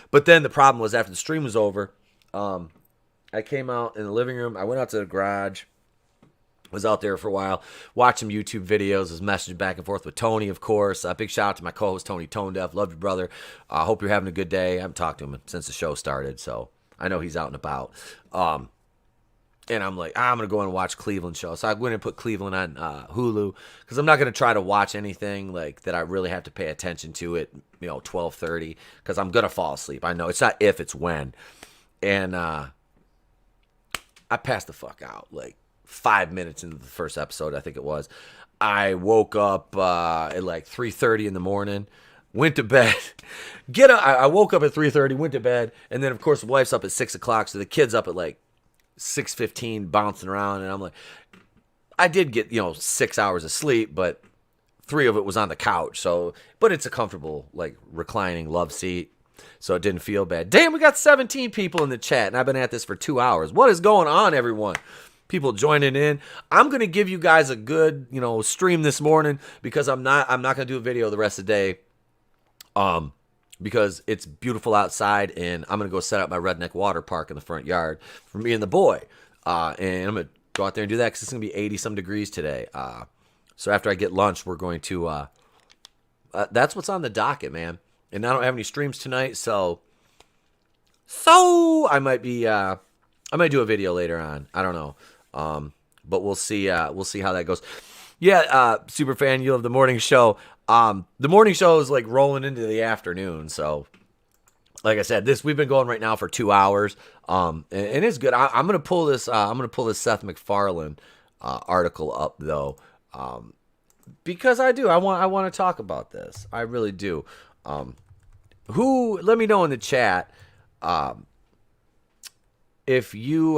Speaker 1: But then the problem was after the stream was over, I came out in the living room. I went out to the garage. Was out there for a while, watched some YouTube videos, was messaging back and forth with Tony, of course. Big shout out to my co-host, Tony Tone Deaf. Love you, brother. Hope you're having a good day. I haven't talked to him since the show started, so I know he's out and about. And I'm like, I'm going to go and watch Cleveland show. So I went and put Cleveland on Hulu because I'm not going to try to watch anything like that I really have to pay attention to at 12:30 because I'm going to fall asleep. I know. It's not if, it's when. And I passed the fuck out like 5 minutes into the first episode, I think it was. I woke up at like 3:30 in the morning, went to bed. I woke up at 3:30, went to bed, and then of course the wife's up at 6 o'clock, so the kid's up at like 6:15, bouncing around, and I'm like, I did get 6 hours of sleep, but 3 of it was on the couch. So, but it's a comfortable like reclining love seat, so it didn't feel bad. Damn, we got 17 people in the chat, and I've been at this for 2 hours. What is going on, everyone? People joining in. I'm gonna give you guys a good, stream this morning because I'm not gonna do a video the rest of the day, because it's beautiful outside, and I'm gonna go set up my redneck water park in the front yard for me and the boy, and I'm gonna go out there and do that because it's gonna be 80 some degrees today. So after I get lunch, we're going to. That's what's on the docket, man. And I don't have any streams tonight, so I might be. I might do a video later on. I don't know. But we'll see. We'll see how that goes. Yeah, super fan, you love the morning show. The morning show is like rolling into the afternoon. So, like I said, we've been going right now for 2 hours. And it's good. I'm gonna pull this. I'm gonna pull this Seth MacFarlane article up though, because I do. I want to talk about this. I really do. Let me know in the chat. If you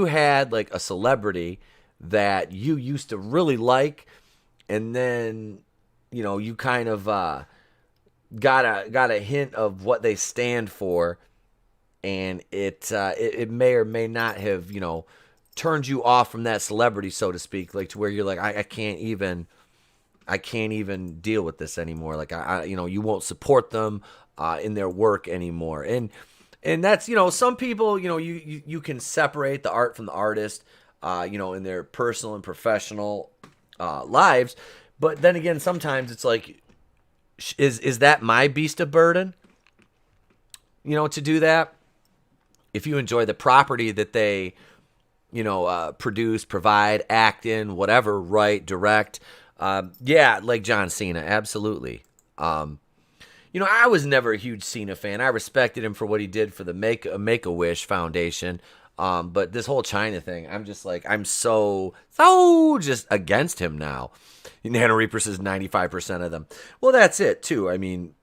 Speaker 1: had like a celebrity that you used to really like, and then you kind of got a hint of what they stand for, and it may or may not have turned you off from that celebrity, so to speak, like to where you're like I can't even deal with this anymore. Like you won't support them in their work anymore, and that's, some people, you can separate the art from the artist, in their personal and professional lives. But then again, sometimes it's like, is that my beast of burden? To do that? If you enjoy the property that they, produce, provide, act in, whatever, write, direct. Yeah, like John Cena, absolutely. I was never a huge Cena fan. I respected him for what he did for the Make-A-Wish Foundation. But this whole China thing, I'm just like, I'm so just against him now. Nano Reaper says 95% of them. Well, that's it, too. I mean,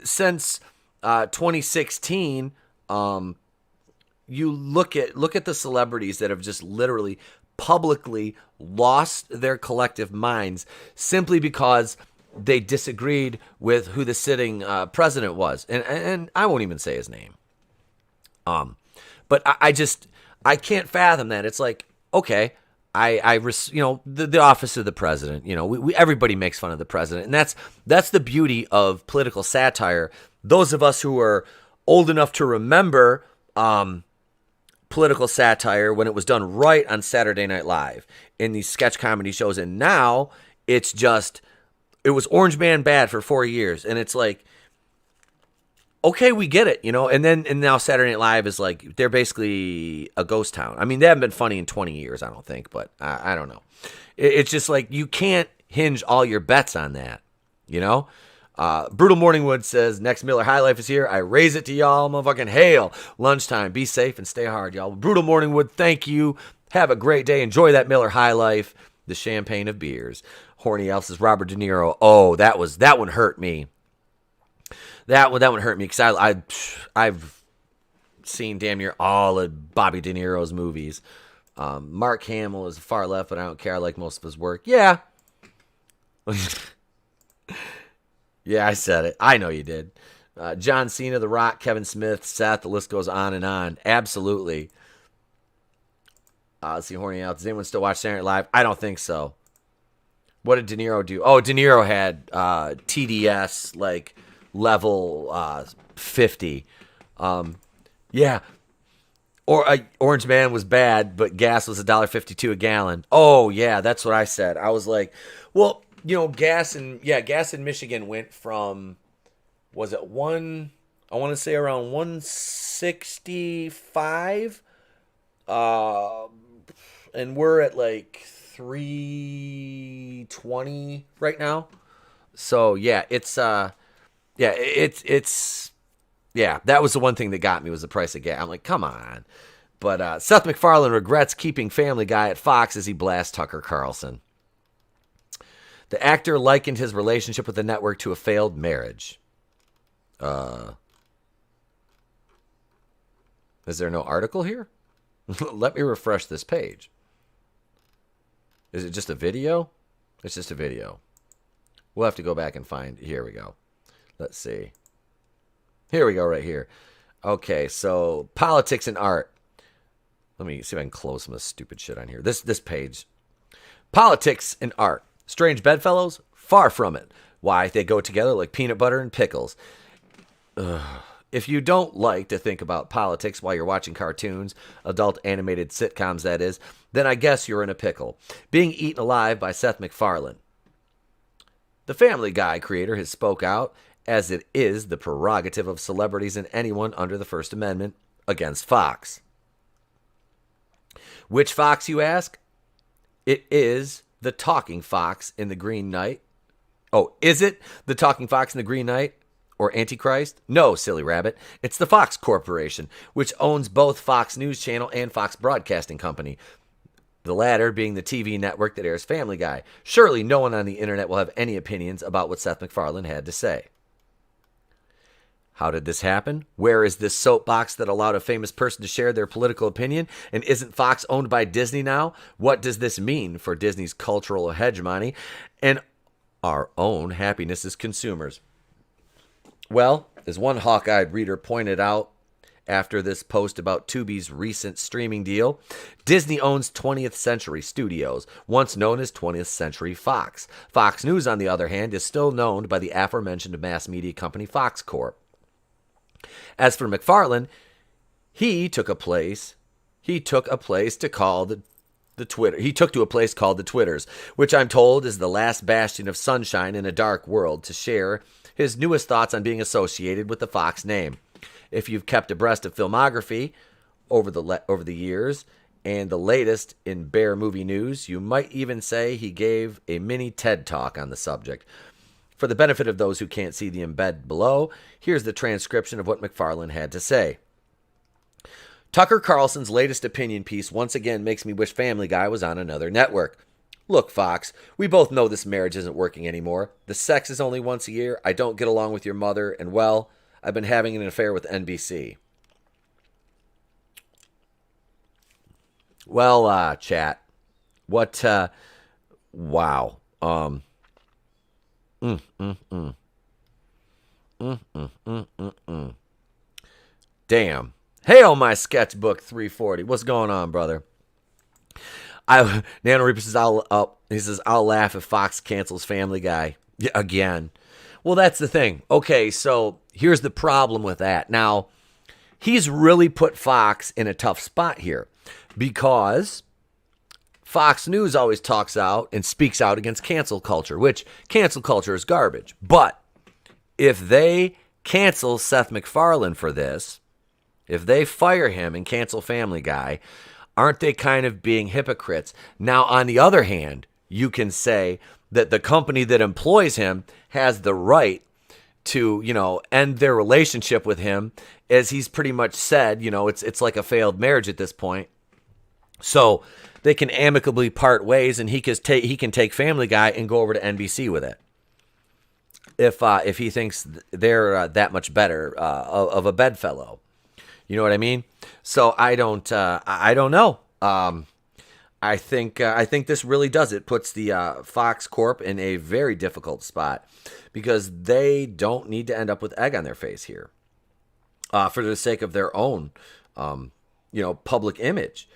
Speaker 1: since 2016, you look at the celebrities that have just literally publicly lost their collective minds simply because they disagreed with who the sitting president was, and I won't even say his name. But I can't fathom that. It's like, okay, the office of the president. Everybody makes fun of the president, and that's the beauty of political satire. Those of us who are old enough to remember political satire when it was done right on Saturday Night Live in these sketch comedy shows, and now it's just. It was Orange Man bad for 4 years, and it's like, okay, we get it, and now Saturday Night Live is like, they're basically a ghost town. I mean, they haven't been funny in 20 years, I don't think, but I don't know. It's just like, you can't hinge all your bets on that, Brutal Morningwood says, next Miller High Life is here. I raise it to y'all, motherfucking hail. Lunchtime, be safe and stay hard, y'all. Brutal Morningwood, thank you. Have a great day. Enjoy that Miller High Life. The champagne of beers. Horny Elf says Robert De Niro. Oh, that one hurt me. That one hurt me because I've seen damn near all of Bobby De Niro's movies. Mark Hamill is far left, but I don't care. I like most of his work. Yeah. Yeah, I said it. I know you did. John Cena, The Rock, Kevin Smith, Seth, the list goes on and on. Absolutely. Let's see, Horny Out. Does anyone still watch Saturday Night Live? I don't think so. What did De Niro do? Oh, De Niro had TDS, like, level 50. Yeah. Orange Man was bad, but gas was $1.52 a gallon. Oh, yeah, that's what I said. I was like, well, gas in Michigan went from, was it I want to say around 165, and we're at like 320 right now. So yeah, that was the one thing that got me was the price of gas. I'm like, come on. But Seth MacFarlane regrets keeping Family Guy at Fox as he blasts Tucker Carlson. The actor likened his relationship with the network to a failed marriage. Is there no article here? Let me refresh this page. Is it just a video? It's just a video. We'll have to go back and find. Here we go. Let's see. Here we go right here. Okay, so politics and art. Let me see if I can close some of this stupid shit on here. This page. Politics and art. Strange bedfellows? Far from it. Why, they go together like peanut butter and pickles. If you don't like to think about politics while you're watching cartoons, adult animated sitcoms that is, then I guess you're in a pickle. Being eaten alive by Seth MacFarlane. The Family Guy creator has spoke out, as it is the prerogative of celebrities and anyone under the First Amendment, against Fox. Which Fox, you ask? It is the Talking Fox in the Green Knight. Oh, is it the Talking Fox in the Green Knight? Or Antichrist? No, silly rabbit. It's the Fox Corporation, which owns both Fox News Channel and Fox Broadcasting Company. The latter being the TV network that airs Family Guy. Surely no one on the internet will have any opinions about what Seth MacFarlane had to say. How did this happen? Where is this soapbox that allowed a famous person to share their political opinion? And isn't Fox owned by Disney now? What does this mean for Disney's cultural hegemony and our own happiness as consumers? Well, as one hawk-eyed reader pointed out after this post about Tubi's recent streaming deal, Disney owns 20th Century Studios, once known as 20th Century Fox. Fox News, on the other hand, is still known by the aforementioned mass media company Fox Corp. As for MacFarlane, he took to a place called the Twitters, which I'm told is the last bastion of sunshine in a dark world, to share his newest thoughts on being associated with the Fox name. If you've kept abreast of filmography over the years and the latest in Bear movie news, you might even say he gave a mini TED Talk on the subject. For the benefit of those who can't see the embed below, here's the transcription of what MacFarlane had to say. Tucker Carlson's latest opinion piece once again makes me wish Family Guy was on another network. Look, Fox, we both know this marriage isn't working anymore. The sex is only once a year. I don't get along with your mother, and well, I've been having an affair with NBC. Well, chat, what, wow. Damn. Hail my sketchbook 340. What's going on, brother? Nano Reaper says, I'll laugh if Fox cancels Family Guy again. Well, that's the thing. Okay, so here's the problem with that. Now, he's really put Fox in a tough spot here because Fox News always talks out and speaks out against cancel culture, which cancel culture is garbage. But if they cancel Seth MacFarlane for this, if they fire him and cancel Family Guy, aren't they kind of being hypocrites? Now, on the other hand, you can say that the company that employs him has the right to, end their relationship with him, as he's pretty much said, it's like a failed marriage at this point. So they can amicably part ways, and he can take Family Guy and go over to NBC with it. If he thinks they're that much better of a bedfellow, you know what I mean? So I don't know. I think this really does. It puts the Fox Corp in a very difficult spot because they don't need to end up with egg on their face here, for the sake of their own, public image.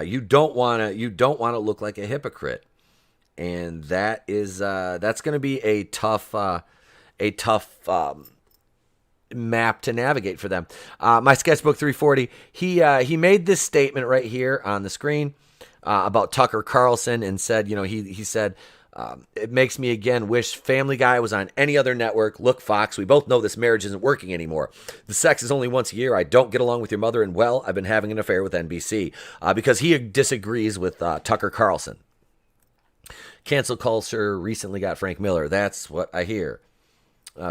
Speaker 1: You don't want to look like a hypocrite, and that's going to be a tough map to navigate for them. My sketchbook 340. He made this statement right here on the screen about Tucker Carlson and said, he said, it makes me again wish Family Guy was on any other network. Look, Fox, we both know this marriage isn't working anymore. The sex is only once a year. I don't get along with your mother, and well, I've been having an affair with NBC, because he disagrees with Tucker Carlson. Cancel culture recently got Frank Miller. That's what I hear.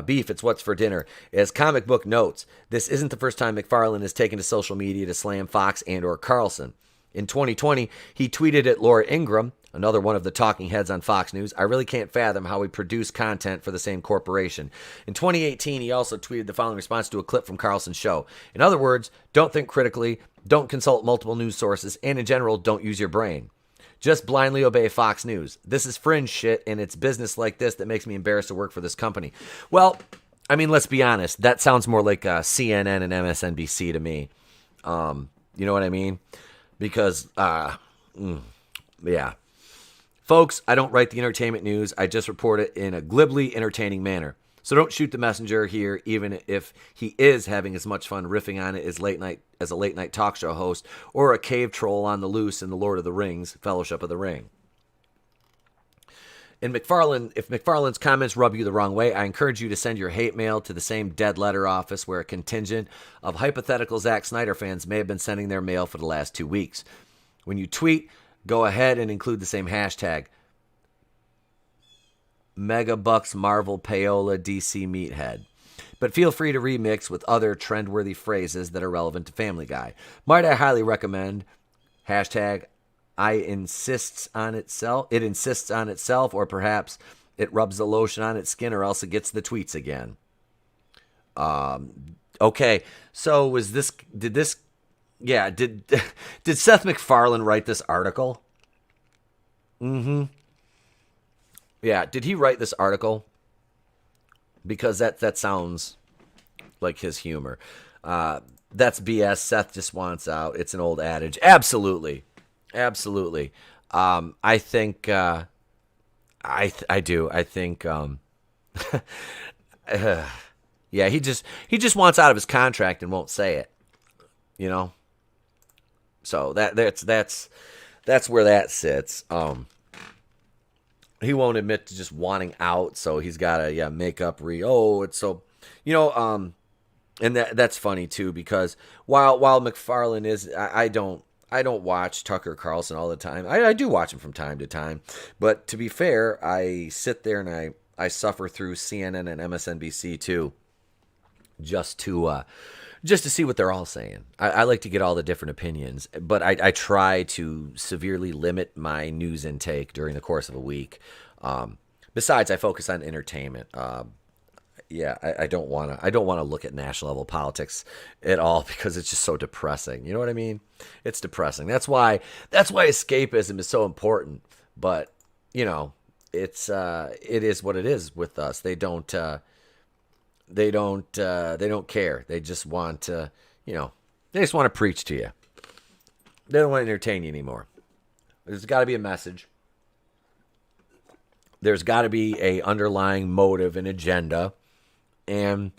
Speaker 1: Beef, it's what's for dinner. As Comic Book notes, this isn't the first time McFarlane has taken to social media to slam Fox and or Carlson. In 2020, he tweeted at Laura Ingraham, another one of the talking heads on Fox News, I really can't fathom how we produce content for the same corporation. In 2018, he also tweeted the following response to a clip from Carlson's show. In other words, don't think critically, don't consult multiple news sources, and in general, don't use your brain. Just blindly obey Fox News. This is fringe shit, and it's business like this that makes me embarrassed to work for this company. Well, I mean, let's be honest. That sounds more like CNN and MSNBC to me. You know what I mean? Because, yeah. Folks, I don't write the entertainment news. I just report it in a glibly entertaining manner. So don't shoot the messenger here, even if he is having as much fun riffing on it as a late night talk show host or a cave troll on the loose in the Lord of the Rings, Fellowship of the Ring. If McFarlane's comments rub you the wrong way, I encourage you to send your hate mail to the same dead letter office where a contingent of hypothetical Zack Snyder fans may have been sending their mail for the last 2 weeks. When you tweet, go ahead and include the same hashtag. Megabucks Marvel Payola DC Meathead. But feel free to remix with other trend-worthy phrases that are relevant to Family Guy. Might I highly recommend hashtag it insists on itself, or perhaps it rubs the lotion on its skin, or else it gets the tweets again. Okay, so did Seth MacFarlane write this article? Mm-hmm. Yeah, did he write this article? Because that sounds like his humor. That's BS. Seth just wants out. It's an old adage. Absolutely. I think I do. I think yeah, he just wants out of his contract and won't say it. You know? So that's where that sits. He won't admit to just wanting out, so he's got to make up it's so, and that's funny too, because while McFarlane is, I don't watch Tucker Carlson all the time. I do watch him from time to time, but to be fair, I sit there and I suffer through CNN and MSNBC too, just to see what they're all saying. I like to get all the different opinions, but I try to severely limit my news intake during the course of a week. Besides, I focus on entertainment. I don't want to look at national level politics at all because it's just so depressing. You know what I mean? It's depressing. That's why escapism is so important. But it is what it is with us. They don't care. They just want to, they just want to preach to you. They don't want to entertain you anymore. There's got to be a message. There's got to be a underlying motive and agenda, and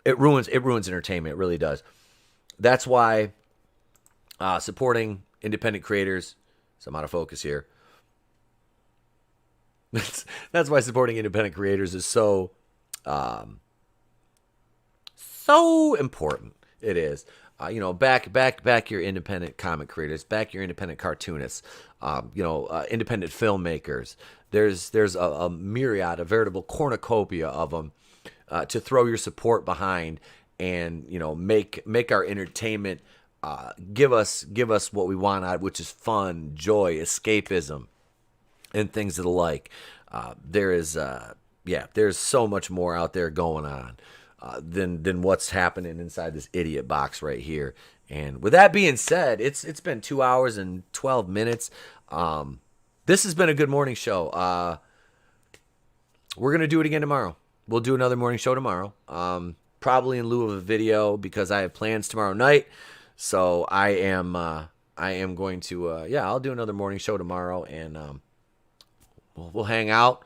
Speaker 1: it ruins entertainment. It really does. That's why supporting independent creators. So I'm out of focus here. That's why supporting independent creators is so important. It is. Back your independent comic creators, back your independent cartoonists, independent filmmakers. There's a myriad, a veritable cornucopia of them to throw your support behind, and make our entertainment give us what we want out, which is fun, joy, escapism, and things of the like. There's so much more out there going on than what's happening inside this idiot box right here. And with that being said, it's been 2 hours and 12 minutes. This has been a good morning show. We're gonna do it again tomorrow. We'll do another morning show tomorrow. Probably in lieu of a video because I have plans tomorrow night. So I am going to I'll do another morning show tomorrow, and we'll hang out.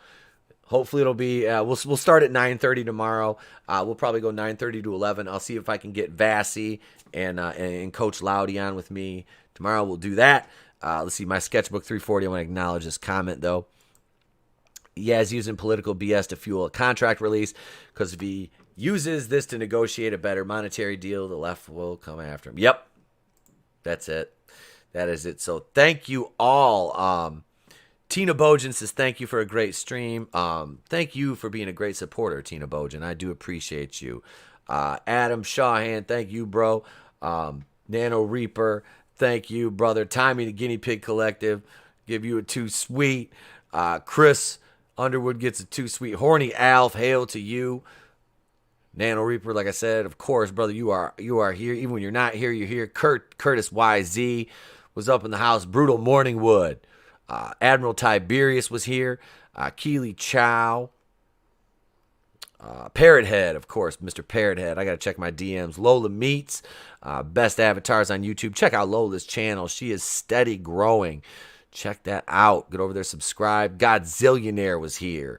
Speaker 1: Hopefully it'll be we'll start at 9:30 tomorrow. We'll probably go 9:30 to 11. I'll see if I can get Vassy and Coach Loudy on with me tomorrow. We'll do that. Let's see, my sketchbook 340. I want to acknowledge this comment though. He's using political BS to fuel a contract release, because if he uses this to negotiate a better monetary deal, the left will come after him. Yep, that's it. That is it. So thank you all. Tina Bojan says, thank you for a great stream. Thank you for being a great supporter, Tina Bojan. I do appreciate you. Adam Shawhan, thank you, bro. Nano Reaper, thank you, brother. Tommy the Guinea Pig Collective, give you a 2 sweet. Chris Underwood gets a 2 sweet. Horny Alf, hail to you. Nano Reaper, like I said, of course, brother, you are here. Even when you're not here, you're here. Curtis YZ was up in the house. Brutal Morningwood. Admiral Tiberius was here. Keely Chow. Parrothead, of course, Mr. Parrothead. I got to check my DMs. Lola Meets. Best avatars on YouTube. Check out Lola's channel. She is steady growing. Check that out. Get over there, subscribe. Godzillionaire was here.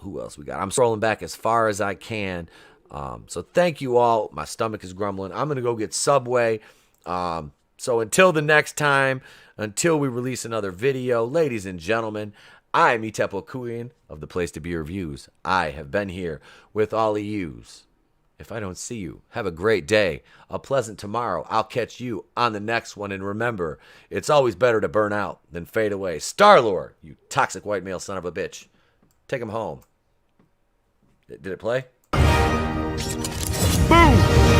Speaker 1: Who else we got? I'm scrolling back as far as I can. So thank you all. My stomach is grumbling. I'm going to go get Subway. So until the next time, until we release another video, ladies and gentlemen, I am Itepo Kuian of The Place to Be Reviews. I have been here with all of yous. If I don't see you, have a great day, a pleasant tomorrow. I'll catch you on the next one. And remember, it's always better to burn out than fade away. Star-Lord, you toxic white male son of a bitch. Take him home. Did it play?
Speaker 2: Boom!